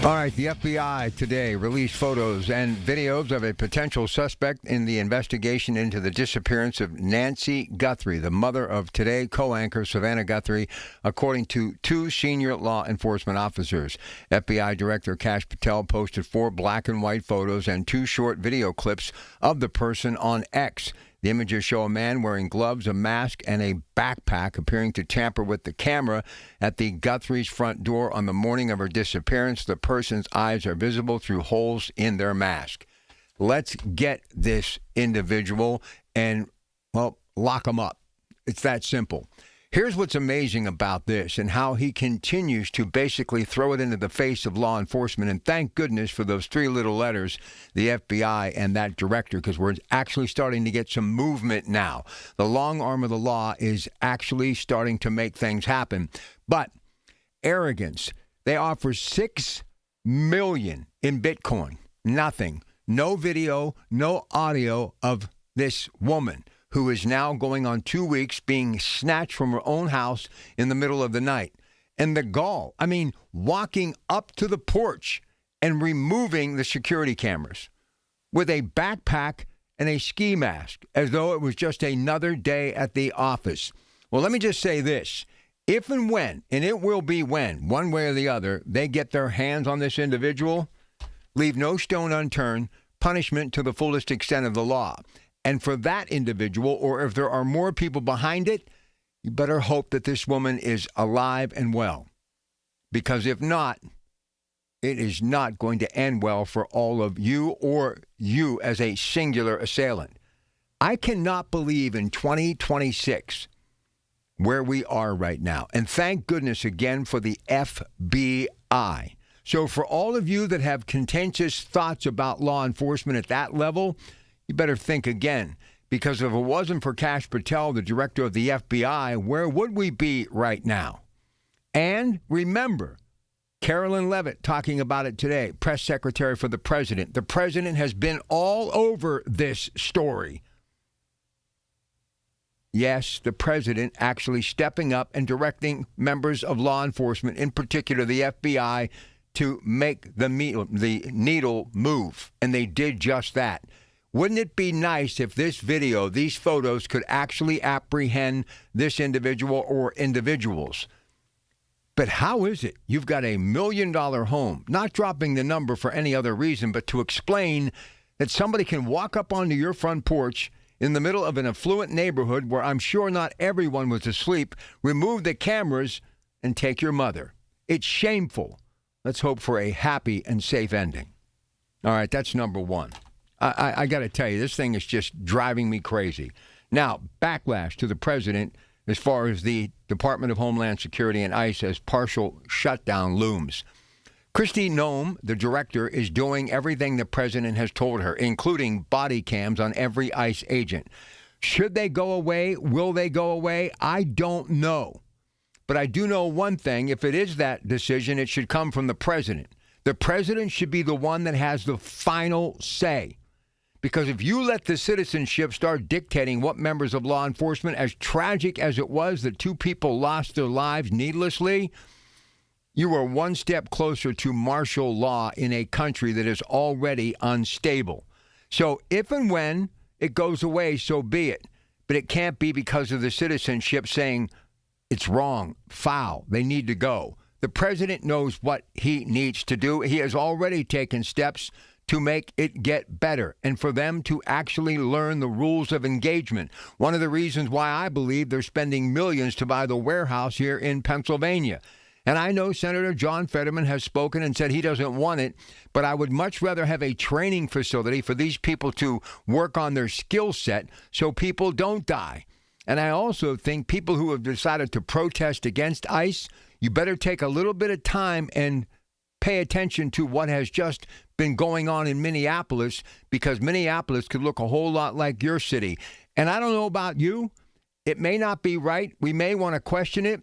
All right, the FBI today released photos and videos of a potential suspect in the investigation into the disappearance of Nancy Guthrie, the mother of Today co-anchor Savannah Guthrie, according to 2 senior law enforcement officers. FBI Director Kash Patel posted 4 black and white photos and 2 short video clips of the person on X. The images show a man wearing gloves, a mask, and a backpack appearing to tamper with the camera at the Guthrie's front door on the morning of her disappearance. The person's eyes are visible through holes in their mask. Let's get this individual and, well, lock him up. It's that simple. Here's what's amazing about this and how he continues to basically throw it into the face of law enforcement. And thank goodness for those 3 little letters, the FBI and that director, because we're actually starting to get some movement now. The long arm of the law is actually starting to make things happen. But arrogance, they offer $6 million in Bitcoin. Nothing. No video, no audio of this woman, who is now going on 2 weeks being snatched from her own house in the middle of the night. And the gall, I mean, walking up to the porch and removing the security cameras with a backpack and a ski mask as though it was just another day at the office. Well, let me just say this. If and when, and it will be when, one way or the other, they get their hands on this individual, leave no stone unturned, punishment to the fullest extent of the law. And for that individual, or if there are more people behind it, you better hope that this woman is alive and well. Because if not, it is not going to end well for all of you or you as a singular assailant. I cannot believe in 2026 where we are right now. And thank goodness again for the FBI. So for all of you that have contentious thoughts about law enforcement at that level, you better think again, because if it wasn't for Kash Patel, the director of the FBI, where would we be right now? And remember, Carolyn Levitt talking about it today, press secretary for the president. The president has been all over this story. Yes, the president actually stepping up and directing members of law enforcement, in particular the FBI, to make the needle move. And they did just that. Wouldn't it be nice if this video, these photos, could actually apprehend this individual or individuals? But how is it you've got a $1 million home, not dropping the number for any other reason, but to explain that somebody can walk up onto your front porch in the middle of an affluent neighborhood where I'm sure not everyone was asleep, remove the cameras, and take your mother? It's shameful. Let's hope for a happy and safe ending. All right, that's number one. I got to tell you, this thing is just driving me crazy. Now, backlash to the president as far as the Department of Homeland Security and ICE as partial shutdown looms. Kristi Noem, the director, is doing everything the president has told her, including body cams on every ICE agent. Should they go away? Will they go away? I don't know. But I do know one thing. If it is that decision, it should come from the president. The president should be the one that has the final say. Because if you let the citizenship start dictating what members of law enforcement, as tragic as it was that 2 people lost their lives needlessly, you are one step closer to martial law in a country that is already unstable. So if and when it goes away, so be it. But it can't be because of the citizenship saying it's wrong, foul, they need to go. The president knows what he needs to do. He has already taken steps to make it get better and for them to actually learn the rules of engagement. One of the reasons why I believe they're spending millions to buy the warehouse here in Pennsylvania. And I know Senator John Fetterman has spoken and said he doesn't want it, but I would much rather have a training facility for these people to work on their skill set so people don't die. And I also think people who have decided to protest against ICE, you better take a little bit of time and pay attention to what has just been going on in Minneapolis, because Minneapolis could look a whole lot like your city. And I don't know about you. It may not be right. We may want to question it.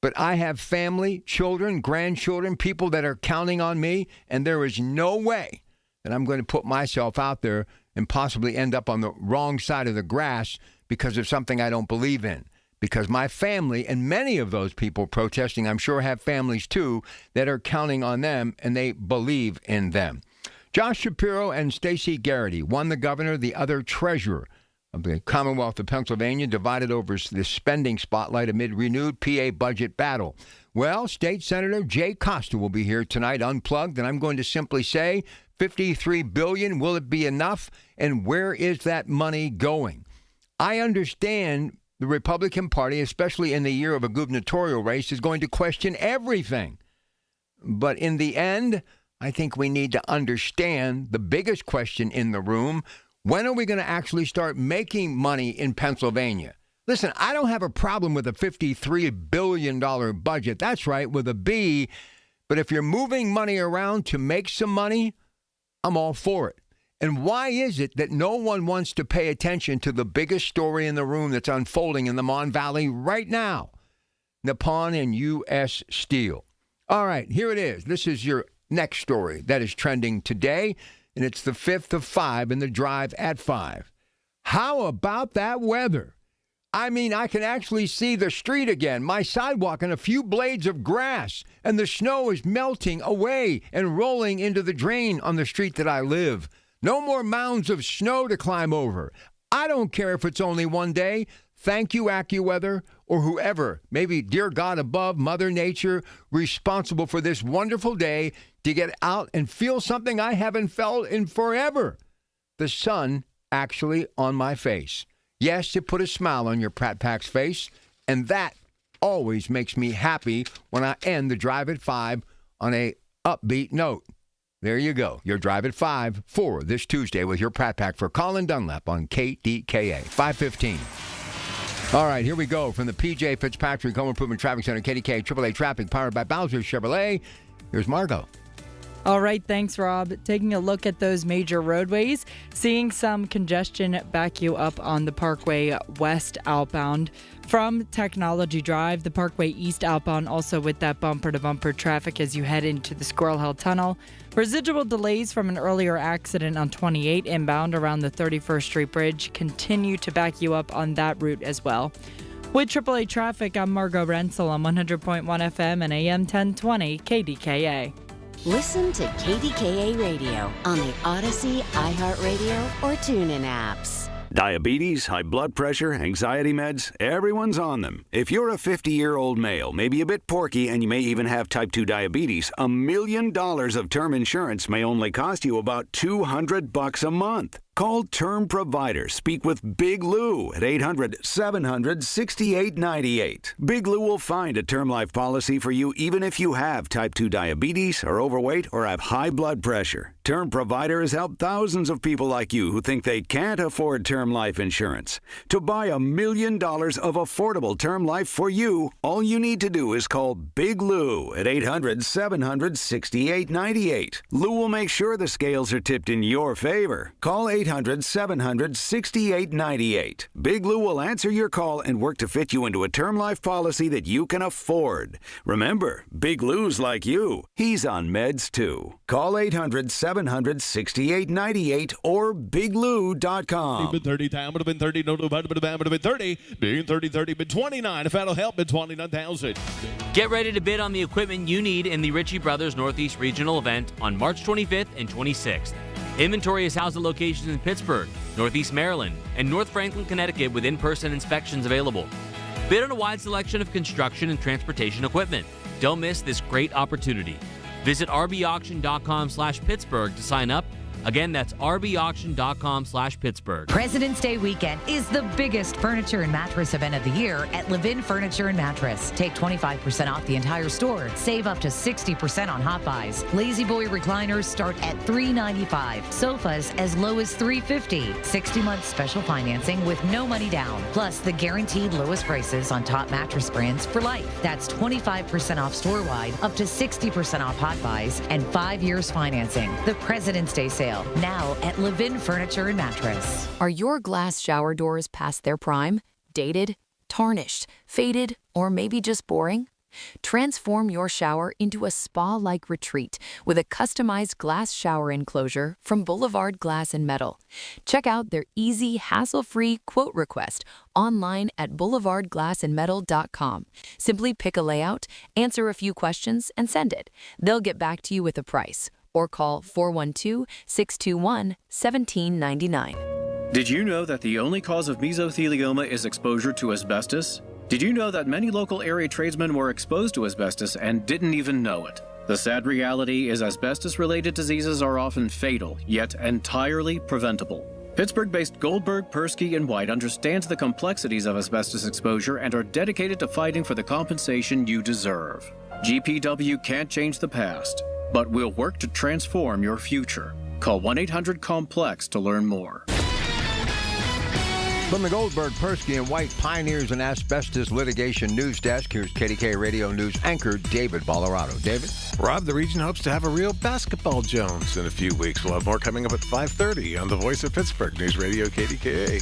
But I have family, children, grandchildren, people that are counting on me, and there is no way that I'm going to put myself out there and possibly end up on the wrong side of the grass because of something I don't believe in. Because my family, and many of those people protesting, I'm sure have families too, that are counting on them, and they believe in them. Josh Shapiro and Stacey Garrity, one the governor, the other treasurer of the Commonwealth of Pennsylvania, divided over the spending spotlight amid renewed PA budget battle. Well, State Senator Jay Costa will be here tonight, unplugged, and I'm going to simply say, $53 billion, will it be enough? And where is that money going? I understand the Republican Party, especially in the year of a gubernatorial race, is going to question everything. But in the end, I think we need to understand the biggest question in the room. When are we going to actually start making money in Pennsylvania? Listen, I don't have a problem with a $53 billion budget. That's right, with a B. But if you're moving money around to make some money, I'm all for it. And why is it that no one wants to pay attention to the biggest story in the room that's unfolding in the Mon Valley right now? Nippon and U.S. Steel. All right, here it is. This is your next story that is trending today, and it's the 5th of 5 in the drive at 5. How about that weather? I mean, I can actually see the street again, my sidewalk and a few blades of grass, and the snow is melting away and rolling into the drain on the street that I live. No more mounds of snow to climb over. I don't care if it's only one day. Thank you, AccuWeather, or whoever, maybe dear God above, Mother Nature, responsible for this wonderful day to get out and feel something I haven't felt in forever. The sun actually on my face. Yes, it put a smile on your Pratt Pack's face, and that always makes me happy when I end the drive at 5 on a upbeat note. There you go. Your drive at 5 for this Tuesday with your Pratt Pack for Colin Dunlap on KDKA 515. All right, here we go from the P.J. Fitzpatrick Home Improvement Traffic Center, KDKA AAA Traffic, powered by Bowser Chevrolet. Here's Margot. All right, thanks, Rob. Taking a look at those major roadways, seeing some congestion back you up on the Parkway West outbound. From Technology Drive, the Parkway East outbound, also with that bumper-to-bumper traffic as you head into the Squirrel Hill Tunnel. Residual delays from an earlier accident on 28 inbound around the 31st Street Bridge continue to back you up on that route as well. With AAA traffic, I'm Margot Rensel on 100.1 FM and AM 1020 KDKA. Listen to KDKA Radio on the Odyssey, iHeartRadio, or TuneIn apps. Diabetes, high blood pressure, anxiety meds, everyone's on them. If you're a 50-year-old male, maybe a bit porky, and you may even have type 2 diabetes, $1 million of term insurance may only cost you about $200 a month. Call Term Provider. Speak with Big Lou at 800-700-6898. Big Lou will find a term life policy for you even if you have type 2 diabetes, are overweight, or have high blood pressure. Term Provider has helped thousands of people like you who think they can't afford term life insurance. To buy $1 million of affordable term life for you, all you need to do is call Big Lou at 800-700-6898. Lou will make sure the scales are tipped in your favor. Call 800-700-6898. Big Lou will answer your call and work to fit you into a term life policy that you can afford. Remember, Big Lou's like you. He's on meds too. Call 800-700-6898 or biglou.com. Been 30, time would have been 30, no, would have been 30, being 30, been 29. If that'll help, been 29,000. Get ready to bid on the equipment you need in the Ritchie Brothers Northeast Regional event on March 25th and 26th. Inventory is housed at locations in Pittsburgh, Northeast Maryland, and North Franklin, Connecticut with in-person inspections available. Bid on a wide selection of construction and transportation equipment. Don't miss this great opportunity. Visit rbauction.com/Pittsburgh to sign up. Again, that's rbauction.com/Pittsburgh. President's Day weekend is the biggest furniture and mattress event of the year at Levin Furniture and Mattress. Take 25% off the entire store. Save up to 60% on hot buys. Lazy Boy recliners start at $395. Sofas as low as $350. 60-month special financing with no money down. Plus the guaranteed lowest prices on top mattress brands for life. That's 25% off store-wide, up to 60% off hot buys, and 5 years financing. The President's Day sale now at Levin Furniture and Mattress. Are your glass shower doors past their prime, dated, tarnished, faded, or maybe just boring? Transform your shower into a spa-like retreat with a customized glass shower enclosure from Boulevard Glass and Metal. Check out their easy, hassle-free quote request online at boulevardglassandmetal.com. Simply pick a layout, answer a few questions, and send it. They'll get back to you with a price. Or call 412-621-1799. Did you know that the only cause of mesothelioma is exposure to asbestos? Did you know that many local area tradesmen were exposed to asbestos and didn't even know it? The sad reality is asbestos-related diseases are often fatal, yet entirely preventable. Pittsburgh-based Goldberg, Persky, and White understands the complexities of asbestos exposure and are dedicated to fighting for the compensation you deserve. GPW can't change the past, but we'll work to transform your future. Call 1-800-COMPLEX to learn more. From the Goldberg, Persky, and White Pioneers and Asbestos Litigation News Desk, here's KDKA Radio News anchor David Ballarado. David? Rob, the region hopes to have a real basketball Jones in a few weeks. We'll have more coming up at 5:30 on the Voice of Pittsburgh News Radio KDKA.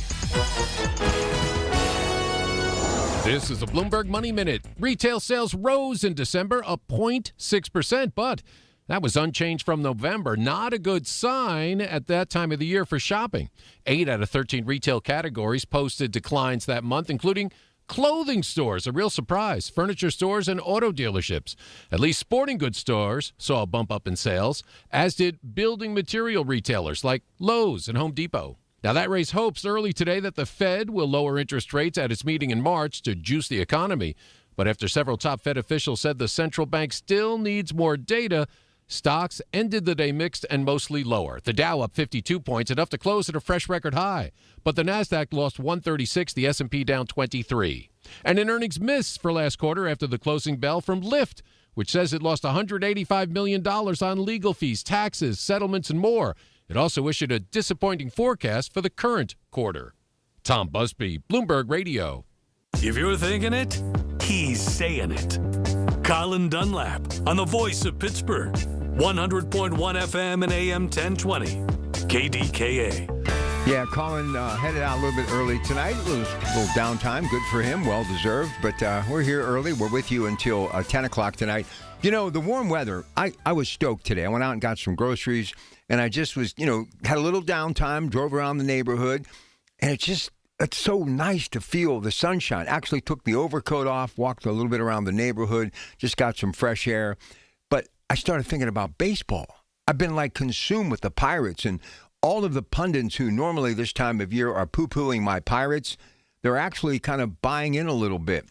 This is a Bloomberg Money Minute. Retail sales rose in December, up 0.6%, but that was unchanged from November. Not a good sign at that time of the year for shopping. 8 out of 13 retail categories posted declines that month, including clothing stores, a real surprise, furniture stores, and auto dealerships. At least sporting goods stores saw a bump up in sales, as did building material retailers like Lowe's and Home Depot. Now, that raised hopes early today that the Fed will lower interest rates at its meeting in March to juice the economy. But after several top Fed officials said the central bank still needs more data, stocks ended the day mixed and mostly lower. The Dow up 52 points, enough to close at a fresh record high. But the Nasdaq lost 136, the S&P down 23. And an earnings miss for last quarter after the closing bell from Lyft, which says it lost $185 million on legal fees, taxes, settlements, and more. It also issued a disappointing forecast for the current quarter. Tom Busby, Bloomberg Radio. If you're thinking it, he's saying it. Colin Dunlap on the Voice of Pittsburgh. 100.1 FM and AM 1020. KDKA. Yeah, Colin headed out a little bit early tonight. A little downtime. Good for him. Well-deserved. But we're here early. We're with you until 10 o'clock tonight. You know, the warm weather, I was stoked today. I went out and got some groceries, and I just was, had a little downtime, drove around the neighborhood, and it's so nice to feel the sunshine. Actually took the overcoat off, walked a little bit around the neighborhood, just got some fresh air. But I started thinking about baseball. I've been consumed with the Pirates and all of the pundits who normally this time of year are poo-pooing my Pirates, they're actually kind of buying in a little bit.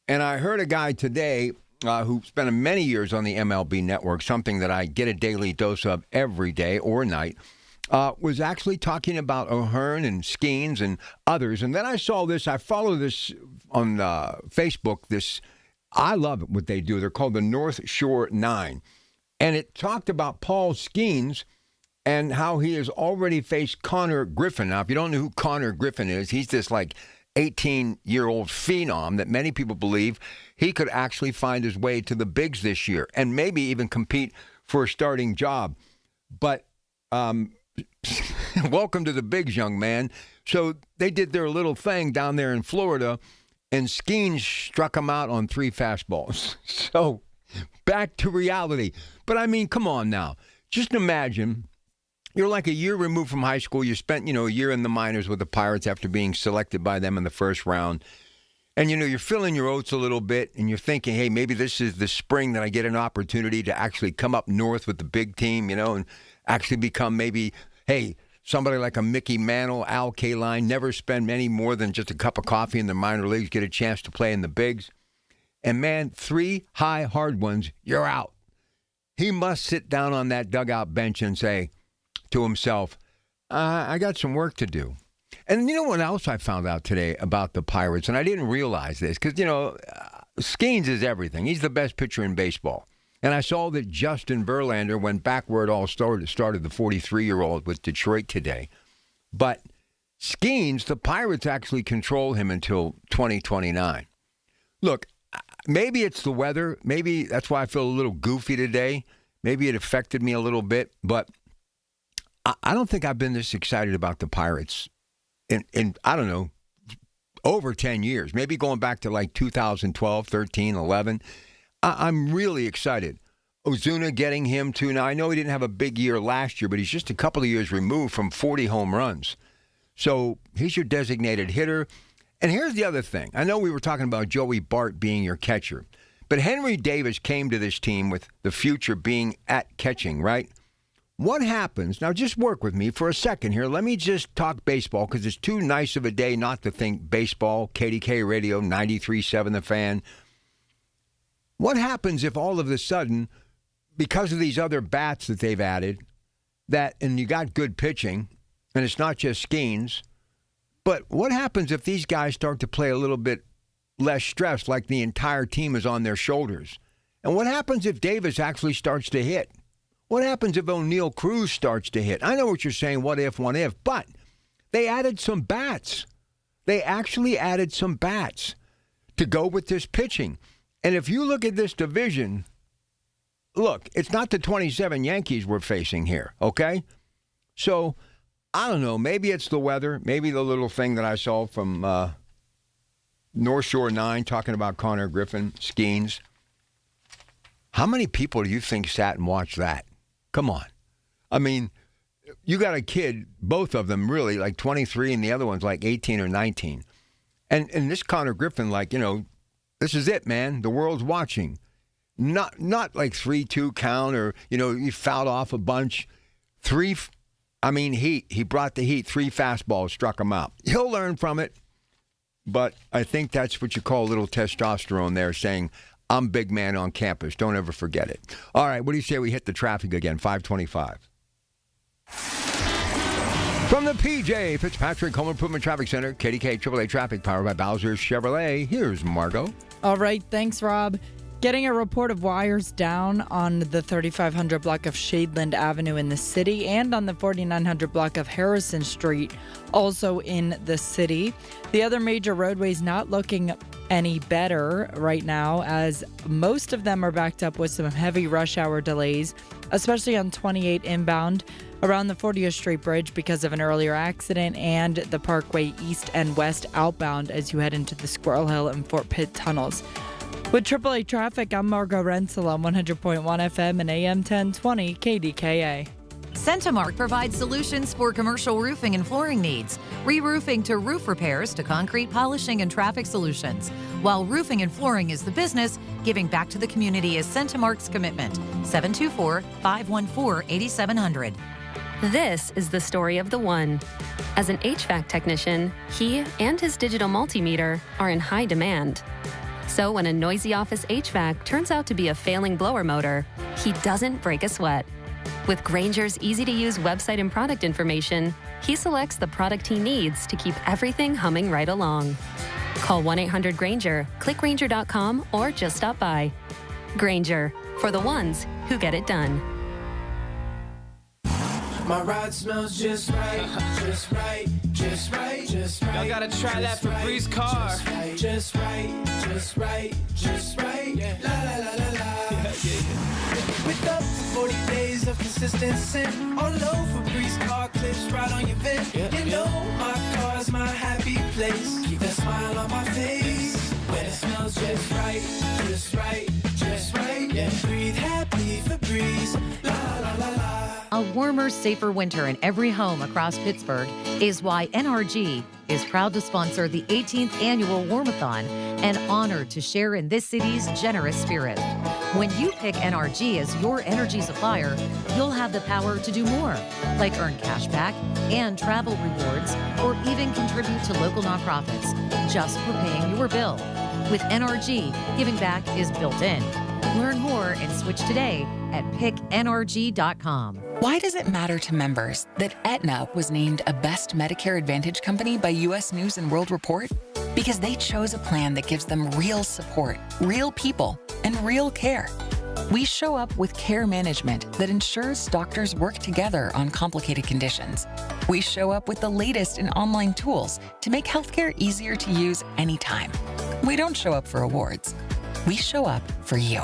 And I heard a guy today who spent many years on the MLB network, something that I get a daily dose of every day or night, was actually talking about O'Hearn and Skeens and others. And then I saw this. I follow this on Facebook. I love what they do. They're called the North Shore 9. And it talked about Paul Skeens and how he has already faced Connor Griffin. Now, if you don't know who Connor Griffin is, he's this 18-year-old phenom that many people believe he could actually find his way to the bigs this year and maybe even compete for a starting job. But welcome to the bigs, young man. So they did their little thing down there in Florida, and Skeens struck him out on 3 fastballs. So back to reality. But, I mean, come on now. Just imagine you're like a year removed from high school. You spent, a year in the minors with the Pirates after being selected by them in the first round. And, you're filling your oats a little bit, and you're thinking, hey, maybe this is the spring that I get an opportunity to actually come up north with the big team, and actually become maybe, hey, somebody like a Mickey Mantle, Al Kaline, never spend any more than just a cup of coffee in the minor leagues, get a chance to play in the bigs. And, man, 3 high, hard ones, you're out. He must sit down on that dugout bench and say to himself, I got some work to do. And you know what else I found out today about the Pirates? And I didn't realize this because, Skeens is everything. He's the best pitcher in baseball. And I saw that Justin Verlander went back where it all started the 43-year-old with Detroit today. But Skeens, the Pirates actually control him until 2029. Look, maybe it's the weather. Maybe that's why I feel a little goofy today. Maybe it affected me a little bit. But I don't think I've been this excited about the Pirates in I don't know, over 10 years. Maybe going back to 2012, 13, 11. I'm really excited. Ozuna getting him to, now I know he didn't have a big year last year, but he's just a couple of years removed from 40 home runs. So he's your designated hitter. And here's the other thing. I know we were talking about Joey Bart being your catcher, but Henry Davis came to this team with the future being at catching, right? What happens, now just work with me for a second here. Let me just talk baseball because it's too nice of a day not to think baseball. KDKA Radio, 93.7 The Fan. What happens if all of a sudden, because of these other bats that they've added, and you got good pitching, and it's not just Skeens, but what happens if these guys start to play a little bit less stressed, like the entire team is on their shoulders? And what happens if Davis actually starts to hit? What happens if O'Neal Cruz starts to hit? I know what you're saying, what if, but they added some bats. They actually added some bats to go with this pitching. And if you look at this division, look, it's not the 27 Yankees we're facing here, okay? So, I don't know, maybe it's the weather, maybe the little thing that I saw from North Shore 9 talking about Connor Griffin, Skeens. How many people do you think sat and watched that? Come on. I mean, you got a kid, both of them really, 23, and the other one's 18 or 19. And this Connor Griffin, this is it, man. The world's watching. Not 3-2 count or, you fouled off a bunch. He brought the heat. 3 fastballs struck him out. He'll learn from it. But I think that's what you call a little testosterone there, saying, I'm big man on campus. Don't ever forget it. All right, what do you say we hit the traffic again, 525? From the PJ Fitzpatrick Home Improvement Traffic Center, KDKA AAA Traffic, powered by Bowser Chevrolet. Here's Margot. All right, thanks, Rob. Getting a report of wires down on the 3500 block of Shadeland Avenue in the city and on the 4900 block of Harrison Street, also in the city. The other major roadways not looking any better right now, as most of them are backed up with some heavy rush hour delays, especially on 28 inbound around the 40th Street Bridge because of an earlier accident, and the Parkway East and West outbound as you head into the Squirrel Hill and Fort Pitt tunnels. With AAA Traffic, I'm Margot Rensel on 100.1 FM and AM 1020 KDKA. Centimark provides solutions for commercial roofing and flooring needs, re-roofing to roof repairs to concrete polishing and traffic solutions. While roofing and flooring is the business, giving back to the community is Centimark's commitment. 724-514-8700. This is the story of the one. As an HVAC technician, he and his digital multimeter are in high demand. So when a noisy office HVAC turns out to be a failing blower motor, he doesn't break a sweat. With Grainger's easy-to-use website and product information, he selects the product he needs to keep everything humming right along. Call 1-800-GRAINGER, click Grainger.com, or just stop by. Grainger, for the ones who get it done. My ride smells just right, just right, just right, just right. Y'all gotta try that Febreze car. Just right, just right, just right. Yeah. La la la la la. With up to 40 days of consistent scent, all over Febreze car clips right on your vent. You know my car's my happy place. Keep that smile on my face. When it smells just right, just right, just right. Yeah. Breathe happy Febreze. La la la la. A warmer, safer winter in every home across Pittsburgh is why NRG is proud to sponsor the 18th annual Warmathon and honored to share in this city's generous spirit. When you pick NRG as your energy supplier, you'll have the power to do more, like earn cash back and travel rewards, or even contribute to local nonprofits just for paying your bill. With NRG, giving back is built in. Learn more and switch today at picknrg.com. Why does it matter to members that Aetna was named a Best Medicare Advantage company by U.S. News & World Report? Because they chose a plan that gives them real support, real people, and real care. We show up with care management that ensures doctors work together on complicated conditions. We show up with the latest in online tools to make healthcare easier to use anytime. We don't show up for awards. We show up for you.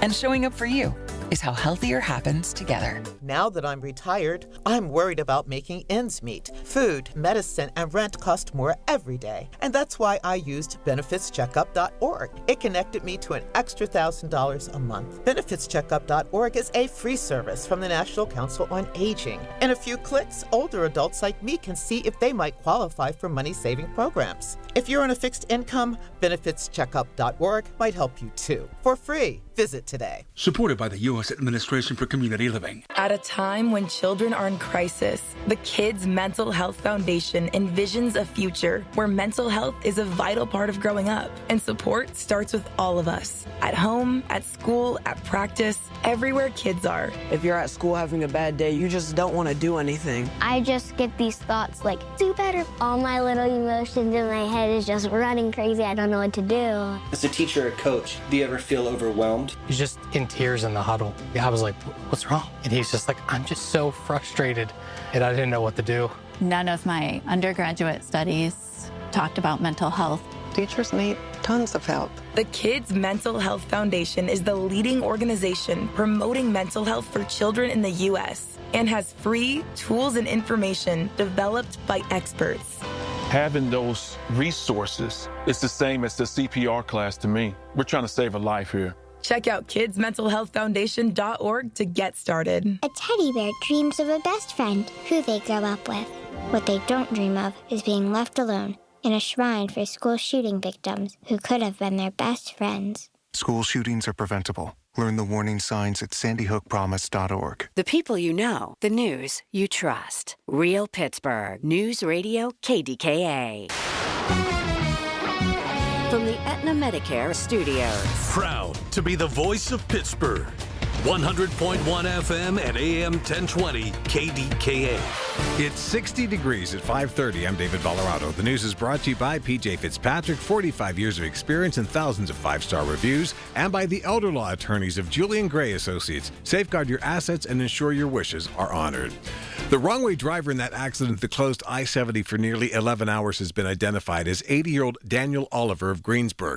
And showing up for you is how healthier happens together. Now that I'm retired, I'm worried about making ends meet. Food, medicine, and rent cost more every day. And that's why I used benefitscheckup.org. It connected me to an extra $1,000 a month. Benefitscheckup.org is a free service from the National Council on Aging. In a few clicks, older adults like me can see if they might qualify for money-saving programs. If you're on a fixed income, benefitscheckup.org might help you too. For free. Visit today. Supported by the U.S. Administration for Community Living. At a time when children are in crisis, the Kids Mental Health Foundation envisions a future where mental health is a vital part of growing up, and support starts with all of us. At home, at school, at practice, everywhere kids are. If you're at school having a bad day, you just don't want to do anything. I just get these thoughts like, do better. All my little emotions in my head is just running crazy. I don't know what to do. As a teacher or coach, do you ever feel overwhelmed? He's just in tears in the huddle. I was like, what's wrong? And he's just like, I'm just so frustrated, and I didn't know what to do. None of my undergraduate studies talked about mental health. Teachers need tons of help. The Kids Mental Health Foundation is the leading organization promoting mental health for children in the U.S. and has free tools and information developed by experts. Having those resources is the same as the CPR class to me. We're trying to save a life here. Check out kidsmentalhealthfoundation.org to get started. A teddy bear dreams of a best friend who they grow up with. What they don't dream of is being left alone in a shrine for school shooting victims who could have been their best friends. School shootings are preventable. Learn the warning signs at sandyhookpromise.org. The people you know, the news you trust. Real Pittsburgh News Radio KDKA. From the Aetna Medicare Studios. Proud to be the voice of Pittsburgh. 100.1 FM and AM 1020 KDKA. It's 60 degrees at 5:30. I'm David Ballarado. The news is brought to you by PJ Fitzpatrick, 45 years of experience and thousands of five-star reviews, and by the elder law attorneys of Julian Gray Associates. Safeguard your assets and ensure your wishes are honored. The wrong-way driver in that accident that closed I-70 for nearly 11 hours has been identified as 80-year-old Daniel Oliver of Greensburg.